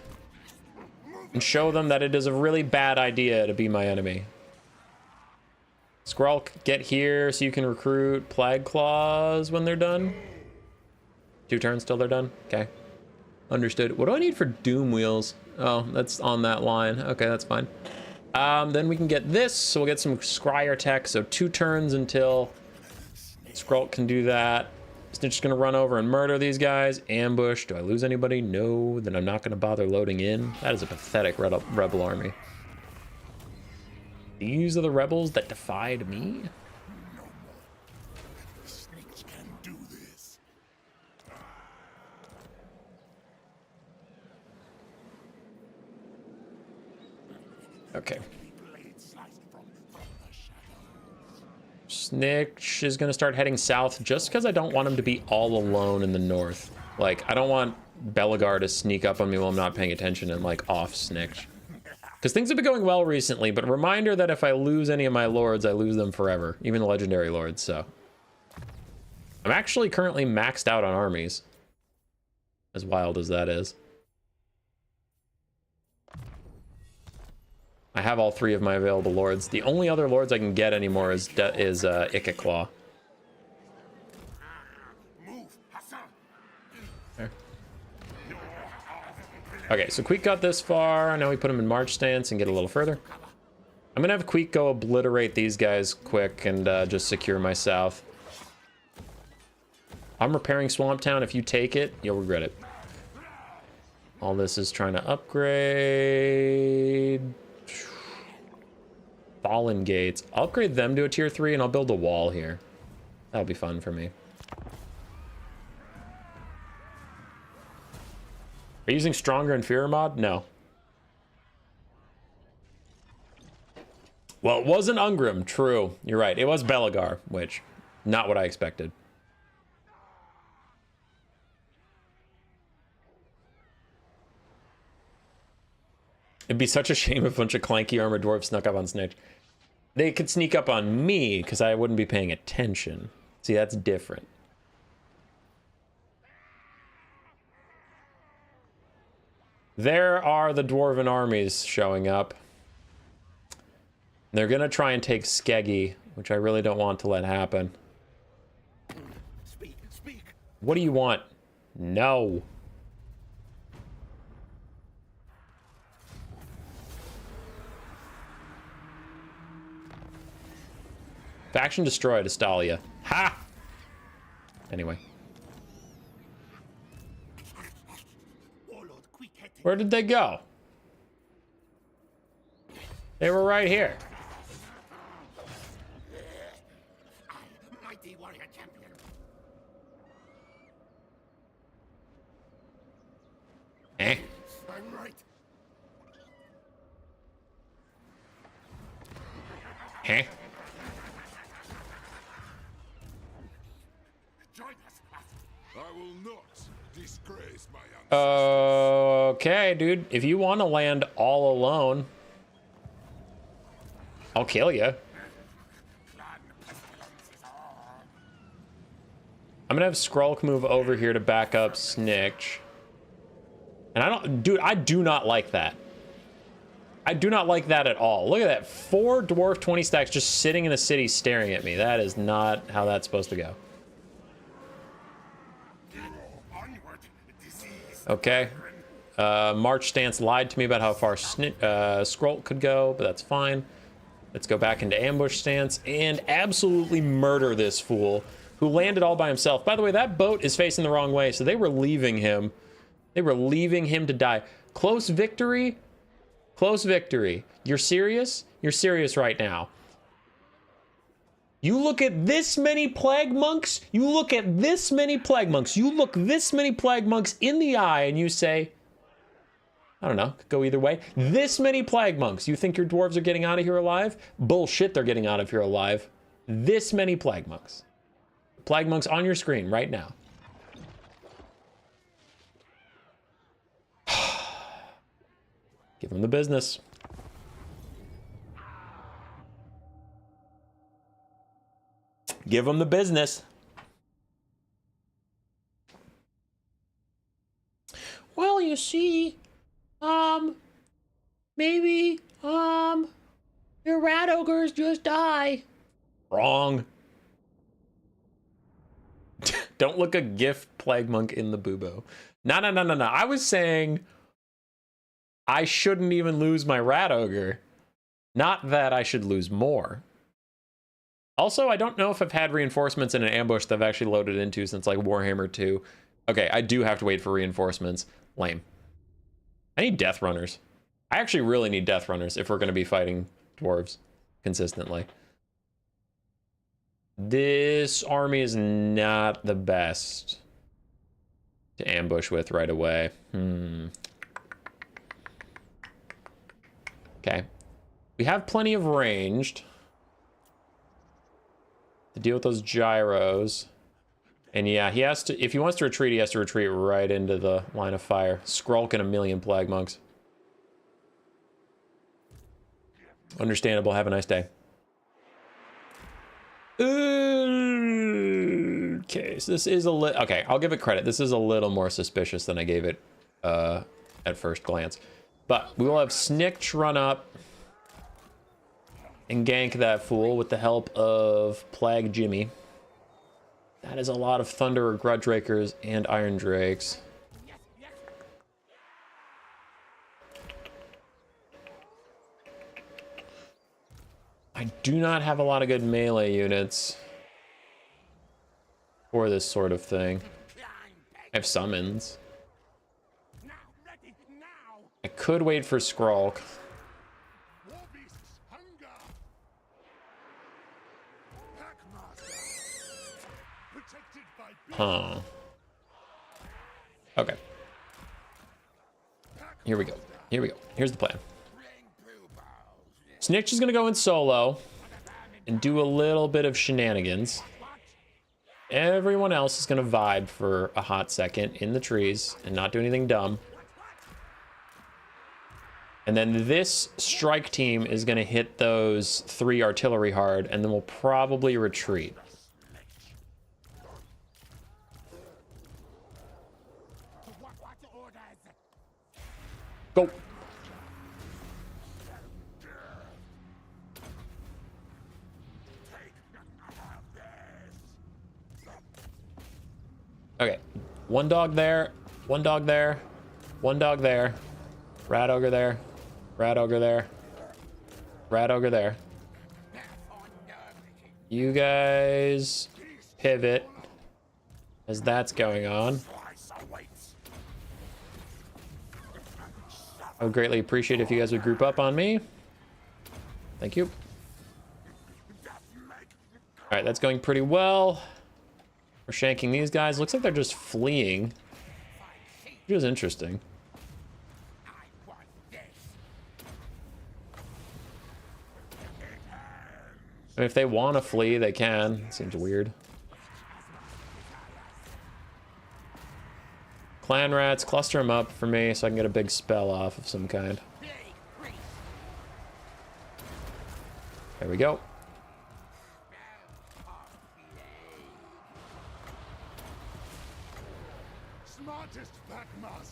and show them that it is a really bad idea to be my enemy. Skrulk, get here so you can recruit Plague Claws when they're done. 2 turns till they're done? Okay. Understood. What do I need for Doom Wheels? Oh, that's on that line. Okay, that's fine. Then we can get this, so we'll get some Scryer tech, so 2 turns until Skrulk can do that. Snitch is gonna run over and murder these guys. Ambush. Do I lose anybody? No. Then I'm not gonna bother loading in. That is a pathetic rebel army. These are the rebels that defied me? Snikch can do this. Okay. Snikch is gonna start heading south just because I don't want him to be all alone in the north. Like, I don't want Belagar to sneak up on me while I'm not paying attention and, like, off Snikch. Because things have been going well recently, but a reminder that if I lose any of my lords, I lose them forever. Even the legendary lords, so. I'm actually currently maxed out on armies. As wild as that is. I have all 3 of my available lords. The only other lords I can get anymore is Ikiclaw. Okay, so Queek got this far. Now we put him in march stance and get a little further. I'm gonna have Queek go obliterate these guys quick and just secure my south. I'm repairing Swamp Town. If you take it, you'll regret it. All this is trying to upgrade. Fallen Gates. I'll upgrade them to a tier 3 and I'll build a wall here. That'll be fun for me. Are you using Stronger Inferior mod? No. Well, it wasn't Ungrim. True. You're right. It was Belagar, which, not what I expected. It'd be such a shame if a bunch of clanky armored dwarves snuck up on Snitch. They could sneak up on me because I wouldn't be paying attention. See, that's different. There are the dwarven armies showing up. They're gonna try and take Skeggy, which I really don't want to let happen. Speak. What do you want? No. Faction destroyed Astalia. Ha! Anyway. Where did they go? They were right here. Mighty warrior champion. Eh? I'm right. Eh? Join us. I will not disgrace my ancestors. Okay, dude. If you want to land all alone, I'll kill you. I'm gonna have Skrulk move over here to back up Snikch. And I don't, dude, I do not like that. I do not like that at all. Look at that. 4 dwarf 20 stacks just sitting in the city staring at me. That is not how that's supposed to go. Okay. March stance lied to me about how far Scroll could go, but that's fine. Let's go back into ambush stance and absolutely murder this fool who landed all by himself. By the way, that boat is facing the wrong way, so they were leaving him. They were leaving him to die. Close victory? Close victory. You're serious? You're serious right now. You look at this many plague monks, you look at this many plague monks, you look this many plague monks in the eye and you say, I don't know, could go either way. This many plague monks, you think your dwarves are getting out of here alive? Bullshit, they're getting out of here alive. This many plague monks. Plague monks on your screen right now. Give them the business. Give them the business. Well, you see, maybe, your rat ogres just die. Wrong. Don't look a gift plague monk in the bubo. No. I was saying I shouldn't even lose my rat ogre. Not that I should lose more. Also, I don't know if I've had reinforcements in an ambush that I've actually loaded into since like Warhammer 2. Okay, I do have to wait for reinforcements. Lame. I need death runners. I actually really need death runners if we're going to be fighting dwarves consistently. This army is not the best to ambush with right away. Okay. We have plenty of ranged to deal with those gyros. And yeah, he has to, if he wants to retreat, he has to retreat right into the line of fire. Skrulk and a million plague monks. Understandable. Have a nice day. Okay, so this is a little, okay, I'll give it credit. This is a little more suspicious than I gave it at first glance. But we will have Snikch run up and gank that fool with the help of Plague Jimmy. That is a lot of Thunderer, Grudge Rakers, and Iron Drakes. I do not have a lot of good melee units for this sort of thing. I have summons. I could wait for Skrulk. Huh. Okay. Here we go. Here we go. Here's the plan. Snitch is going to go in solo and do a little bit of shenanigans. Everyone else is going to vibe for a hot second in the trees and not do anything dumb. And then this strike team is going to hit those 3 artillery hard, and then we'll probably retreat. Go. Okay, one dog there, one dog there, one dog there, rat ogre there, rat ogre there, rat ogre there. You guys pivot as that's going on. I would greatly appreciate if you guys would group up on me. Thank you. All right, that's going pretty well. We're shanking these guys. Looks like they're just fleeing, which is interesting. I mean, if they want to flee, they can. Seems weird. Clan rats, cluster them up for me so I can get a big spell off of some kind. There we go.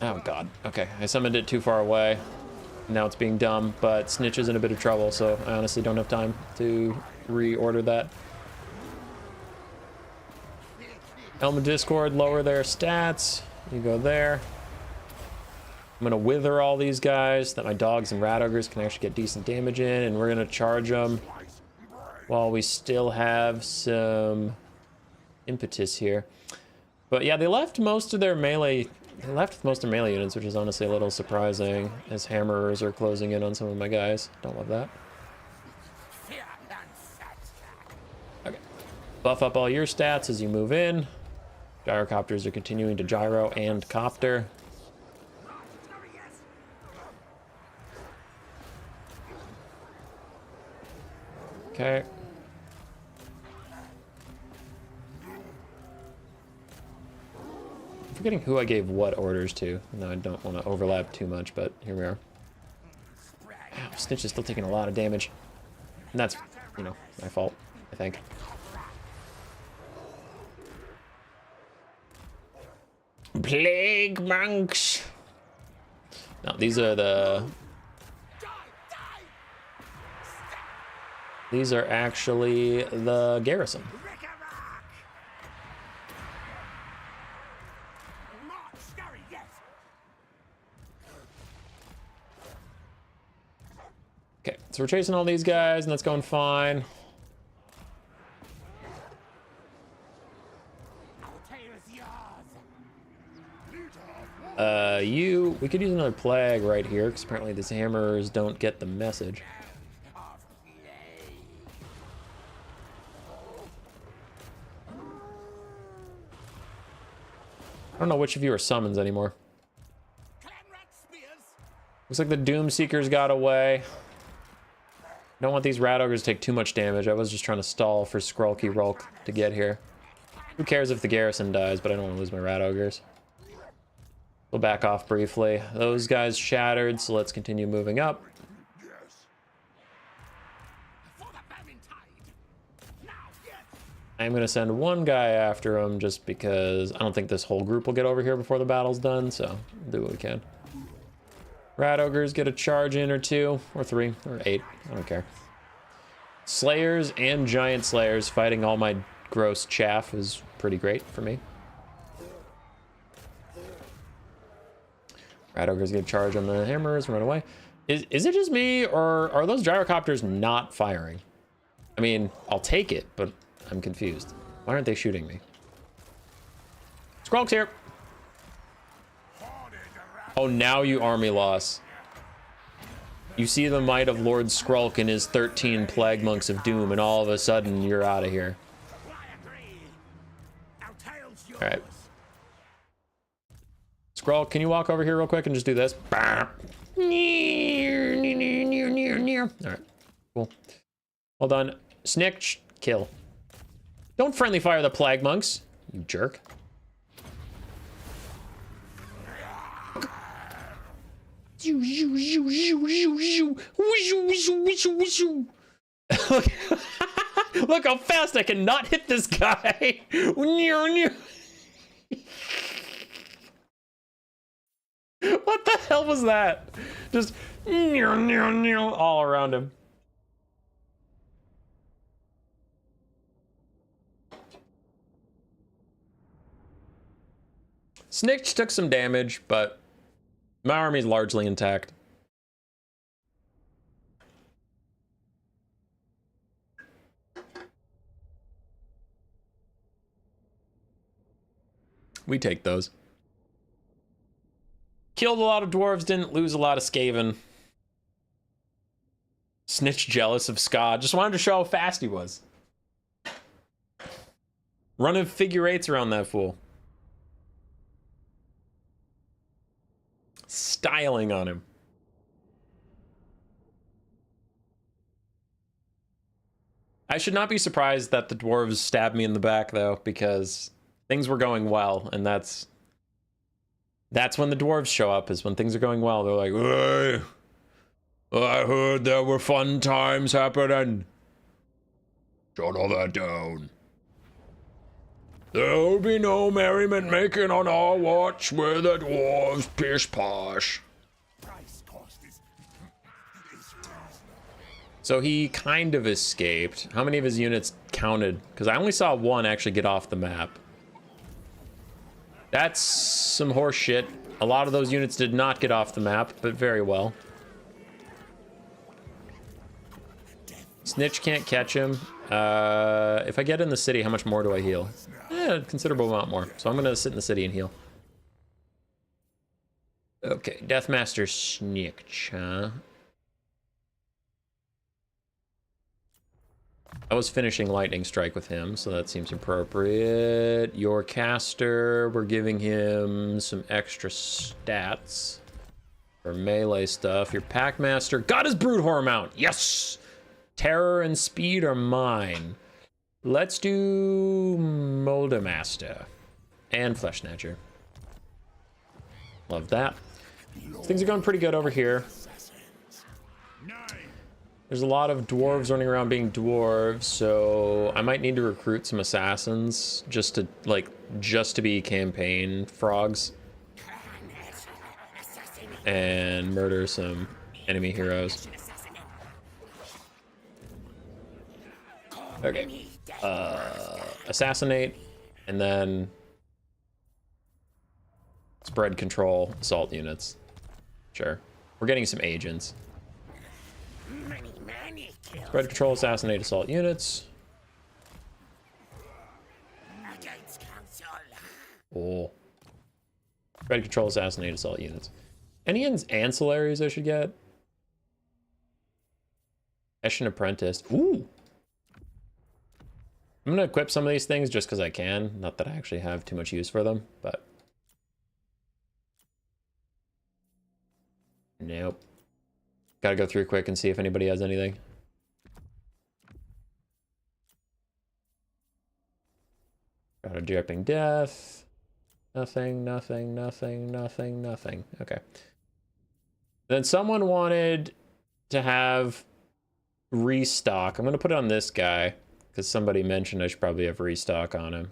Oh god. Okay, I summoned it too far away. Now it's being dumb, but Snitch is in a bit of trouble, so I honestly don't have time to reorder that. Helm of Discord, lower their stats. You go there. I'm gonna wither all these guys so that my dogs and rat ogres can actually get decent damage in, and we're gonna charge them while we still have some impetus here. But yeah, they left most of their melee. They left with most of their melee units, which is honestly a little surprising, as hammerers are closing in on some of my guys. Don't love that. Okay. Buff up all your stats as you move in. Gyrocopters are continuing to gyro and copter. Okay. I'm forgetting who I gave what orders to. No, I don't want to overlap too much, but here we are. Ow, Snitch is still taking a lot of damage. And that's, you know, my fault, I think. Plague monks. No, these are the... These are actually the garrison. Okay, so we're chasing all these guys, and that's going fine. We could use another plague right here, because apparently these hammers don't get the message. I don't know which of you are summons anymore. Looks like the Doom Seekers got away. Don't want these rat ogres to take too much damage. I was just trying to stall for Skrulky Rulk to get here. Who cares if the garrison dies, but I don't want to lose my rat ogres. We'll back off briefly. Those guys shattered, so let's continue moving up. I'm going to send one guy after him just because I don't think this whole group will get over here before the battle's done, so we'll do what we can. Rat ogres get a charge in or two, or three, or 8. I don't care. Slayers and giant slayers fighting all my gross chaff is pretty great for me. Rat ogres get a charge on the hammers and run away. Is it just me, or are those gyrocopters not firing? I mean, I'll take it, but I'm confused. Why aren't they shooting me? Skrulk's here. Oh, now you army loss. You see the might of Lord Skrulk and his 13 plague monks of doom, and all of a sudden you're out of here. All right. Skrulk, can you walk over here real quick and just do this? All right, cool. Well done. Snikch, kill. Don't friendly fire the plague monks, you jerk. Look how fast I can not hit this guy. What the hell was that? Just all around him. Snikch took some damage, but my army's largely intact. We take those. Killed a lot of dwarves, didn't lose a lot of Skaven. Snitch jealous of Ska, just wanted to show how fast he was. Running figure eights around that fool. Styling on him. I should not be surprised that the dwarves stabbed me in the back, though, because things were going well, and that's when the dwarves show up, is when things are going well. They're like, hey, I heard there were fun times happening. Shut all that down. There'll be no merriment making on our watch where the dwarves pish posh. So he kind of escaped. How many of his units counted? Because I only saw one actually get off the map. That's some horse shit. A lot of those units did not get off the map, but very well. Snitch can't catch him. If I get in the city, how much more do I heal? A considerable amount more. So I'm gonna sit in the city and heal. Okay, Deathmaster Snikch, huh? I was finishing Lightning Strike with him, so that seems appropriate. Your caster, we're giving him some extra stats for melee stuff. Your Packmaster got his Broodhorror mount. Yes! Terror and speed are mine. Let's do Moldamaster and Flesh Snatcher. Love that. Things are going pretty good over here. There's a lot of dwarves running around being dwarves, so I might need to recruit some assassins just to be campaign frogs and murder some enemy heroes. Okay. Assassinate, and then spread control assault units. Sure. We're getting some agents. Spread control, assassinate assault units. Oh. Spread control, assassinate assault units. Any ancillaries I should get? Eshin Apprentice. Ooh. I'm gonna equip some of these things just because I can. Not that I actually have too much use for them, but... Nope. Gotta go through quick and see if anybody has anything. Got a dripping death. Nothing, nothing, nothing, nothing, nothing. Okay. Then someone wanted to have restock. I'm gonna put it on this guy because somebody mentioned I should probably have restock on him.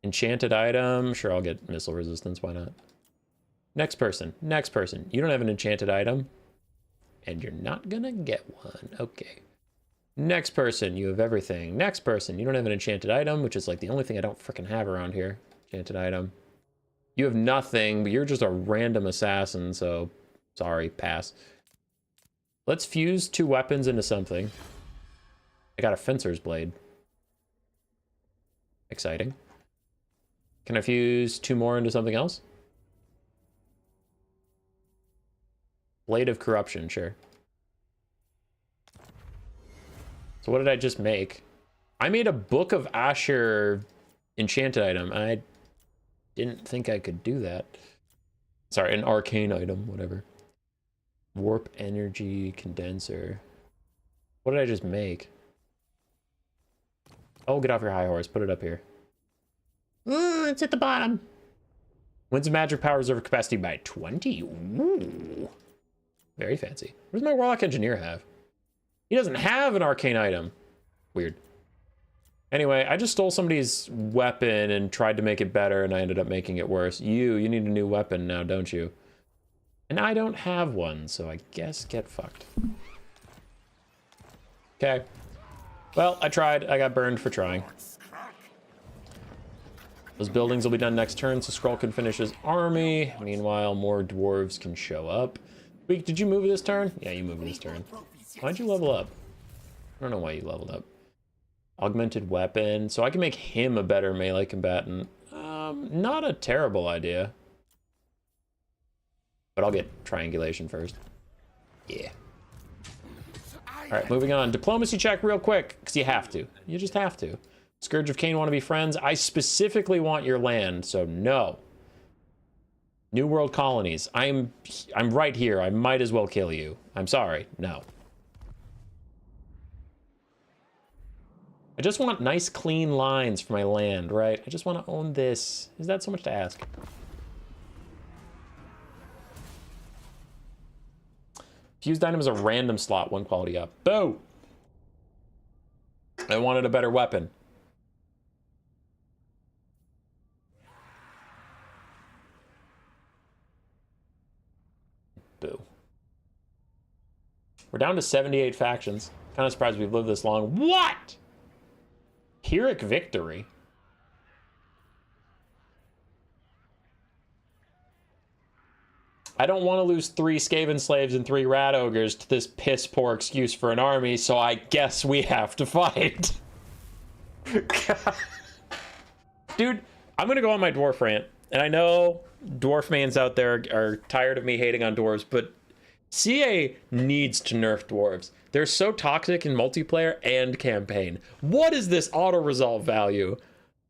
Enchanted item. Sure, I'll get missile resistance. Why not? Next person. Next person. You don't have an enchanted item, and you're not gonna get one. Okay. Next person. You have everything. Next person. You don't have an enchanted item, which is like the only thing I don't freaking have around here. Enchanted item. You have nothing, but you're just a random assassin, so sorry, pass. Let's fuse 2 weapons into something. I got a fencer's blade. Exciting. Can I fuse 2 more into something else? Blade of Corruption, sure. So what did I just make? I made a Book of Asher enchanted item. I didn't think I could do that. Sorry, an arcane item, whatever. Warp energy condenser. What did I just make? Oh, get off your high horse. Put it up here. It's at the bottom. Wins a magic power reserve capacity by 20. Ooh. Very fancy. What does my Warlock Engineer have? He doesn't have an arcane item. Weird. Anyway, I just stole somebody's weapon and tried to make it better, and I ended up making it worse. You need a new weapon now, don't you? And I don't have one, so I guess get fucked. Okay. Well, I tried. I got burned for trying. Those buildings will be done next turn, so Skrull can finish his army. Meanwhile, more dwarves can show up. Wait, did you move this turn? Yeah, you moved this turn. Why'd you level up? I don't know why you leveled up. Augmented weapon. So I can make him a better melee combatant. Not a terrible idea. But I'll get triangulation first. Yeah. Alright, moving on. Diplomacy check real quick, because you have to. You just have to. Scourge of Cain want to be friends. I specifically want your land, so no. New World colonies. I'm right here. I might as well kill you. I'm sorry. No. I just want nice, clean lines for my land, right? I just want to own this. Is that so much to ask? Fused item is a random slot, 1 quality up. Boo! I wanted a better weapon. Boo. We're down to 78 factions. Kind of surprised we've lived this long. What? Pyrrhic victory? I don't want to lose 3 Skaven slaves and 3 rat ogres to this piss poor excuse for an army, so I guess we have to fight. Dude, I'm gonna go on my dwarf rant, and I know dwarf mans out there are tired of me hating on dwarves, but CA needs to nerf dwarves. They're so toxic in multiplayer and campaign. What is this auto-resolve value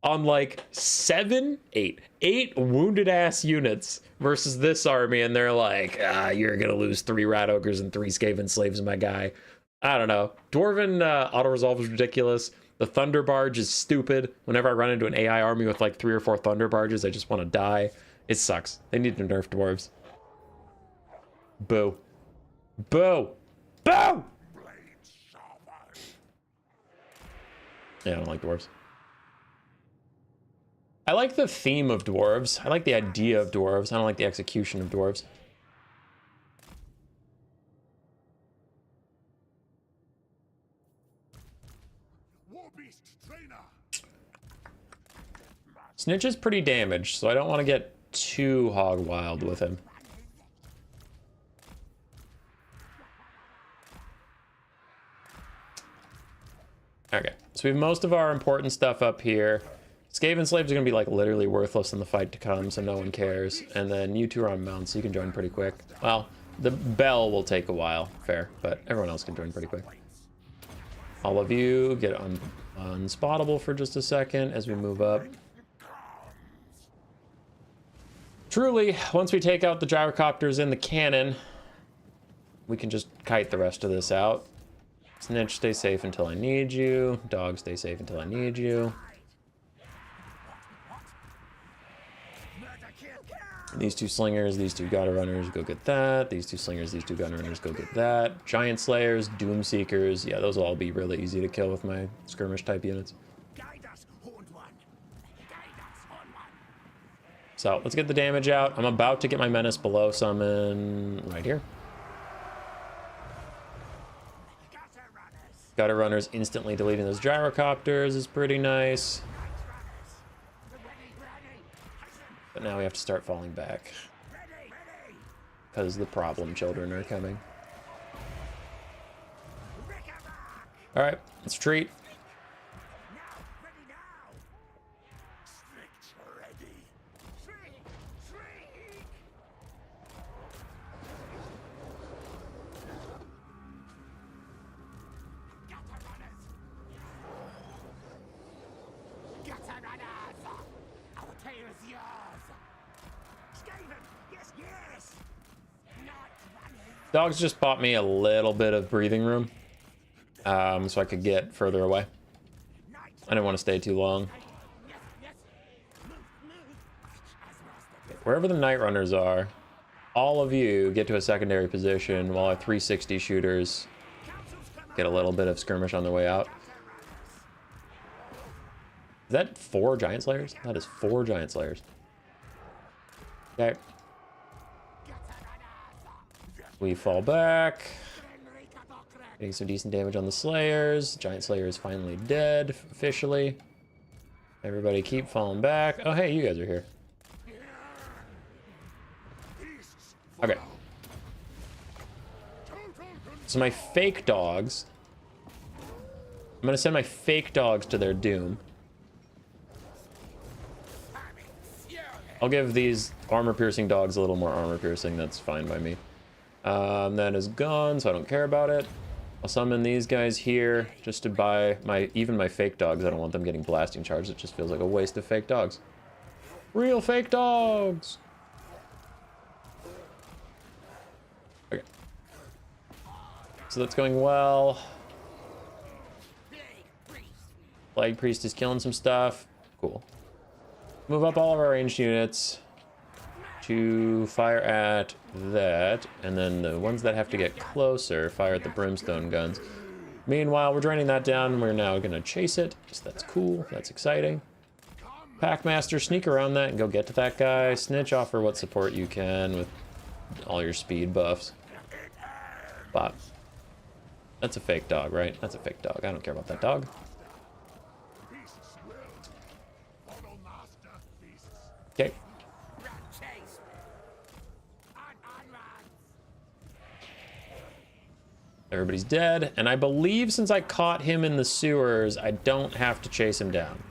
on like 8 wounded ass units versus this army, and they're like, you're gonna lose 3 rat ogres and 3 Skaven slaves, my guy. I don't know. Dwarven auto-resolve is ridiculous. The Thunder Barge is stupid. Whenever I run into an AI army with like 3 or 4 Thunder Barges, I just want to die. It sucks. They need to nerf dwarves. Boo. Boo! Boo! Yeah, I don't like dwarves. I like the theme of dwarves. I like the idea of dwarves. I don't like the execution of dwarves. Snitch is pretty damaged, so I don't want to get too hog wild with him. Okay, so we have most of our important stuff up here. Skaven slaves are going to be like literally worthless in the fight to come, so no one cares. And then you 2 are on mounts, so you can join pretty quick. Well, the bell will take a while, fair, but everyone else can join pretty quick. All of you get unspottable for just a second as we move up. Truly, once we take out the gyrocopters in the cannon, we can just kite the rest of this out. Snitch, stay safe until I need you. Dog, stay safe until I need you. These 2 slingers, these 2 gutter runners, go get that. These 2 slingers, these 2 gunner runners, go get that. Giant slayers, doom seekers. Yeah, those will all be really easy to kill with my skirmish type units. So let's get the damage out. I'm about to get my menace below summon right here. Gutter runners instantly deleting those gyrocopters is pretty nice. But now we have to start falling back because the problem children are coming. All right, let's retreat. Dogs just bought me a little bit of breathing room, so I could get further away. I didn't want to stay too long. Wherever the night runners are, all of you get to a secondary position while our 360 shooters get a little bit of skirmish on their way out. Is that 4 giant slayers? That is 4 giant slayers. Okay. We fall back. Getting some decent damage on the slayers. Giant slayer is finally dead, officially. Everybody keep falling back. Oh, hey, you guys are here. Okay. So my fake dogs. I'm gonna send my fake dogs to their doom. I'll give these armor-piercing dogs a little more armor-piercing. That's fine by me. That is gone, so I don't care about it. I'll summon these guys here just to buy even my fake dogs. I don't want them getting blasting charges. It just feels like a waste of fake dogs. Real fake dogs! Okay. So that's going well. Plague Priest is killing some stuff. Cool. Move up all of our ranged units to fire at that, and then the ones that have to get closer fire at the brimstone guns. Meanwhile, we're draining that down. We're now gonna chase it. Just that's cool. That's exciting. Packmaster, sneak around that and go get to that guy. Snitch, offer what support you can with all your speed buffs. But that's a fake dog, right? That's a fake dog. I don't care about that dog. Okay. Everybody's dead, and I believe since I caught him in the sewers, I don't have to chase him down.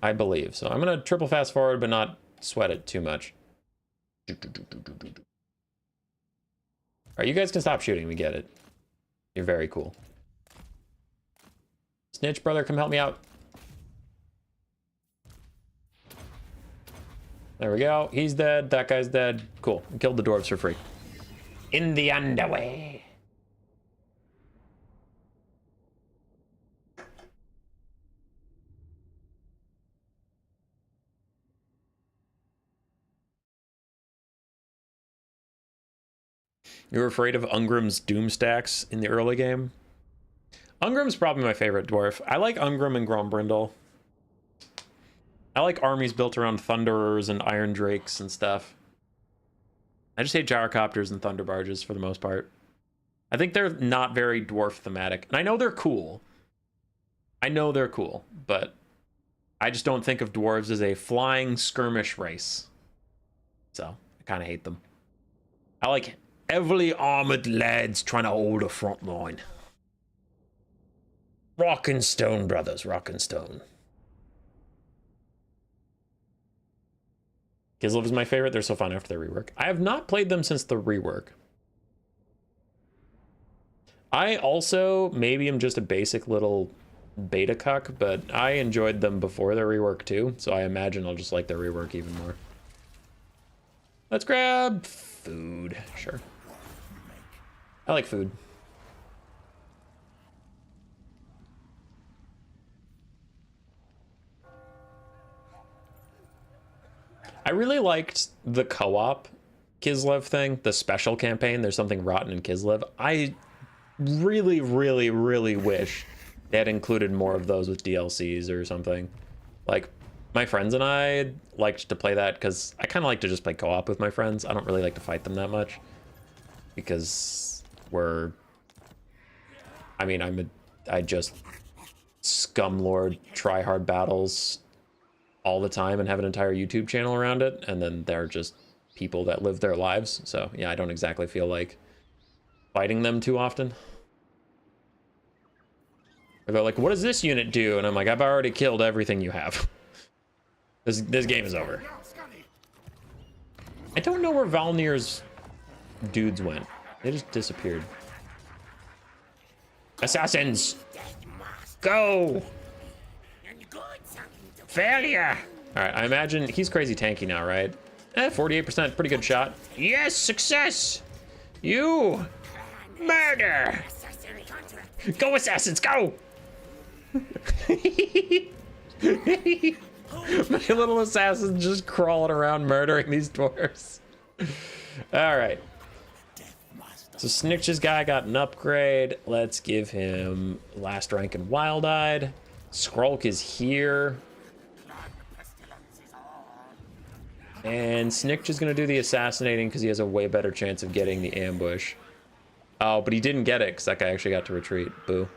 I believe. So I'm gonna triple fast forward, but not sweat it too much. Alright, you guys can stop shooting, we get it. You're very cool. Snitch, brother, come help me out. There we go. He's dead. That guy's dead. Cool. We killed the dwarves for free. In the underway. You were afraid of Ungrim's doom stacks in the early game? Ungrim's probably my favorite dwarf. I like Ungrim and Grombrindle. I like armies built around Thunderers and Iron Drakes and stuff. I just hate gyrocopters and Thunder Barges for the most part. I think they're not very dwarf thematic. And I know they're cool. I know they're cool, but I just don't think of dwarves as a flying skirmish race. So, I kind of hate them. I like heavily armored lads trying to hold a front line. Rock and stone, brothers, rock and stone. Kislev is my favorite. They're so fun after their rework. I have not played them since the rework. I also maybe am just a basic little beta cuck, but I enjoyed them before their rework too, so I imagine I'll just like their rework even more. Let's grab food. Sure. I like food. I really liked the co-op Kislev thing, the special campaign. There's something rotten in Kislev. I really, really, really wish they had included more of those with DLCs or something. Like, my friends and I liked to play that because I kind of like to just play co-op with my friends. I don't really like to fight them that much because I just scumlord try hard battles all the time and have an entire YouTube channel around it, and then they're just people that live their lives. So yeah, I don't exactly feel like fighting them too often. Or they're like, what does this unit do? And I'm like, I've already killed everything you have. This game is over. I don't know where Valnir's dudes went. They just disappeared. Assassins! Go! Failure! Alright, I imagine he's crazy tanky now, right? 48%, pretty good shot. Yes, success! You! Murder! Go, assassins, go! My little assassin's just crawling around murdering these dwarves. Alright. So Snikch's guy got an upgrade. Let's give him last rank in Wild-Eyed. Skrulk is here. And Snikch is going to do the assassinating because he has a way better chance of getting the ambush. Oh, but he didn't get it because that guy actually got to retreat. Boo.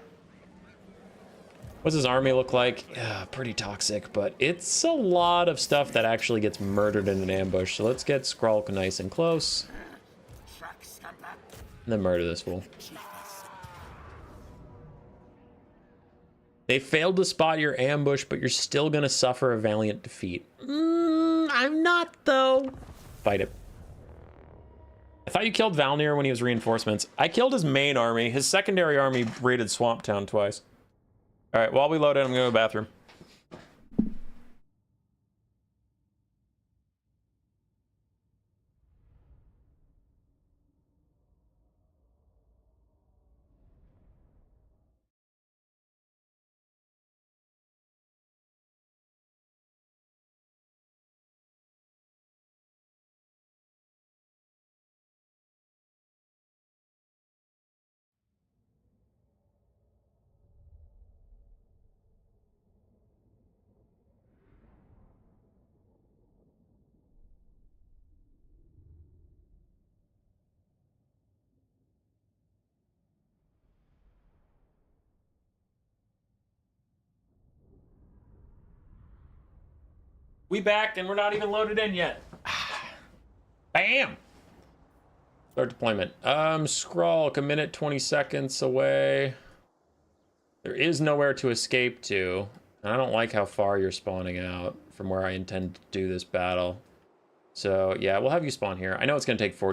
What's his army look like? Yeah, pretty toxic, but it's a lot of stuff that actually gets murdered in an ambush. So let's get Skrulk nice and close. And then murder this fool. They failed to spot your ambush, but you're still going to suffer a valiant defeat. I'm not, though. Fight it. I thought you killed Valnir when he was reinforcements. I killed his main army. His secondary army raided Swamp Town twice. All right, while we load in, I'm going to the bathroom. We back and we're not even loaded in yet. Bam! Start deployment. Scroll, like a minute, 20 seconds away. There is nowhere to escape to. And I don't like how far you're spawning out from where I intend to do this battle. So, yeah, we'll have you spawn here. I know it's going to take 4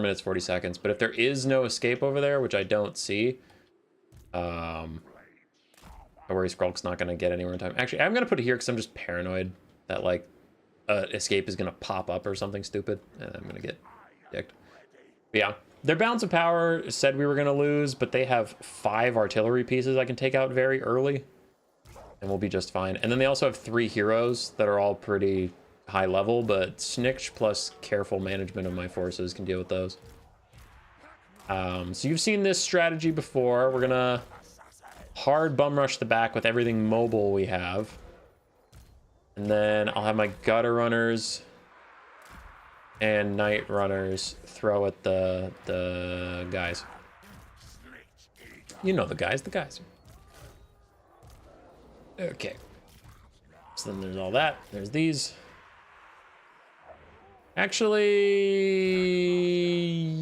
minutes, 40 seconds, but if there is no escape over there, which I don't see, I worry Skrulk's not going to get anywhere in time. Actually, I'm going to put it here because I'm just paranoid that, like, escape is going to pop up or something stupid, and I'm going to get dicked. But yeah, their balance of power said we were going to lose, but they have 5 artillery pieces I can take out very early, and we'll be just fine. And then they also have 3 heroes that are all pretty high level, but Snikch plus careful management of my forces can deal with those. So you've seen this strategy before. We're gonna hard bum rush the back with everything mobile we have, and then I'll have my gutter runners and night runners throw at the guys. You know the guys, Okay. So then there's all that. There's these. Actually,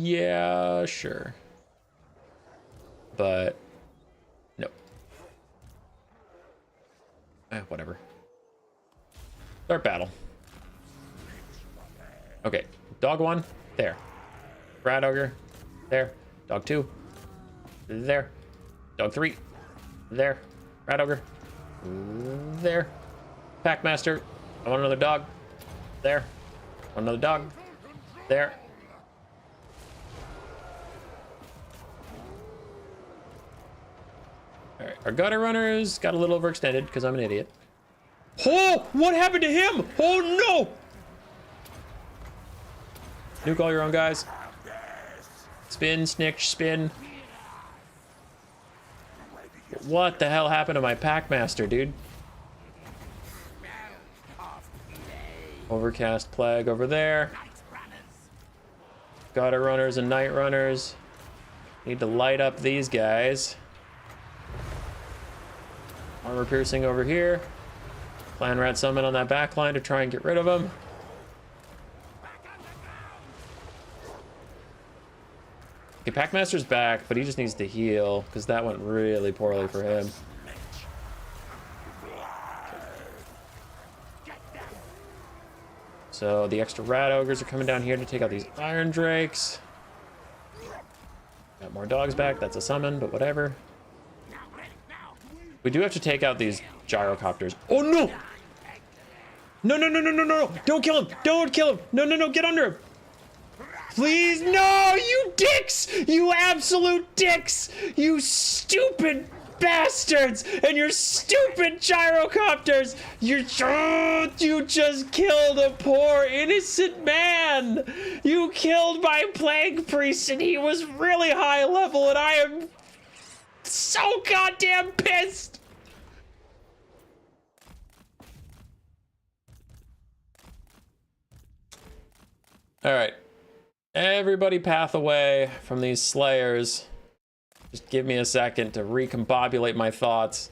yeah, sure. But, no. Whatever. Start battle. Okay, dog 1, there. Rat ogre, there. Dog 2, there. Dog 3, there. Rat ogre, there. Packmaster, I want another dog, there. Another dog. There. Alright, our gutter runners got a little overextended because I'm an idiot. Oh! What happened to him? Oh no! Nuke all your own guys. Spin, Snikch, spin. What the hell happened to my Packmaster, dude? Overcast plague over there. Gutter runners and night runners. Need to light up these guys. Armor piercing over here. Clan rat summon on that back line to try and get rid of them. Okay, Packmaster's back, but he just needs to heal because that went really poorly for him. So the extra rat ogres are coming down here to take out these iron drakes. Got more dogs back. That's a summon, but whatever. We do have to take out these gyrocopters. Oh no! No, no, no, no, no, no, no! Don't kill him! Don't kill him! No, no, no, get under him! Please, no! You dicks! You absolute dicks! You stupid bastards! And your stupid gyrocopters! You just killed a poor innocent man! You killed my plague priest and he was really high level and I am so goddamn pissed! Alright. Everybody path away from these slayers. Just give me a second to recombobulate my thoughts.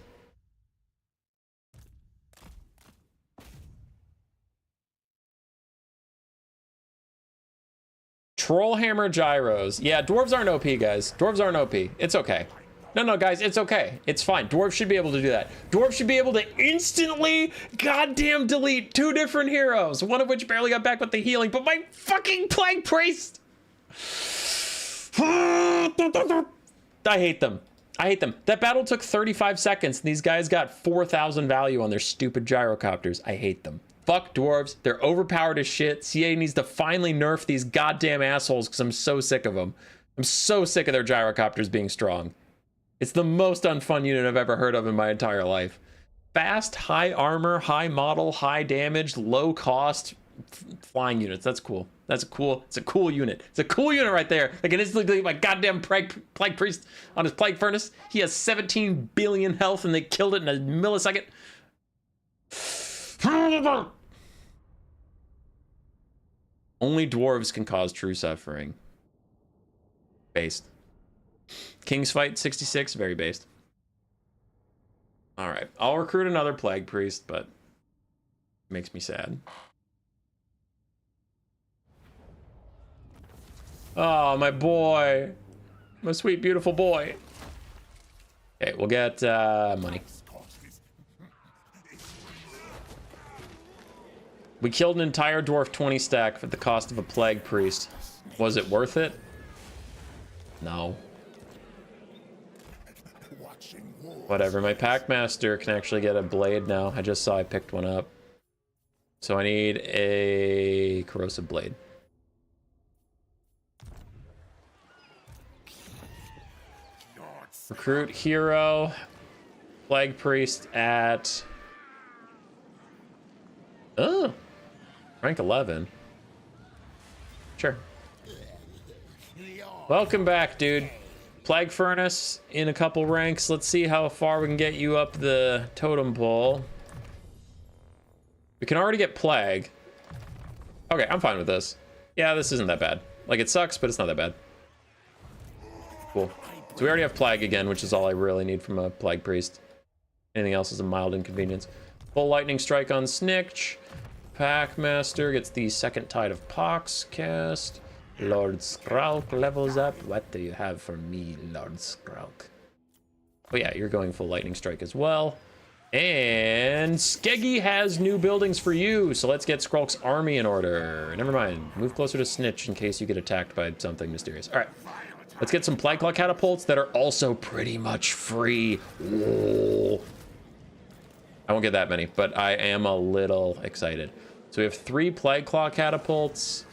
Trollhammer gyros. Yeah, dwarves aren't OP, guys. Dwarves aren't OP. It's okay. No, no, guys, it's okay. It's fine. Dwarves should be able to do that. Dwarves should be able to instantly goddamn delete 2 different heroes, one of which barely got back with the healing, but my fucking plague priest! I hate them. I hate them. That battle took 35 seconds, and these guys got 4,000 value on their stupid gyrocopters. I hate them. Fuck dwarves. They're overpowered as shit. CA needs to finally nerf these goddamn assholes because I'm so sick of them. I'm so sick of their gyrocopters being strong. It's the most unfun unit I've ever heard of in my entire life. Fast, high armor, high model, high damage, low cost flying units. That's cool. That's cool. It's a cool unit. It's a cool unit right there. I can instantly delete my goddamn plague priest on his plague furnace. He has 17 billion health and they killed it in a millisecond. Only dwarves can cause true suffering. Based. King's Fight 66, very based. All right, I'll recruit another plague priest, but it makes me sad. Oh, my boy. My sweet, beautiful boy. Okay, we'll get money. We killed an entire dwarf 20 stack for the cost of a plague priest. Was it worth it? No. Whatever, my packmaster can actually get a blade now. I just saw I picked one up. So I need a corrosive blade. Recruit hero. Plague priest at... Oh. Rank 11. Sure. Welcome back, dude. Plague furnace in a couple ranks. Let's see how far we can get you up the totem pole. We can already get plague. Okay, I'm fine with this. Yeah, this isn't that bad. Like, it sucks, but it's not that bad. Cool. So we already have plague again, which is all I really need from a plague priest. Anything else is a mild inconvenience. Full lightning strike on Snikch. Packmaster gets the second Tide of Pox cast. Lord Skrauk levels up. What do you have for me, Lord Skrauk? Oh yeah, you're going full lightning strike as well. And Skeggy has new buildings for you, so let's get Skrulk's army in order. Never mind, move closer to Snitch in case you get attacked by something mysterious. All right, let's get some Plague Claw catapults that are also pretty much free. Whoa. I won't get that many, but I am a little excited. So we have 3 Plague Claw catapults.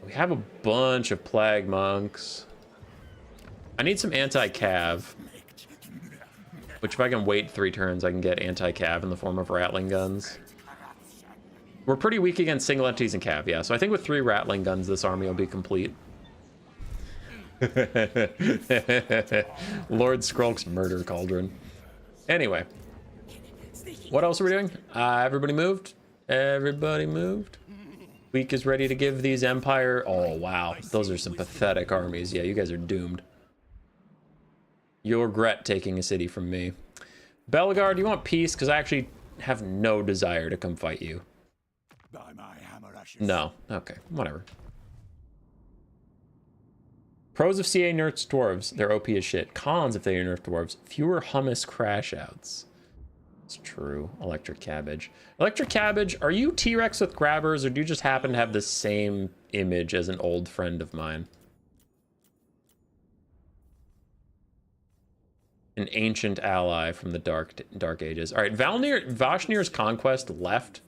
We have a bunch of Plague Monks. I need some anti-cav. Which if I can wait 3 turns, I can get anti-cav in the form of rattling guns. We're pretty weak against single entities and cav, yeah. So I think with 3 rattling guns, this army will be complete. Lord Skrulk's murder cauldron. Anyway. What else are we doing? Everybody moved? Everybody moved? Weak is ready to give these Empire... Oh, wow. Those are some pathetic armies. Yeah, you guys are doomed. You'll regret taking a city from me. Bellegarde, you want peace? Because I actually have no desire to come fight you. No. Okay, whatever. Pros if CA nerfs dwarves, they're OP as shit. Cons if they nerf dwarves, fewer hummus crash outs. It's true. Electric Cabbage. Electric Cabbage, are you T-Rex with grabbers, or do you just happen to have the same image as an old friend of mine? An ancient ally from the dark ages. All right, Vashnir's conquest left,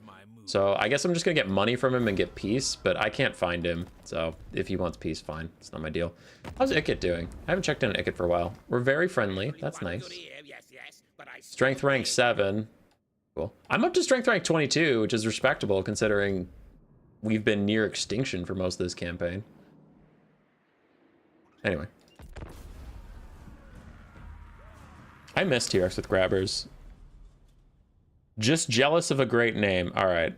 so I guess I'm just gonna get money from him and get peace, but I can't find him, so if he wants peace, fine. It's not my deal. How's Ikit doing? I haven't checked in on Ikit for a while. We're very friendly. That's nice. Strength rank 7. Cool. I'm up to strength rank 22, which is respectable considering we've been near extinction for most of this campaign. Anyway. I miss T-Rex with grabbers. Just jealous of a great name. All right.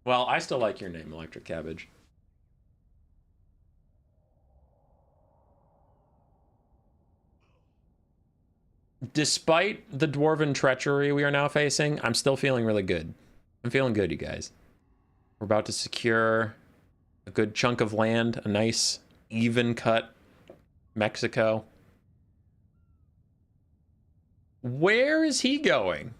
Well, I still like your name, Electric Cabbage. Despite the dwarven treachery we are now facing, I'm still feeling really good. I'm feeling good, you guys. We're about to secure a good chunk of land, a nice, even cut Mexico. Where is he going?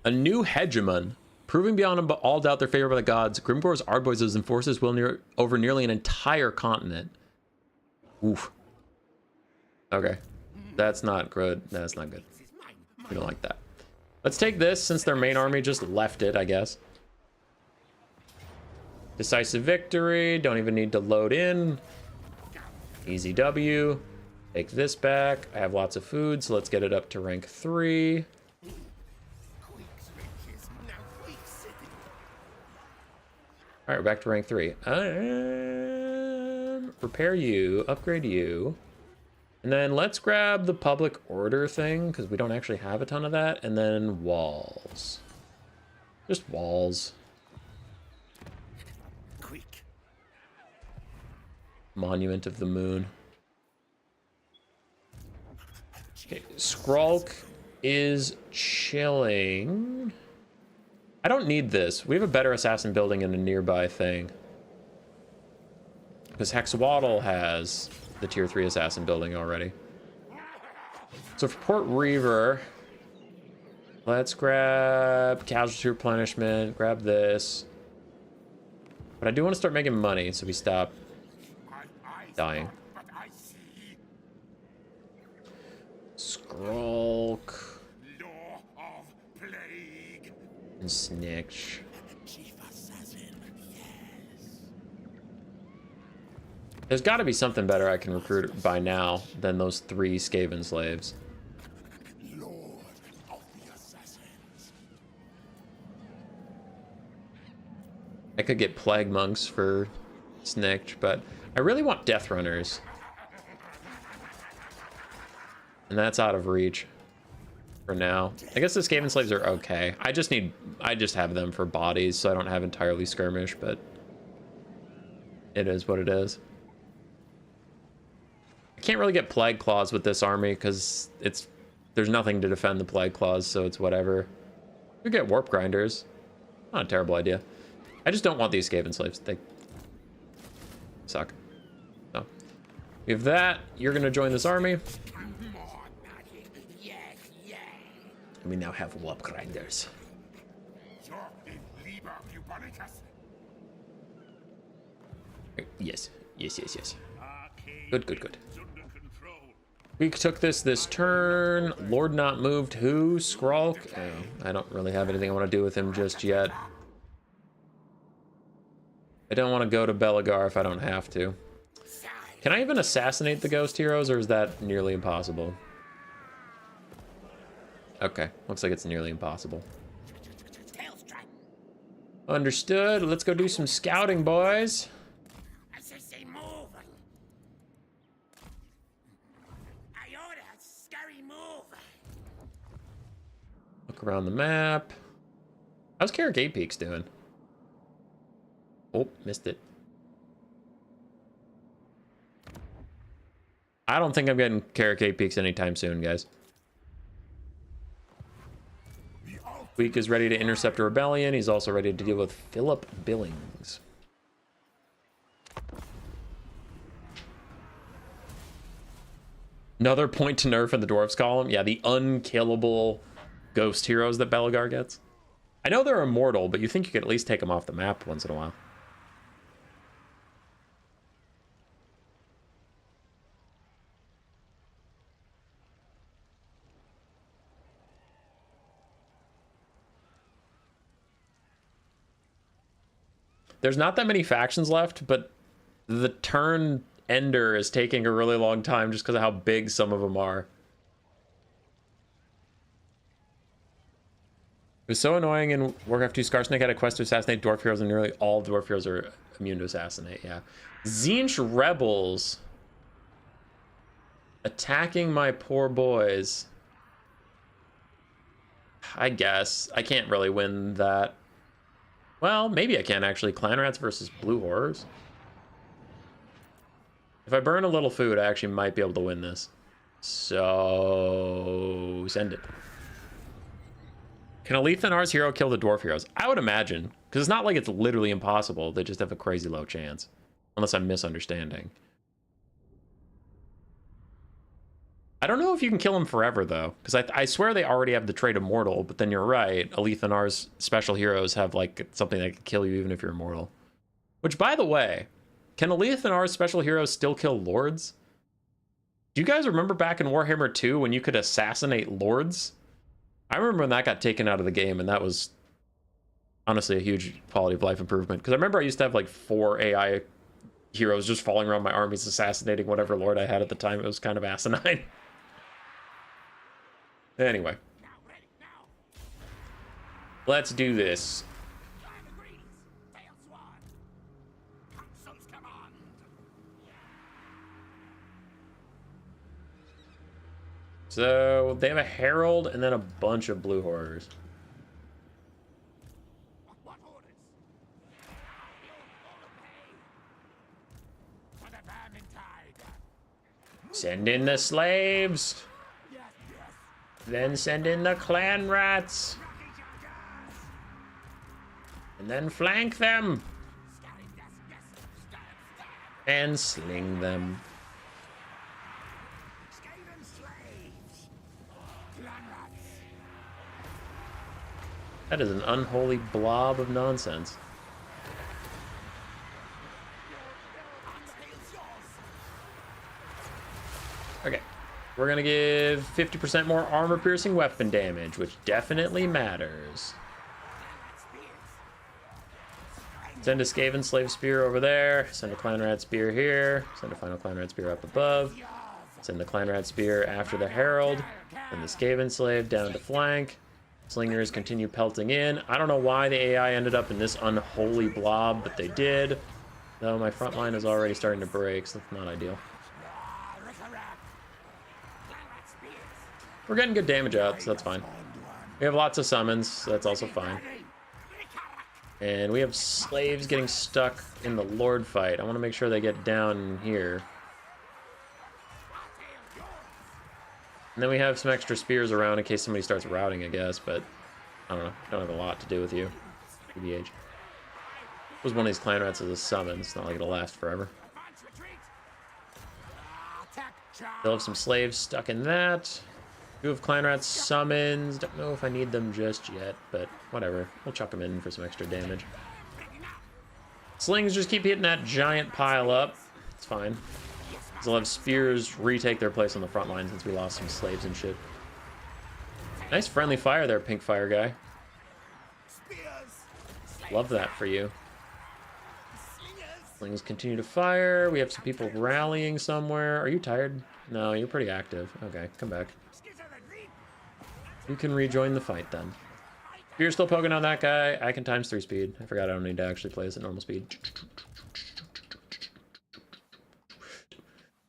A new hegemon. Proving beyond all doubt they're favored by the gods, Grimgor's Ardboys enforces will over nearly an entire continent. Oof. Okay. That's not good. That's not good. We don't like that. Let's take this since their main army just left it, I guess. Decisive victory. Don't even need to load in. Easy W. Take this back. I have lots of food, so let's get it up to rank 3. All right, we're back to rank 3. Repair you, upgrade you. And then let's grab the public order thing, because we don't actually have a ton of that. And then walls. Just walls. Quick. Monument of the Moon. Okay, Skrulk is chilling. I don't need this. We have a better assassin building in a nearby thing. Because Hexoatl has the tier 3 assassin building already. So for Port Reaver, let's grab casualty replenishment, grab this. But I do want to start making money, so we stop dying. Skrulk. And Snikch. There's got to be something better I can recruit by now than those 3 Skaven slaves. I could get Plague Monks for Snikch, but I really want Death Runners. And that's out of reach for now. I guess the Skaven slaves are okay. I just have them for bodies, so I don't have entirely skirmish, but it is what it is. I can't really get Plague Claws with this army because there's nothing to defend the Plague Claws, so it's whatever. We get Warp Grinders. Not a terrible idea. I just don't want these Skaven slaves. They suck. So we have that. You're gonna join this army. And we now have Warp Grinders. Yes. Good. We took this turn. Lord not moved. Who? Skrulk? Oh, I don't really have anything I want to do with him just yet. I don't want to go to Belagar if I don't have to. Can I even assassinate the ghost heroes, or is that nearly impossible? Okay, looks like it's nearly impossible. Understood. Let's go do some scouting, boys. Look around the map. How's Carragate Peaks doing? Oh, missed it. I don't think I'm getting Carragate Peaks anytime soon, guys. Week is ready to intercept a rebellion. He's also ready to deal with Philip Billings. Another point to nerf in the dwarves column. Yeah, the unkillable ghost heroes that Belagar gets. I know they're immortal, but you think you could at least take them off the map once in a while. There's not that many factions left, but the turn ender is taking a really long time just because of how big some of them are. It was so annoying in Warcraft 2. Scarsnake had a quest to assassinate dwarf heroes, and nearly all dwarf heroes are immune to assassinate. Yeah. Tzeentch rebels attacking my poor boys. I guess I can't really win that. Well, maybe I can actually. Clan rats versus blue horrors. If I burn a little food, I actually might be able to win this. So send it. Can a Lethanar's hero kill the dwarf heroes? I would imagine, because it's not like it's literally impossible. They just have a crazy low chance, unless I'm misunderstanding. I don't know if you can kill him forever, though, because I swear they already have the trait Immortal, but then you're right. Lethanar's special heroes have, like, something that can kill you even if you're immortal. Which, by the way, can Lethanar's special heroes still kill lords? Do you guys remember back in Warhammer 2 when you could assassinate lords? I remember when that got taken out of the game, and that was honestly a huge quality of life improvement. Because I remember I used to have, like, 4 AI heroes just falling around my armies assassinating whatever lord I had at the time. It was kind of asinine. Anyway, let's do this. So they have a herald and then a bunch of blue horrors. Send in the slaves. Then send in the clan rats. And then flank them. And sling them. That is an unholy blob of nonsense. Okay, we're gonna give 50% more armor-piercing weapon damage, which definitely matters. Send a Skaven Slave Spear over there. Send a Clan Rat Spear here. Send a final Clan Rat Spear up above. Send the Clan Rat Spear after the Herald. Send the Skaven Slave down to flank. Slingers continue pelting in. I don't know why the AI ended up in this unholy blob, but they did. Though my front line is already starting to break, so that's not ideal. We're getting good damage out, so that's fine. We have lots of summons, so that's also fine. And we have slaves getting stuck in the Lord fight. I want to make sure they get down here. And then we have some extra spears around in case somebody starts routing, I guess, but I don't know. Don't have a lot to do with you. TBH. Was one of these clan rats as a summon. It's not like it'll last forever. Still have some slaves stuck in that. Two of clan rats summons. Don't know if I need them just yet, but whatever. We'll chuck them in for some extra damage. Slings just keep hitting that giant pile up. It's fine. They'll have spears retake their place on the front line since we lost some slaves and shit. Nice friendly fire there, pink fire guy. Love that for you. Slings continue to fire. We have some people rallying somewhere. Are you tired? No, you're pretty active. Okay, come back. You can rejoin the fight then. If you're still poking on that guy, I can ×3 speed. I forgot I don't need to actually play this at normal speed.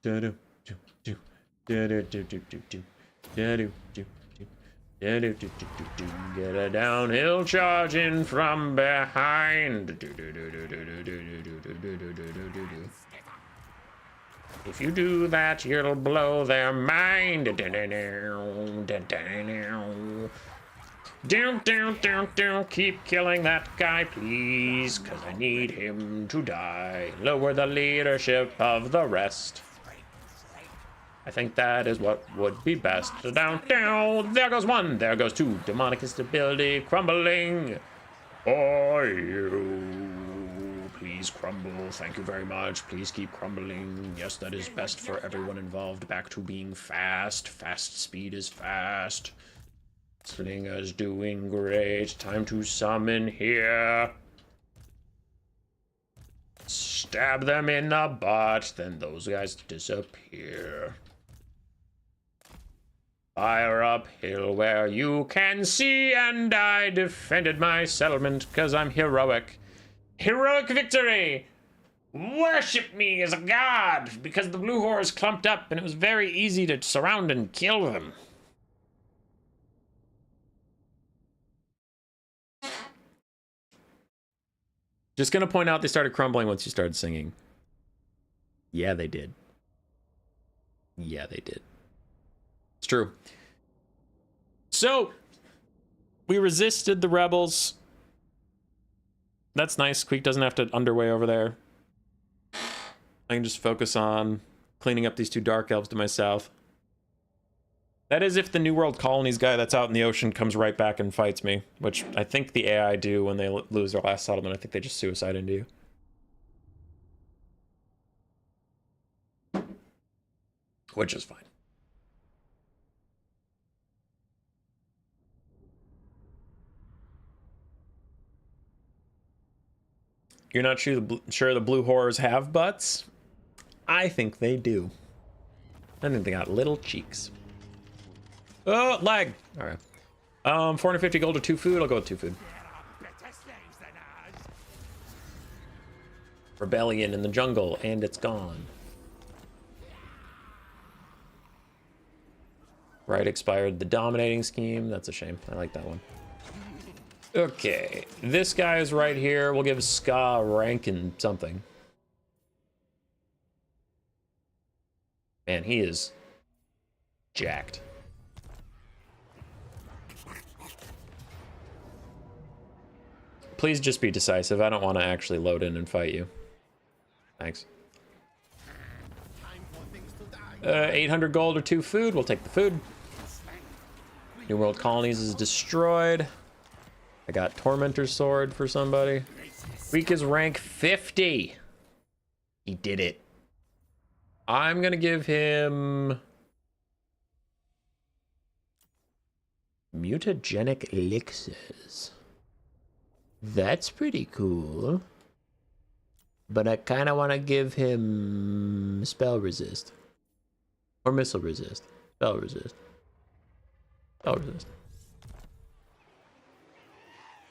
Get a downhill charging from behind. If you do that, you'll blow their mind. Keep killing that guy, please, because I need him to die. Lower the leadership of the rest. I think that is what would be best. Down. There goes one. There goes two. Demonic instability crumbling. Oh, you. Please crumble. Thank you very much. Please keep crumbling. Yes, that is best for everyone involved. Back to being fast. Fast speed is fast. Slinger's doing great. Time to summon here. Stab them in the butt. Then those guys disappear. Fire uphill where you can see, and I defended my settlement because I'm heroic. Heroic victory! Worship me as a god, because the blue horrors clumped up and it was very easy to surround and kill them. Just gonna point out they started crumbling once you started singing. Yeah, they did. Yeah, they did. It's true. So, we resisted the rebels. That's nice. Queek doesn't have to underway over there. I can just focus on cleaning up these two dark elves to my south. That is if the New World Colonies guy that's out in the ocean comes right back and fights me, which I think the AI do when they lose their last settlement. I think they just suicide into you. Which is fine. You're not sure the blue horrors have butts? I think they do. I think they got little cheeks. Oh, lag. All right. 450 gold or 2 food. I'll go with 2 food. Rebellion in the jungle, and it's gone. Right, expired the dominating scheme. That's a shame. I like that one. Okay, this guy is right here. We'll give Ska rank and something. Man, he is jacked. Please just be decisive. I don't want to actually load in and fight you. Thanks. 800 gold or 2 food. We'll take the food. New World Colonies is destroyed. I got Tormentor's Sword for somebody. Weak is rank 50. He did it. I'm gonna give him mutagenic elixirs. That's pretty cool. But I kind of want to give him spell resist. Or missile resist. Spell resist. Spell resist.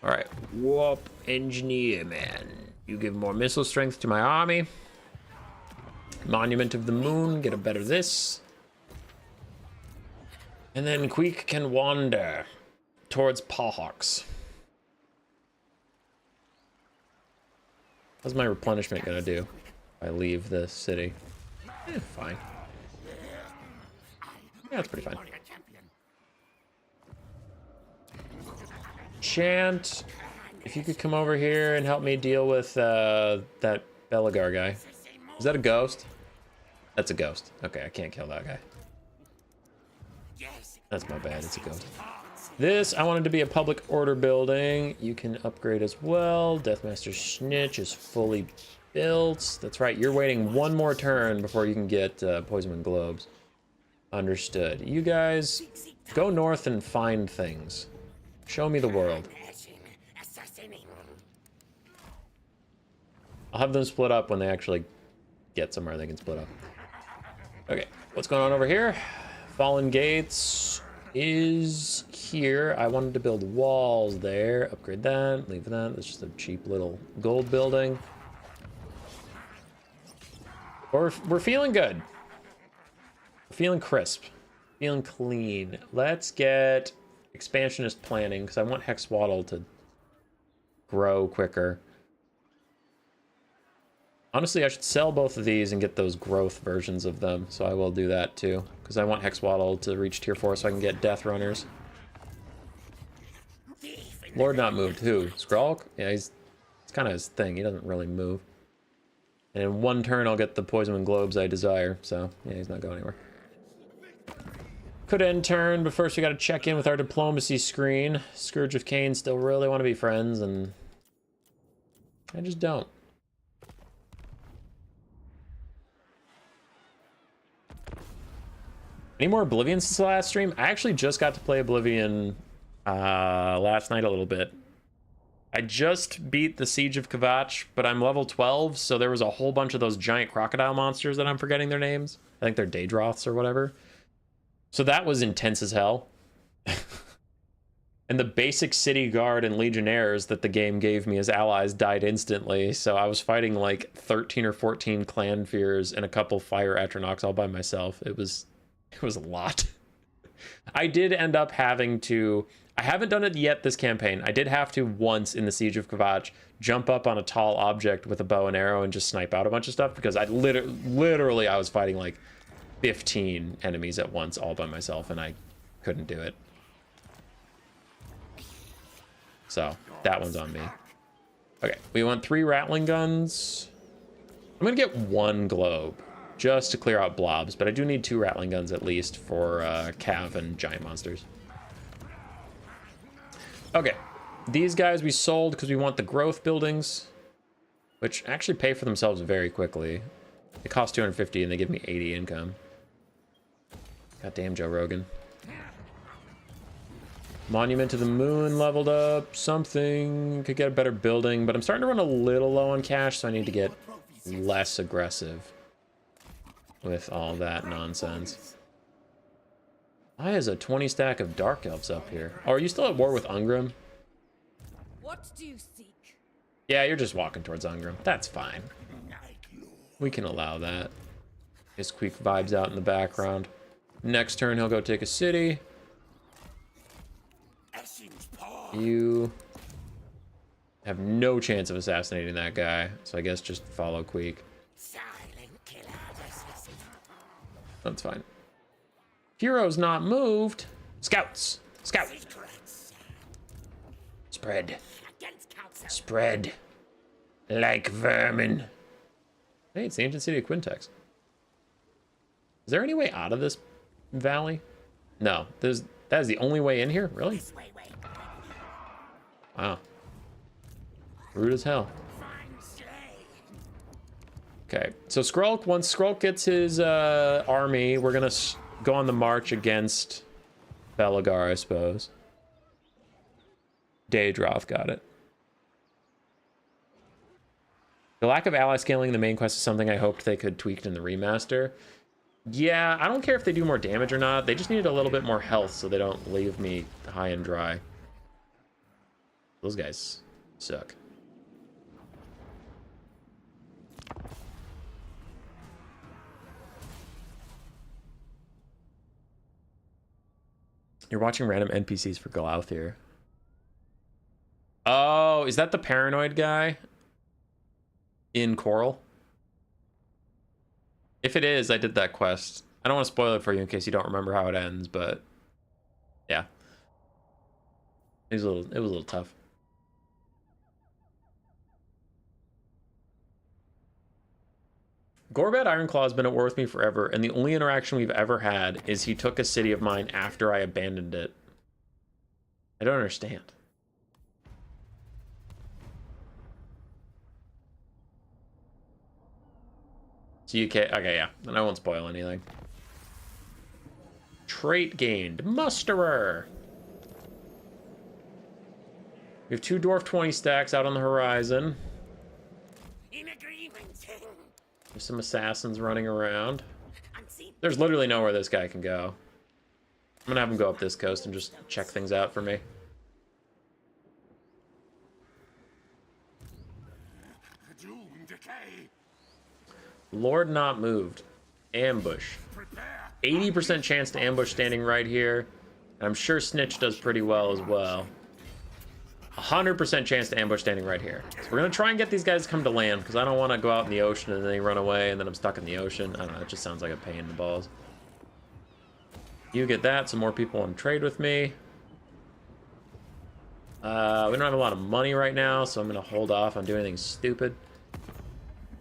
Alright. Warp engineer, man. You give more missile strength to my army. Monument of the Moon. Get a better this. And then Queek can wander towards Pawhawks. How's my replenishment gonna do if I leave the city? Fine. Yeah, it's pretty fine. Chant, if you could come over here and help me deal with that Belagar guy. Is that a ghost? That's a ghost. Okay, I can't kill that guy. That's my bad, it's a ghost. This, I wanted to be a public order building. You can upgrade as well. Deathmaster Snitch is fully built. That's right, you're waiting one more turn before you can get Poisonwind Globes. Understood. You guys, go north and find things. Show me the world. I'll have them split up when they actually get somewhere they can split up. Okay, what's going on over here? Fallen Gates is here. I wanted to build walls there. Upgrade that, leave that. That's just a cheap little gold building. We're feeling good. We're feeling crisp. Feeling clean. Let's get expansionist planning, because I want Hexoatl to grow quicker. Honestly, I should sell both of these and get those growth versions of them, so I will do that too, because I want Hexoatl to reach tier 4 so I can get Death Runners. Lord not moved. Who? Skrulk? Yeah, it's kind of his thing. He doesn't really move. And in one turn, I'll get the Poisonwind Globes I desire, so yeah, he's not going anywhere. Could end turn, but first we got to check in with our diplomacy screen. Scourge of Cain still really want to be friends, and I just don't. Any more Oblivion since the last stream? I actually just got to play Oblivion last night a little bit. I just beat the Siege of Kvatch, but I'm level 12, so there was a whole bunch of those giant crocodile monsters that I'm forgetting their names. I think they're Daedroths or whatever. So that was intense as hell. And the basic city guard and legionnaires that the game gave me as allies died instantly, so I was fighting like 13 or 14 clan fears and a couple fire Atronachs all by myself. It was a lot. I did end up having to... I haven't done it yet this campaign. I did have to once in the Siege of Kvatch jump up on a tall object with a bow and arrow and just snipe out a bunch of stuff, because I literally I was fighting like 15 enemies at once all by myself, and I couldn't do it. So that one's on me. Okay, we want 3 rattling guns. I'm gonna get 1 globe just to clear out blobs, but I do need 2 rattling guns at least for cav and giant monsters. Okay, these guys we sold because we want the growth buildings, which actually pay for themselves very quickly. They cost 250 and they give me 80 income. Goddamn Joe Rogan. Monument to the Moon leveled up. Something. Could get a better building, but I'm starting to run a little low on cash, so I need to get less aggressive with all that nonsense. Why is a 20 stack of Dark Elves up here? Oh, are you still at war with Ungrim? What do you seek? Yeah, you're just walking towards Ungrim. That's fine. We can allow that. His Queek vibes out in the background. Next turn, he'll go take a city. You have no chance of assassinating that guy, so I guess just follow Queek. That's fine. Heroes not moved. Scouts. Scout. Spread. Spread like vermin. Hey, it's the ancient city of Quintex. Is there any way out of this valley? No, that is the only way in here? Really? Wow. Rude as hell. Okay, so Skrulk, once Skrulk gets his army, we're gonna go on the march against Belagar, I suppose. Daedroth got it. The lack of ally scaling in the main quest is something I hoped they could tweak in the remaster. Yeah, I don't care if they do more damage or not. They just needed a little bit more health so they don't leave me high and dry. Those guys suck. You're watching random NPCs for Galathir. Oh, is that the paranoid guy in Coral? If it is, I did that quest. I don't want to spoil it for you in case you don't remember how it ends, but yeah. It was a little tough. Gorbad Ironclaw has been at war with me forever, and the only interaction we've ever had is he took a city of mine after I abandoned it. I don't understand. So you can't... Okay, yeah. Then I won't spoil anything. Trait gained. Musterer. We have 2 Dwarf 20 stacks out on the horizon. There's some assassins running around. There's literally nowhere this guy can go. I'm gonna have him go up this coast and just check things out for me. Lord not moved. Ambush. 80% chance to ambush standing right here. And I'm sure Snitch does pretty well as well. 100% chance to ambush standing right here. So we're gonna try and get these guys to come to land because I don't want to go out in the ocean and then they run away and then I'm stuck in the ocean. I don't know, it just sounds like a pain in the balls. You get that, some more people want to trade with me. We don't have a lot of money right now, so I'm gonna hold off on doing anything stupid.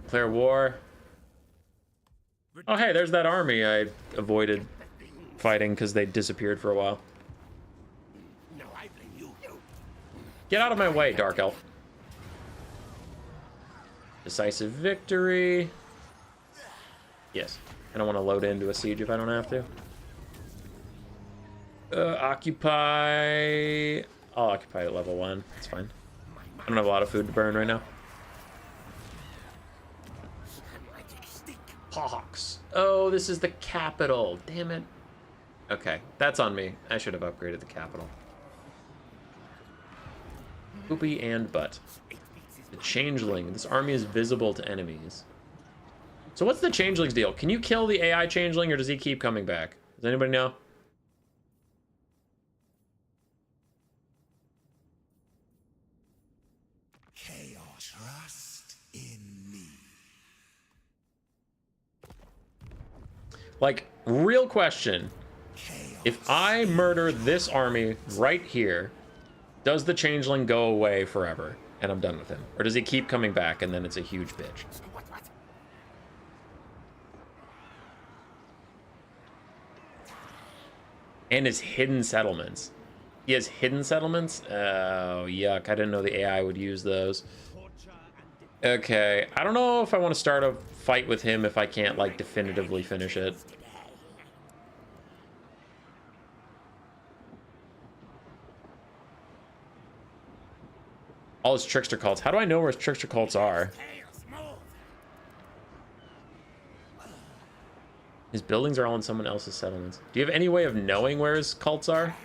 Declare war. Oh hey, there's that army I avoided fighting because they disappeared for a while. Get out of my way, Dark Elf. Decisive victory. Yes. I don't want to load into a siege if I don't have to. Occupy. I'll occupy at level 1. It's fine. I don't have a lot of food to burn right now. Hawks. Oh, this is the capital. Damn it. Okay, that's on me. I should have upgraded the capital. Poopy and butt. The changeling. This army is visible to enemies. So what's the changeling's deal? Can you kill the AI changeling or does he keep coming back? Does anybody know? Chaos rust in me. Like, real question. If I murder this army right here, does the changeling go away forever and I'm done with him? Or does he keep coming back and then it's a huge bitch? And his hidden settlements. He has hidden settlements? Oh, yuck. I didn't know the AI would use those. Okay. I don't know if I want to start a fight with him if I can't, like, definitively finish it. All his trickster cults. How do I know where his trickster cults are? His buildings are all in someone else's settlements. Do you have any way of knowing where his cults are?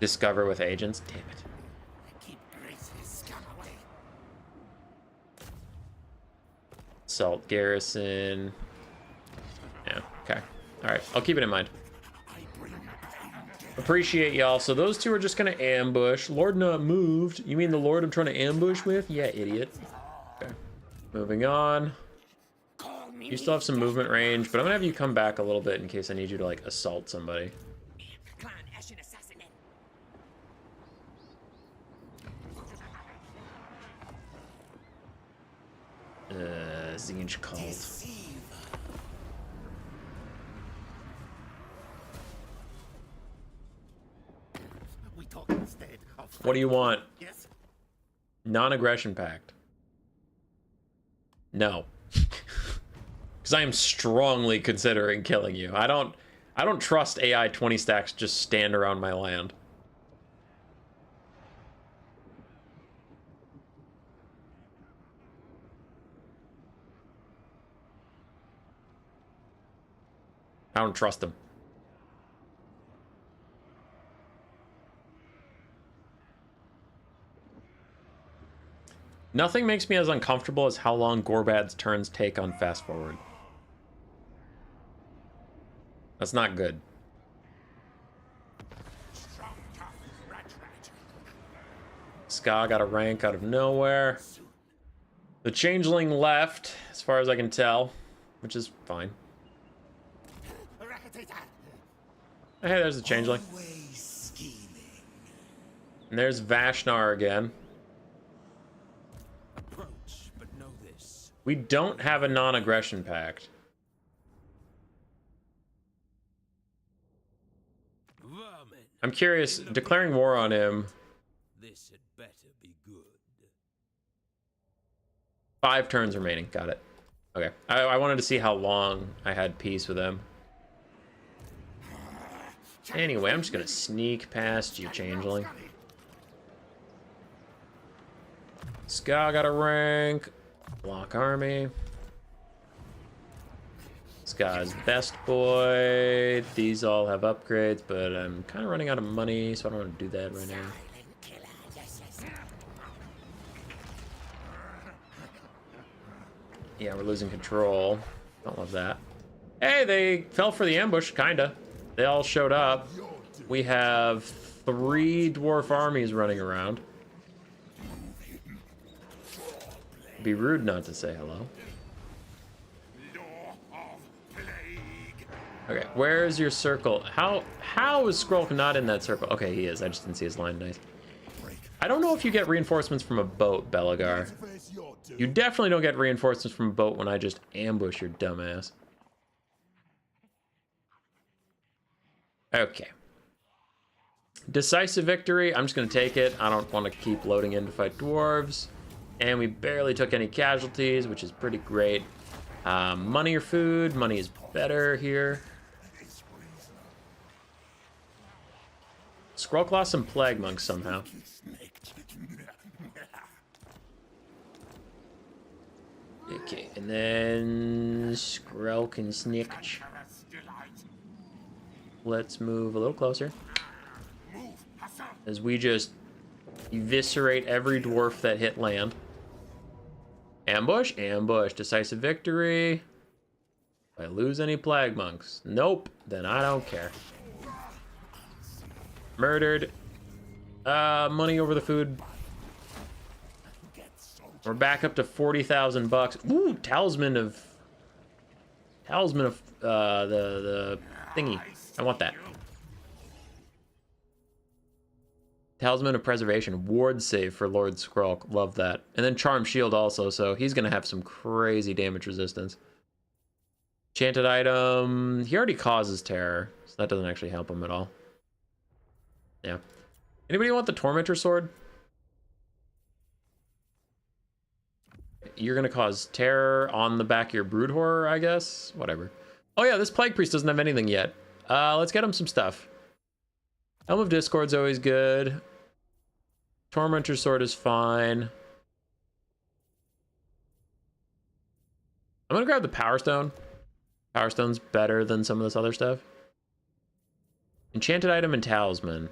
Discover with agents? Damn it. Salt garrison. Yeah, okay. Alright, I'll keep it in mind. Appreciate y'all. So those two are just gonna ambush. Lord not moved. You mean the Lord I'm trying to ambush with? Yeah, idiot. Okay. Moving on. You still have some movement range, but I'm gonna have you come back a little bit in case I need you to like assault somebody. Snikch cult. What do you want? Yes. Non-aggression pact. No. Because I am strongly considering killing you. I don't trust AI 20 stacks just stand around my land. I don't trust them. Nothing makes me as uncomfortable as how long Gorbad's turns take on fast forward. That's not good. Ska got a rank out of nowhere. The changeling left, as far as I can tell, which is fine. Hey, there's the changeling. And there's Vashnar again. We don't have a non-aggression pact. I'm curious, declaring war on him. This had better be good. 5 turns remaining. Got it. Okay. I wanted to see how long I had peace with him. Anyway, I'm just gonna sneak past you, changeling. Ska got a rank. Block army. Ska's best boy. These all have upgrades, but I'm kind of running out of money, so I don't want to do that right now. Yeah, we're losing control. Don't love that. Hey, they fell for the ambush, kinda. They all showed up. We have 3 dwarf armies running around. It'd be rude not to say hello. Okay, where's your circle? How is Skrulk not in that circle? Okay, he is. I just didn't see his line. Nice. I don't know if you get reinforcements from a boat, Belagar. You definitely don't get reinforcements from a boat when I just ambush your dumbass. Okay. Decisive victory. I'm just going to take it. I don't want to keep loading in to fight dwarves. And we barely took any casualties, which is pretty great. Money or food? Money is better here. Skrulk lost some plague monks somehow. Okay, and then Skrulk and Snikch. Let's move a little closer. As we just eviscerate every dwarf that hit land. Ambush, ambush, decisive victory. If I lose any plague monks, nope, then I don't care. Murdered. Money over the food. We're back up to 40,000 bucks. Ooh, talisman of the thingy. I want that. Talisman of Preservation. Ward save for Lord Skrulk. Love that. And then Charm Shield also, so he's going to have some crazy damage resistance. Enchanted item. He already causes terror, so that doesn't actually help him at all. Yeah. Anybody want the Tormentor Sword? You're going to cause terror on the back of your Brood Horror, I guess? Whatever. Oh yeah, this Plague Priest doesn't have anything yet. Let's get him some stuff. Helm of Discord's always good. Tormentor Sword is fine. I'm gonna grab the Power Stone. Power Stone's better than some of this other stuff. Enchanted item and Talisman.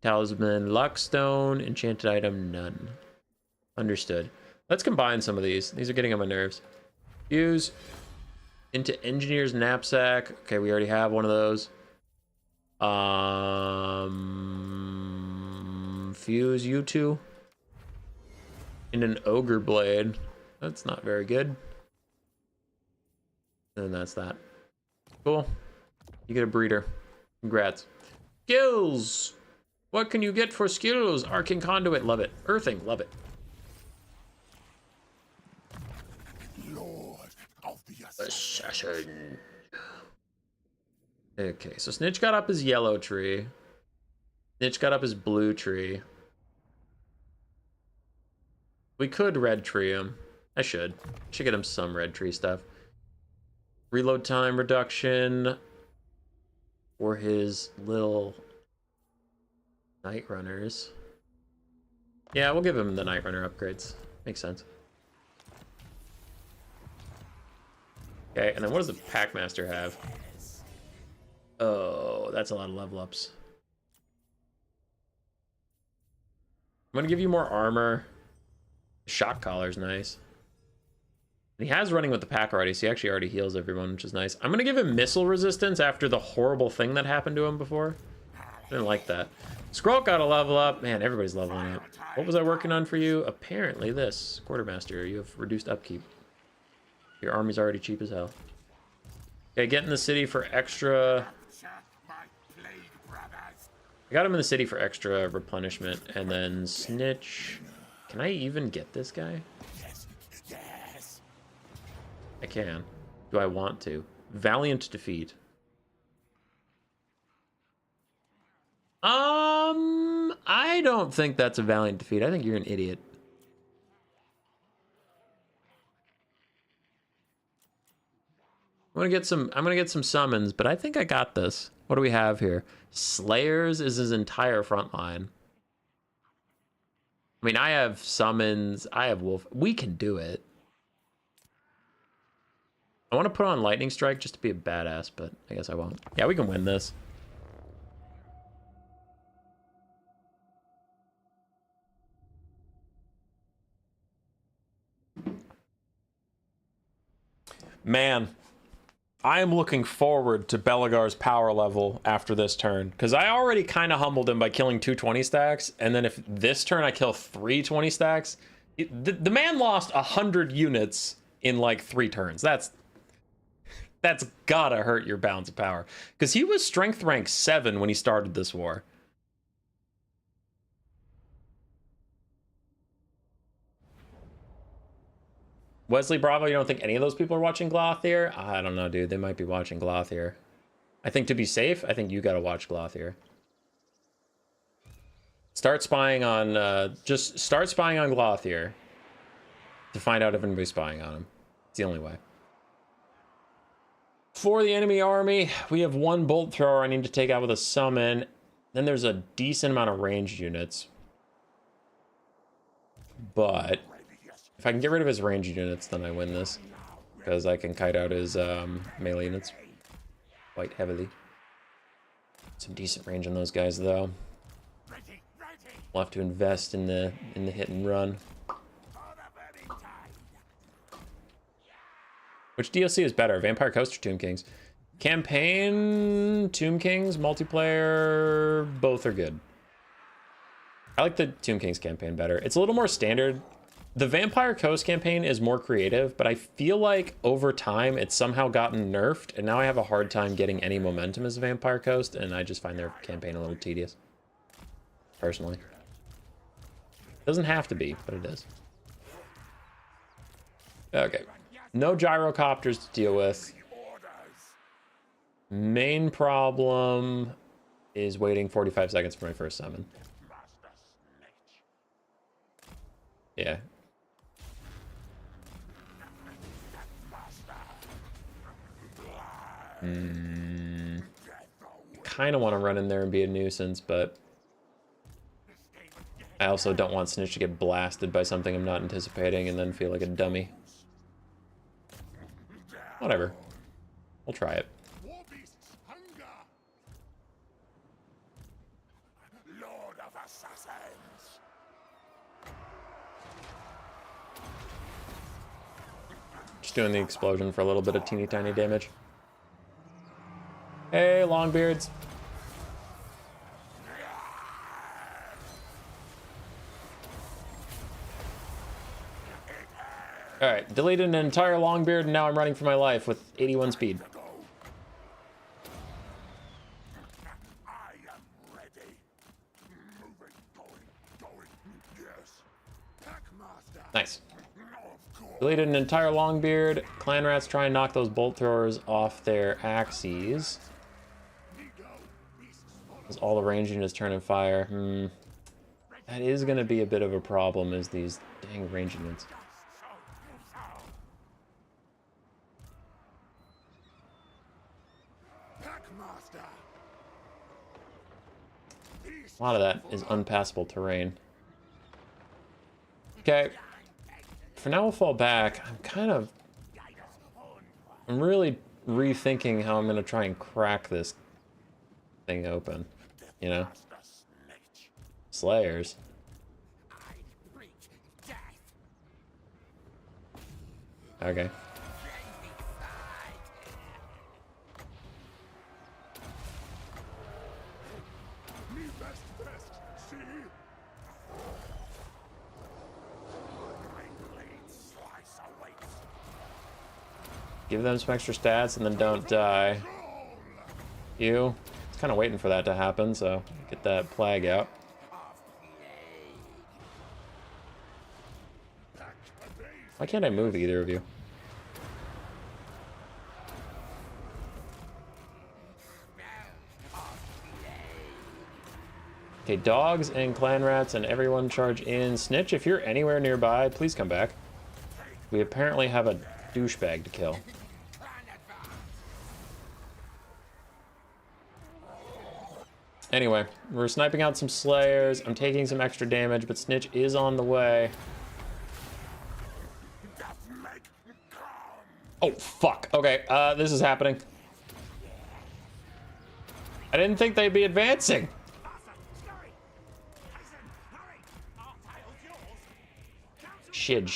Talisman, Luck Stone, enchanted item, none. Understood. Let's combine some of these. These are getting on my nerves. Fuse into Engineer's Knapsack. Okay, we already have one of those. Fuse you two in an Ogre Blade. That's not very good. And that's that. Cool. You get a breeder. Congrats. Skills! What can you get for skills? Arcing Conduit, love it. Earthing, love it. Lord of the Assassin. Okay, so Snitch got up his yellow tree. Snitch got up his blue tree. We could red tree him. I should get him some red tree stuff. Reload time reduction for his little Night Runners. Yeah, we'll give him the Night Runner upgrades. Makes sense. Okay, and then what does the Packmaster have? Oh, that's a lot of level ups. I'm gonna give you more armor. Shock collar's nice. And he has running with the pack already, so he actually already heals everyone, which is nice. I'm gonna give him missile resistance after the horrible thing that happened to him before. I didn't like that. Skrull got a level up. Man, everybody's leveling up. What was I working on for you? Apparently this. Quartermaster, you have reduced upkeep. Your army's already cheap as hell. Okay, get in the city for extra... I got him in the city for extra replenishment, and then Snitch. Can I even get this guy? Yes. I can. Do I want to? Valiant defeat. I don't think that's a valiant defeat. I think you're an idiot. I'm gonna get some summons, but I think I got this. What do we have here? Slayers is his entire front line. I mean, I have summons, I have wolf. We can do it. I want to put on lightning strike just to be a badass, but I guess I won't. Yeah, we can win this. Man, I am looking forward to Belagar's power level after this turn, because I already kind of humbled him by killing 2 20 stacks, and then if this turn I kill 3 20 stacks, the man lost 100 units in like 3 turns. That's gotta hurt your balance of power, because he was strength rank 7 when he started this war. Wesley Bravo, you don't think any of those people are watching Glothier? I don't know, dude. They might be watching Glothier. I think to be safe, I think you gotta watch Glothier. Start spying on, just start spying on Glothier to find out if anybody's spying on him. It's the only way. For the enemy army, we have 1 bolt thrower I need to take out with a summon. Then there's a decent amount of ranged units. But if I can get rid of his ranged units, then I win this. Because I can kite out his melee units quite heavily. Some decent range on those guys, though. We'll have to invest in the hit and run. Which DLC is better, Vampire Coast or Tomb Kings? Campaign, Tomb Kings, multiplayer, both are good. I like the Tomb Kings campaign better. It's a little more standard. The Vampire Coast campaign is more creative, but I feel like over time it's somehow gotten nerfed, and now I have a hard time getting any momentum as Vampire Coast, and I just find their campaign a little tedious. Personally. Doesn't have to be, but it is. Okay. No gyrocopters to deal with. Main problem is waiting 45 seconds for my first summon. Yeah. Kind of want to run in there and be a nuisance, but I also don't want Snitch to get blasted by something I'm not anticipating and then feel like a dummy. Whatever. We'll try it. Lord of Assassins. Just doing the explosion for a little bit of teeny tiny damage. Hey, Longbeards. All right, deleted an entire Longbeard, and now I'm running for my life with 81 speed. I am ready. Moving, going, yes. Packmaster. Nice. Of course. Deleted an entire Longbeard. Clan rats try and knock those bolt throwers off their axes. As all the range units turn and fire. That is going to be a bit of a problem, is these dang range units. A lot of that is unpassable terrain. Okay. For now, we'll fall back. I'm really rethinking how I'm going to try and crack this thing open. You know? Slayers. Okay. Give them some extra stats and then don't die. You. It's kind of waiting for that to happen, so get that plague out. Why can't I move either of you? Okay, dogs and clan rats and everyone charge in. Snitch, if you're anywhere nearby, please come back. We apparently have a douchebag to kill. Anyway, we're sniping out some slayers. I'm taking some extra damage, but Snitch is on the way. Oh, fuck. Okay, this is happening. I didn't think they'd be advancing. Shid.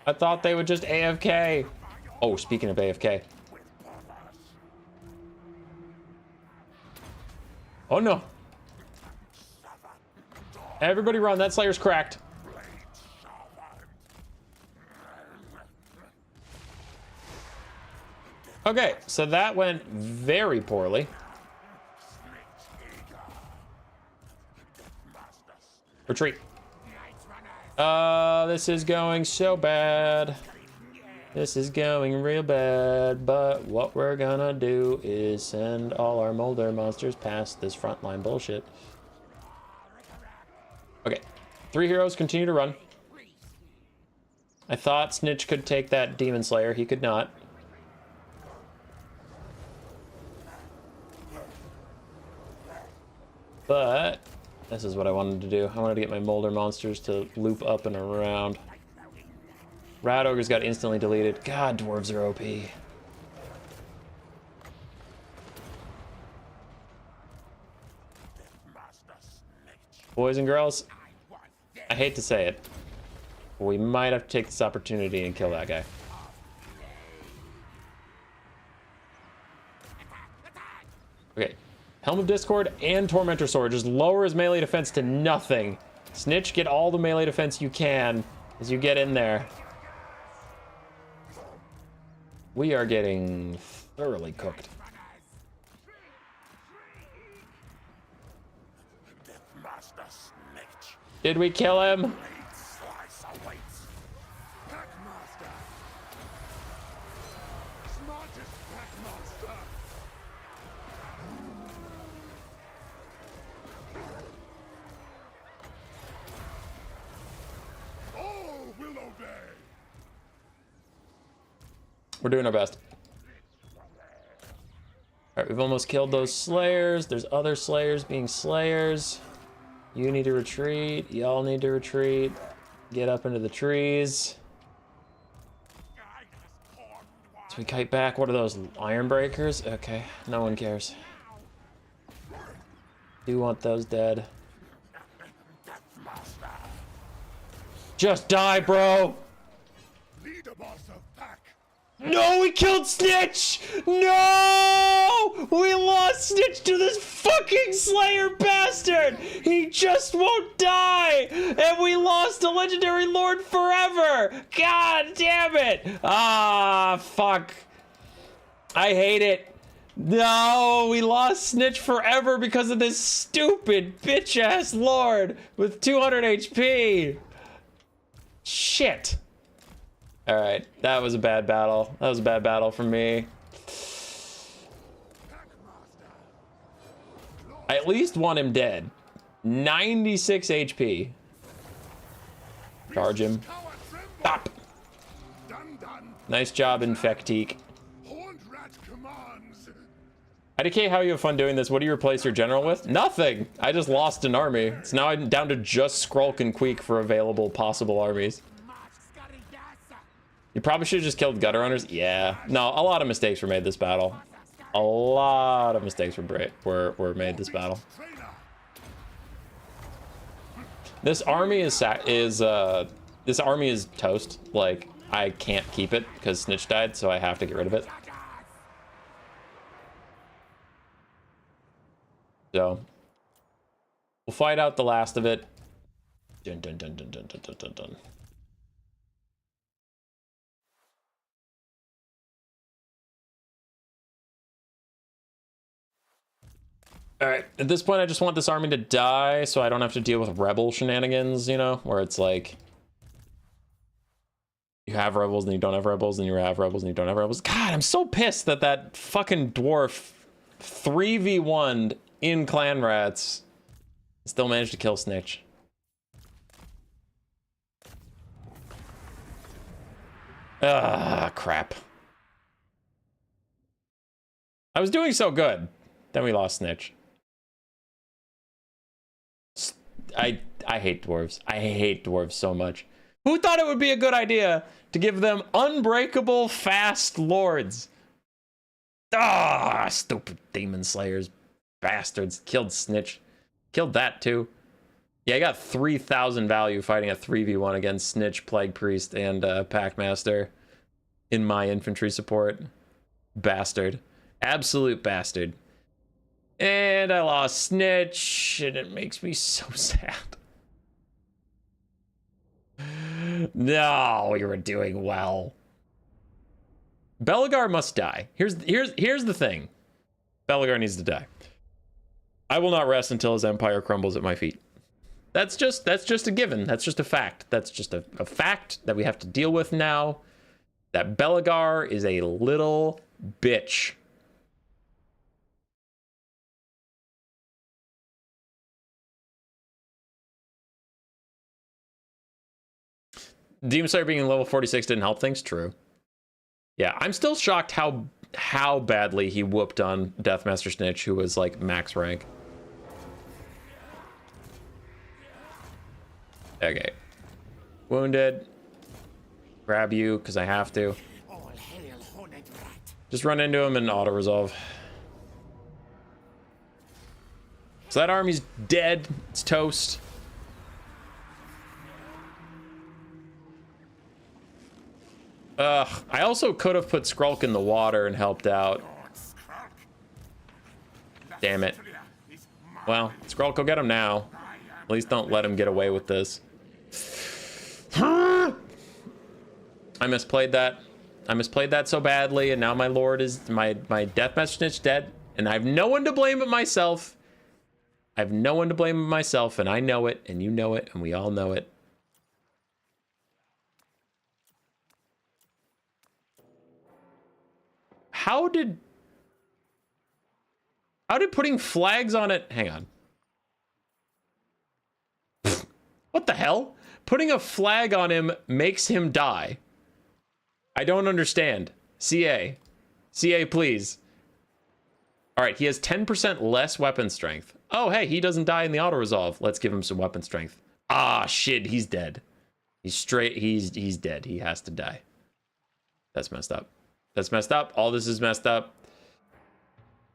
I thought they would just AFK. Oh, speaking of AFK. Oh no. Everybody run, that Slayer's cracked. Okay, so that went very poorly. Retreat. This is going so bad. This is going real bad, but what we're gonna do is send all our Molder monsters past this frontline bullshit. Okay, 3 heroes continue to run. I thought Snitch could take that Demon Slayer, he could not. But this is what I wanted to do. I wanted to get my Molder monsters to loop up and around. Rat Ogres got instantly deleted. God, dwarves are OP. Boys and girls, I hate to say it, but we might have to take this opportunity and kill that guy. Okay, Helm of Discord and Tormentor Sword. Just lower his melee defense to nothing. Snitch, get all the melee defense you can as you get in there. We are getting thoroughly cooked. Did we kill him? We're doing our best. Alright, we've almost killed those Slayers. There's other Slayers being Slayers. You need to retreat. Y'all need to retreat. Get up into the trees. So we kite back. What are those? Iron Breakers? Okay, no one cares. Do want those dead. Just die, bro! No, we killed Snitch! No! We lost Snitch to this fucking Slayer bastard! He just won't die! And we lost a legendary lord forever! God damn it! Ah, fuck. I hate it. No, we lost Snitch forever because of this stupid bitch-ass lord with 200 HP. Shit. All right, that was a bad battle. That was a bad battle for me. I at least want him dead. 96 HP. Charge him. Stop. Nice job, Infectique. IDK, how you have fun doing this? What do you replace your general with? Nothing. I just lost an army. So now I'm down to just Skrulk and Queek for available possible armies. You probably should have just killed Gutter Runners. Yeah. No, a lot of mistakes were made this battle. A lot of mistakes were made this battle. This army is toast. Like, I can't keep it because Snitch died, so I have to get rid of it. So we'll fight out the last of it. Dun, dun, dun, dun, dun, dun, dun, dun, dun. All right, at this point, I just want this army to die so I don't have to deal with rebel shenanigans, you know, where it's like you have rebels and you don't have rebels and you have rebels and you don't have rebels. God, I'm so pissed that that fucking dwarf 3v1'd in Clan Rats still managed to kill Snikch. Ah, crap. I was doing so good. Then we lost Snitch. I hate dwarves. I hate dwarves so much. Who thought it would be a good idea to give them unbreakable fast lords? Ah, stupid demon slayers. Bastards. Killed Snitch. Killed that too. Yeah, I got 3,000 value fighting a 3v1 against Snitch, Plague Priest, and Packmaster in my infantry support. Bastard. Absolute bastard. And I lost Snitch, and it makes me so sad. No, we were doing well. Belagar must die. Here's the thing. Belagar needs to die. I will not rest until his empire crumbles at my feet. That's just a given. That's just a fact. That's just a fact that we have to deal with now. That Belagar is a little bitch. Demon Slayer being level 46 didn't help things. True. Yeah, I'm still shocked how badly he whooped on Deathmaster Snitch, who was like max rank. Okay. Wounded. Grab you, because I have to. Just run into him and auto-resolve. So that army's dead. It's toast. I also could have put Skrulk in the water and helped out. Damn it. Well, Skrulk, go get him now. At least don't let him get away with this. I misplayed that. I misplayed that so badly, and now my lord is my Deathmaster Snitch dead, and I have no one to blame but myself. I have no one to blame but myself, and I know it, and you know it, and we all know it. How did putting flags on it? Hang on. What the hell? Putting a flag on him makes him die. I don't understand. CA. CA, please. All right, he has 10% less weapon strength. Oh, hey, he doesn't die in the auto-resolve. Let's give him some weapon strength. Ah, shit, he's dead. He's dead. He has to die. That's messed up. That's messed up. All this is messed up.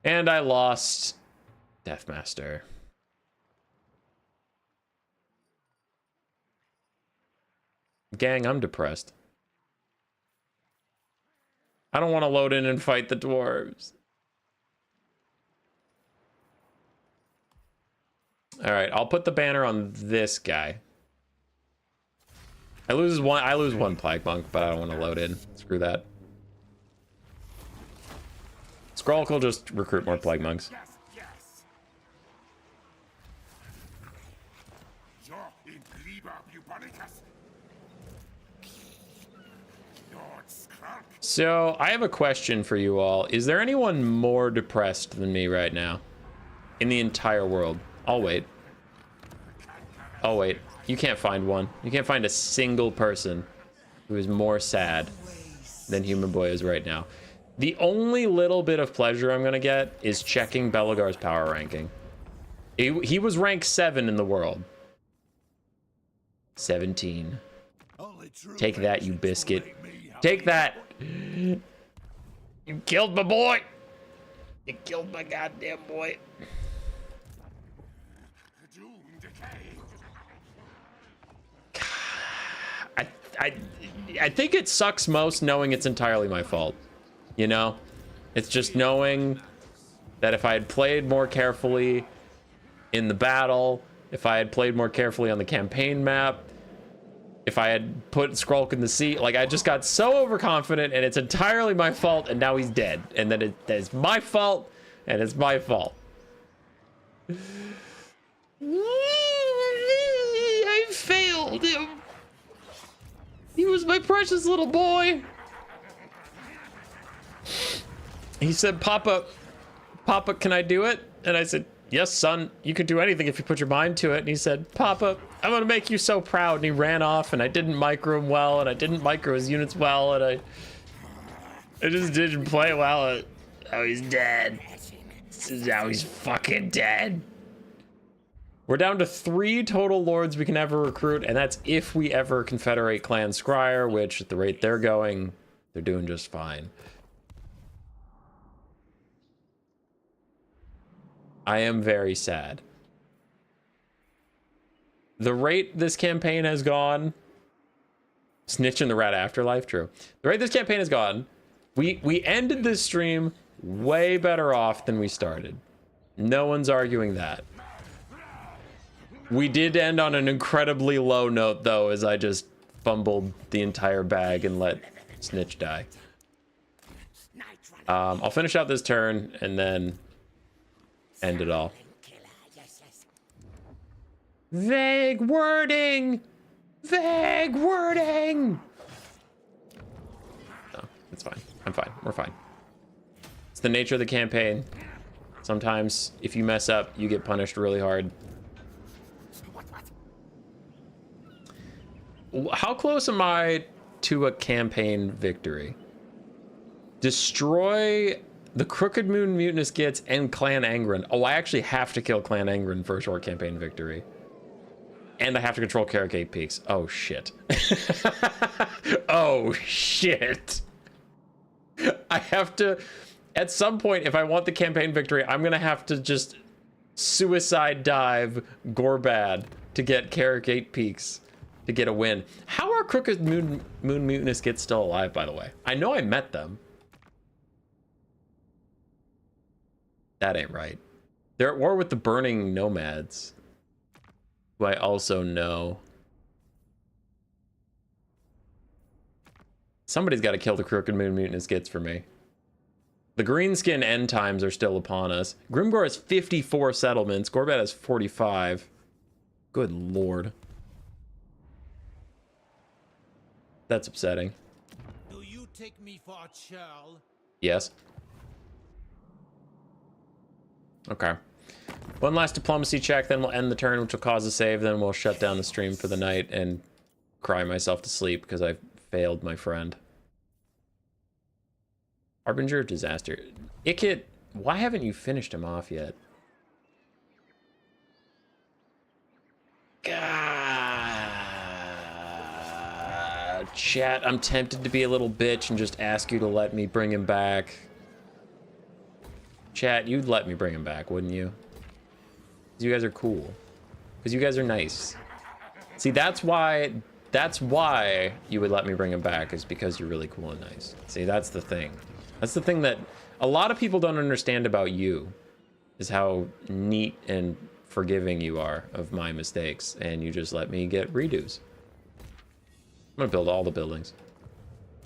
And I lost Deathmaster. Gang, I'm depressed. I don't want to load in and fight the dwarves. All right, I'll put the banner on this guy. I lose one plague monk, but I don't want to load in. Screw that. Skrull will just recruit more plague monks. So, I have a question for you all. Is there anyone more depressed than me right now? In the entire world? I'll wait. I'll wait. You can't find one. You can't find a single person who is more sad than Human Boy is right now. The only little bit of pleasure I'm gonna get is checking Belagar's power ranking. He was rank 7 in the world. 17. Take that, you biscuit. Take that! You killed my boy! You killed my goddamn boy. I think it sucks most knowing it's entirely my fault. You know? It's just knowing that if I had played more carefully in the battle, if I had played more carefully on the campaign map, if I had put Skrulk in the seat, like, I just got so overconfident and it's entirely my fault, and now he's dead. And then it's my fault, and it's my fault. I failed him. He was my precious little boy. He said, Papa, can I do it? And I said, yes, son, you can do anything if you put your mind to it. And he said, Papa, I'm gonna make you so proud. And he ran off, and I didn't micro him well, and I didn't micro his units well, and I just didn't play well. Oh, he's dead. Now he's fucking dead. We're down to 3 total lords we can ever recruit, and that's if we ever confederate Clan Scryer, which at the rate they're going, they're doing just fine. I am very sad. The rate this campaign has gone, Snitch in the Rat Afterlife, true. The rate this campaign has gone, we ended this stream way better off than we started. No one's arguing that. We did end on an incredibly low note, though, as I just fumbled the entire bag and let Snitch die. I'll finish out this turn and then end it all. Vague wording! Vague wording! No, it's fine. I'm fine. We're fine. It's the nature of the campaign. Sometimes, if you mess up, you get punished really hard. How close am I to a campaign victory? Destroy the Crooked Moon Mutinous Gits and Clan Angren. Oh, I actually have to kill Clan Angren for a short campaign victory. And I have to control Carricate Peaks. Oh, shit. Oh, shit. I have to... At some point, if I want the campaign victory, I'm going to have to just suicide dive Gorbad to get Carricate Peaks to get a win. How are Crooked Moon Mutinous Gits still alive, by the way? I know I met them. That ain't right. They're at war with the Burning Nomads, who I also know. Somebody's got to kill the Crooked Moon Mutinous Gits for me. The Greenskin end times are still upon us. Grimgor has 54 settlements. Gorbad has 45. Good lord. That's upsetting. Do you take me for a churl? Yes. Okay. One last diplomacy check, then we'll end the turn, which will cause a save. Then we'll shut down the stream for the night and cry myself to sleep because I failed my friend. Harbinger of Disaster. Ikit, why haven't you finished him off yet? God. Chat, I'm tempted to be a little bitch and just ask you to let me bring him back. Chat, you'd let me bring him back, wouldn't you? Because you guys are cool. Because you guys are nice. See, that's why That's why you would let me bring him back, is because you're really cool and nice. See, that's the thing. That's the thing that a lot of people don't understand about you, is how neat and forgiving you are of my mistakes, and you just let me get redos. I'm gonna build all the buildings.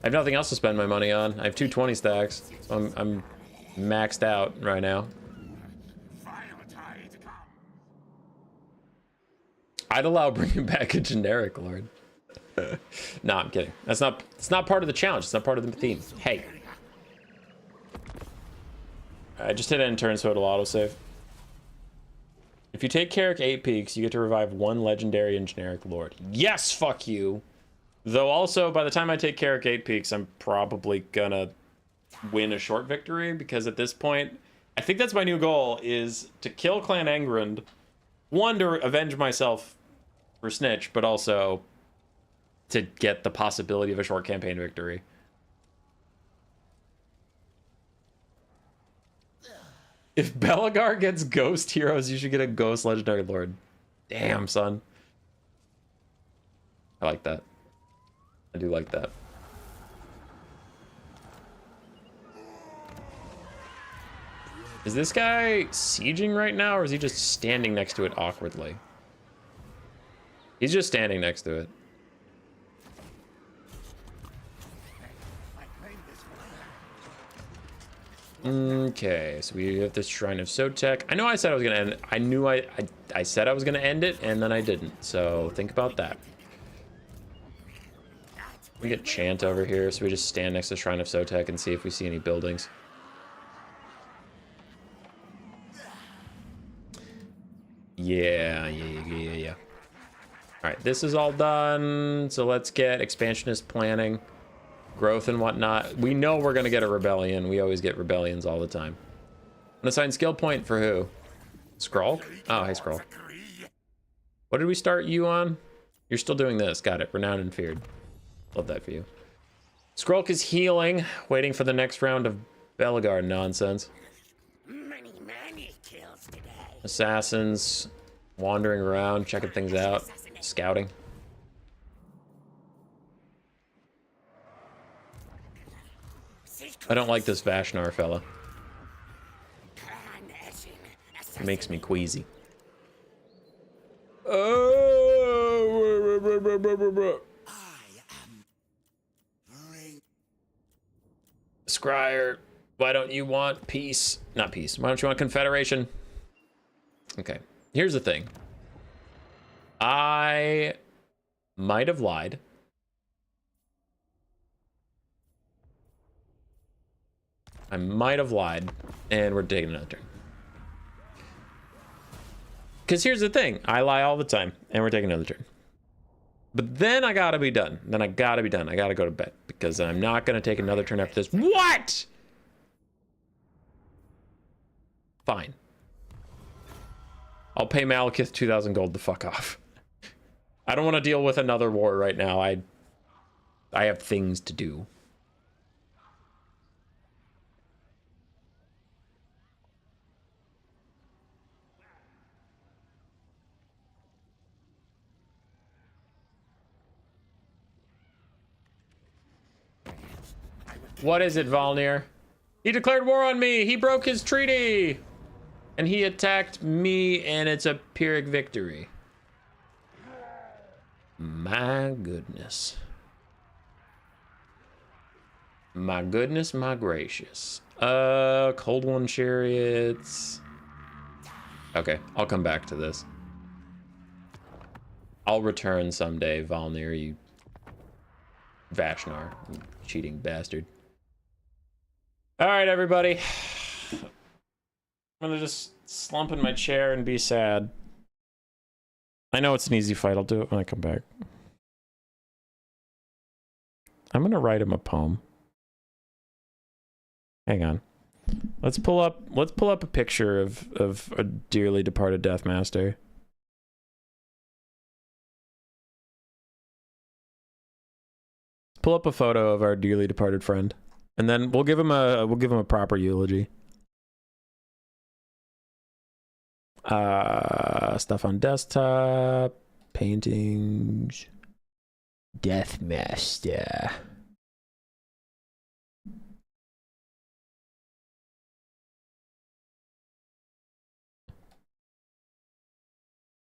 I have nothing else to spend my money on. I have 220 stacks, so I'm maxed out right now. I'd allow bringing back a generic lord. No, I'm kidding. It's not part of the challenge. It's not part of the theme. Hey. I just hit end turn, so it'll autosave. If you take Carrick 8 peaks, you get to revive 1 legendary and generic lord. Yes, fuck you. Though also, by the time I take Carrick 8 peaks, I'm probably gonna win a short victory, because at this point, I think that's my new goal, is to kill Clan Engrund. 1, to avenge myself for Snitch, but also to get the possibility of a short campaign victory. If Belagar gets ghost heroes, you should get a ghost legendary lord. Damn, son. I like that. I do like that. Is this guy sieging right now, or is he just standing next to it awkwardly? He's just standing next to it. Okay, so we have this Shrine of Sotek. I know I said I was gonna end it. I knew I said I was gonna end it, and then I didn't. So think about that. We get Chant over here, so we just stand next to Shrine of Sotek and see if we see any buildings. Yeah. All right, this is all done. So let's get expansionist planning, growth and whatnot. We know we're gonna get a rebellion. We always get rebellions all the time. I'm gonna assign skill point for who? Skrull? Oh, hey Skrull. What did we start you on? You're still doing this. Got it. Renowned and feared. Love that for you. Skrulk is healing, waiting for the next round of Belagar nonsense. Many kills today. Assassins wandering around, checking things out, scouting. I don't like this Vashnar fella. It makes me queasy. Oh, Scryer, why don't you want peace? Not peace. Why don't you want confederation? Okay, here's the thing. I might have lied. And we're taking another turn. Because here's the thing. I lie all the time, and we're taking another turn. But then I gotta be done. I gotta go to bed, because I'm not gonna take another turn after this. What? Fine. I'll pay Malekith 2,000 gold to fuck off. I don't want to deal with another war right now. I have things to do. What is it, Valnir? He declared war on me. He broke his treaty. And he attacked me, and it's a Pyrrhic victory. My goodness. My goodness, my gracious. Cold One chariots. Okay, I'll come back to this. I'll return someday, Valnir, you Vashnar, you cheating bastard. All right, everybody. I'm gonna just slump in my chair and be sad. I know it's an easy fight. I'll do it when I come back. I'm gonna write him a poem. Hang on. Let's pull up a picture of a dearly departed Deathmaster. Pull up a photo of our dearly departed friend, and then we'll give him a proper eulogy. Stuff on desktop, paintings. Deathmaster.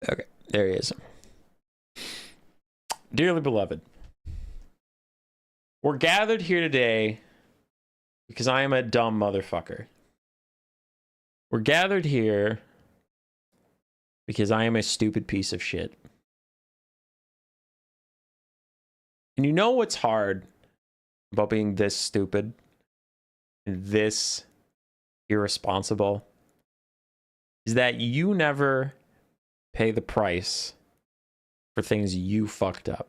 Okay, there he is. Dearly beloved, we're gathered here today because I am a dumb motherfucker. We're gathered here because I am a stupid piece of shit. And you know what's hard about being this stupid and this irresponsible? Is that you never pay the price for things you fucked up.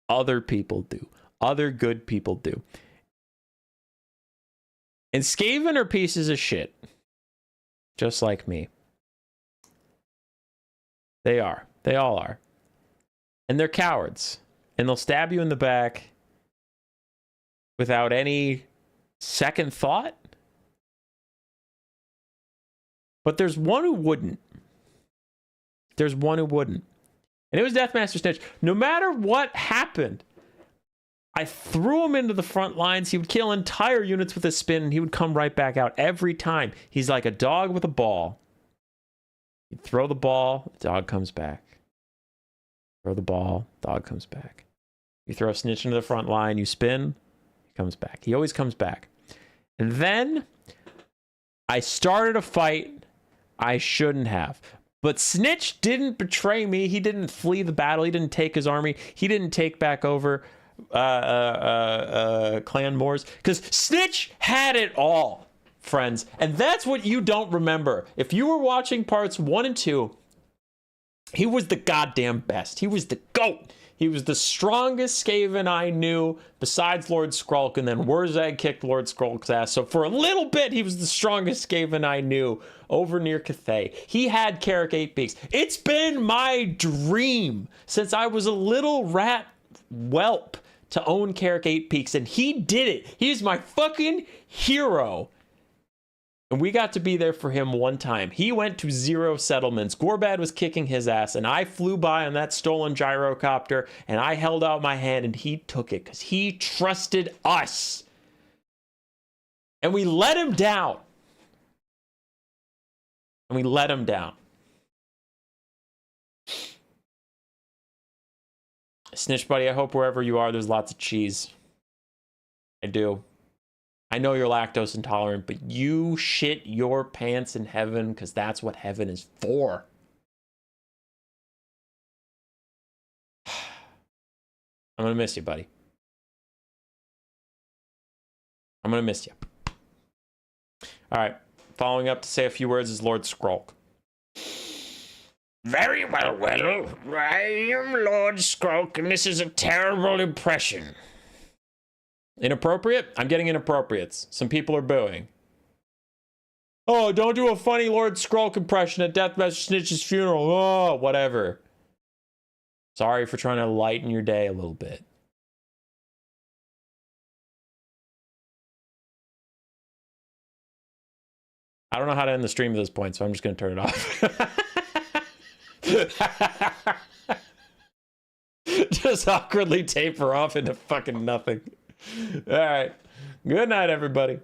Other people do. Other good people do. And Skaven are pieces of shit. Just like me. They are. They all are. And they're cowards. And they'll stab you in the back without any second thought. But there's one who wouldn't. There's one who wouldn't. And it was Deathmaster Snitch. No matter what happened, I threw him into the front lines. He would kill entire units with a spin, and he would come right back out every time. He's like a dog with a ball. You throw the ball, the dog comes back. Throw the ball, dog comes back. You throw a Snitch into the front line, you spin, he comes back. He always comes back. And then I started a fight I shouldn't have. But Snitch didn't betray me. He didn't flee the battle. He didn't take his army. He didn't take back over Clan Moors. Because Snitch had it all, friends. And that's what you don't remember. If you were watching parts 1 and 2, he was the goddamn best. He was the GOAT. He was the strongest Skaven I knew besides Lord Skrulk, and then Wurzag kicked Lord Skrulk's ass. So for a little bit, he was the strongest Skaven I knew over near Cathay. He had Carrick 8 Peaks. It's been my dream since I was a little rat whelp to own Carrick 8 Peaks, and he did it. He's my fucking hero. And we got to be there for him one time. He went to 0 settlements. Gorbad was kicking his ass, and I flew by on that stolen gyrocopter, and I held out my hand, and he took it because he trusted us. And we let him down. And we let him down. Snitch buddy, I hope wherever you are, there's lots of cheese. I do. I know you're lactose intolerant, but you shit your pants in heaven because that's what heaven is for. I'm going to miss you, buddy. I'm going to miss you. All right. Following up to say a few words is Lord Skrulk. Very well, I am Lord Skrulk, and this is a terrible impression. Inappropriate? I'm getting inappropriates. Some people are booing. Oh, don't do a funny Lord Skrulk impression at Deathmaster Snitch's funeral. Oh, whatever. Sorry for trying to lighten your day a little bit. I don't know how to end the stream at this point, so I'm just going to turn it off. Just awkwardly taper off into fucking nothing. All right. Good night, everybody.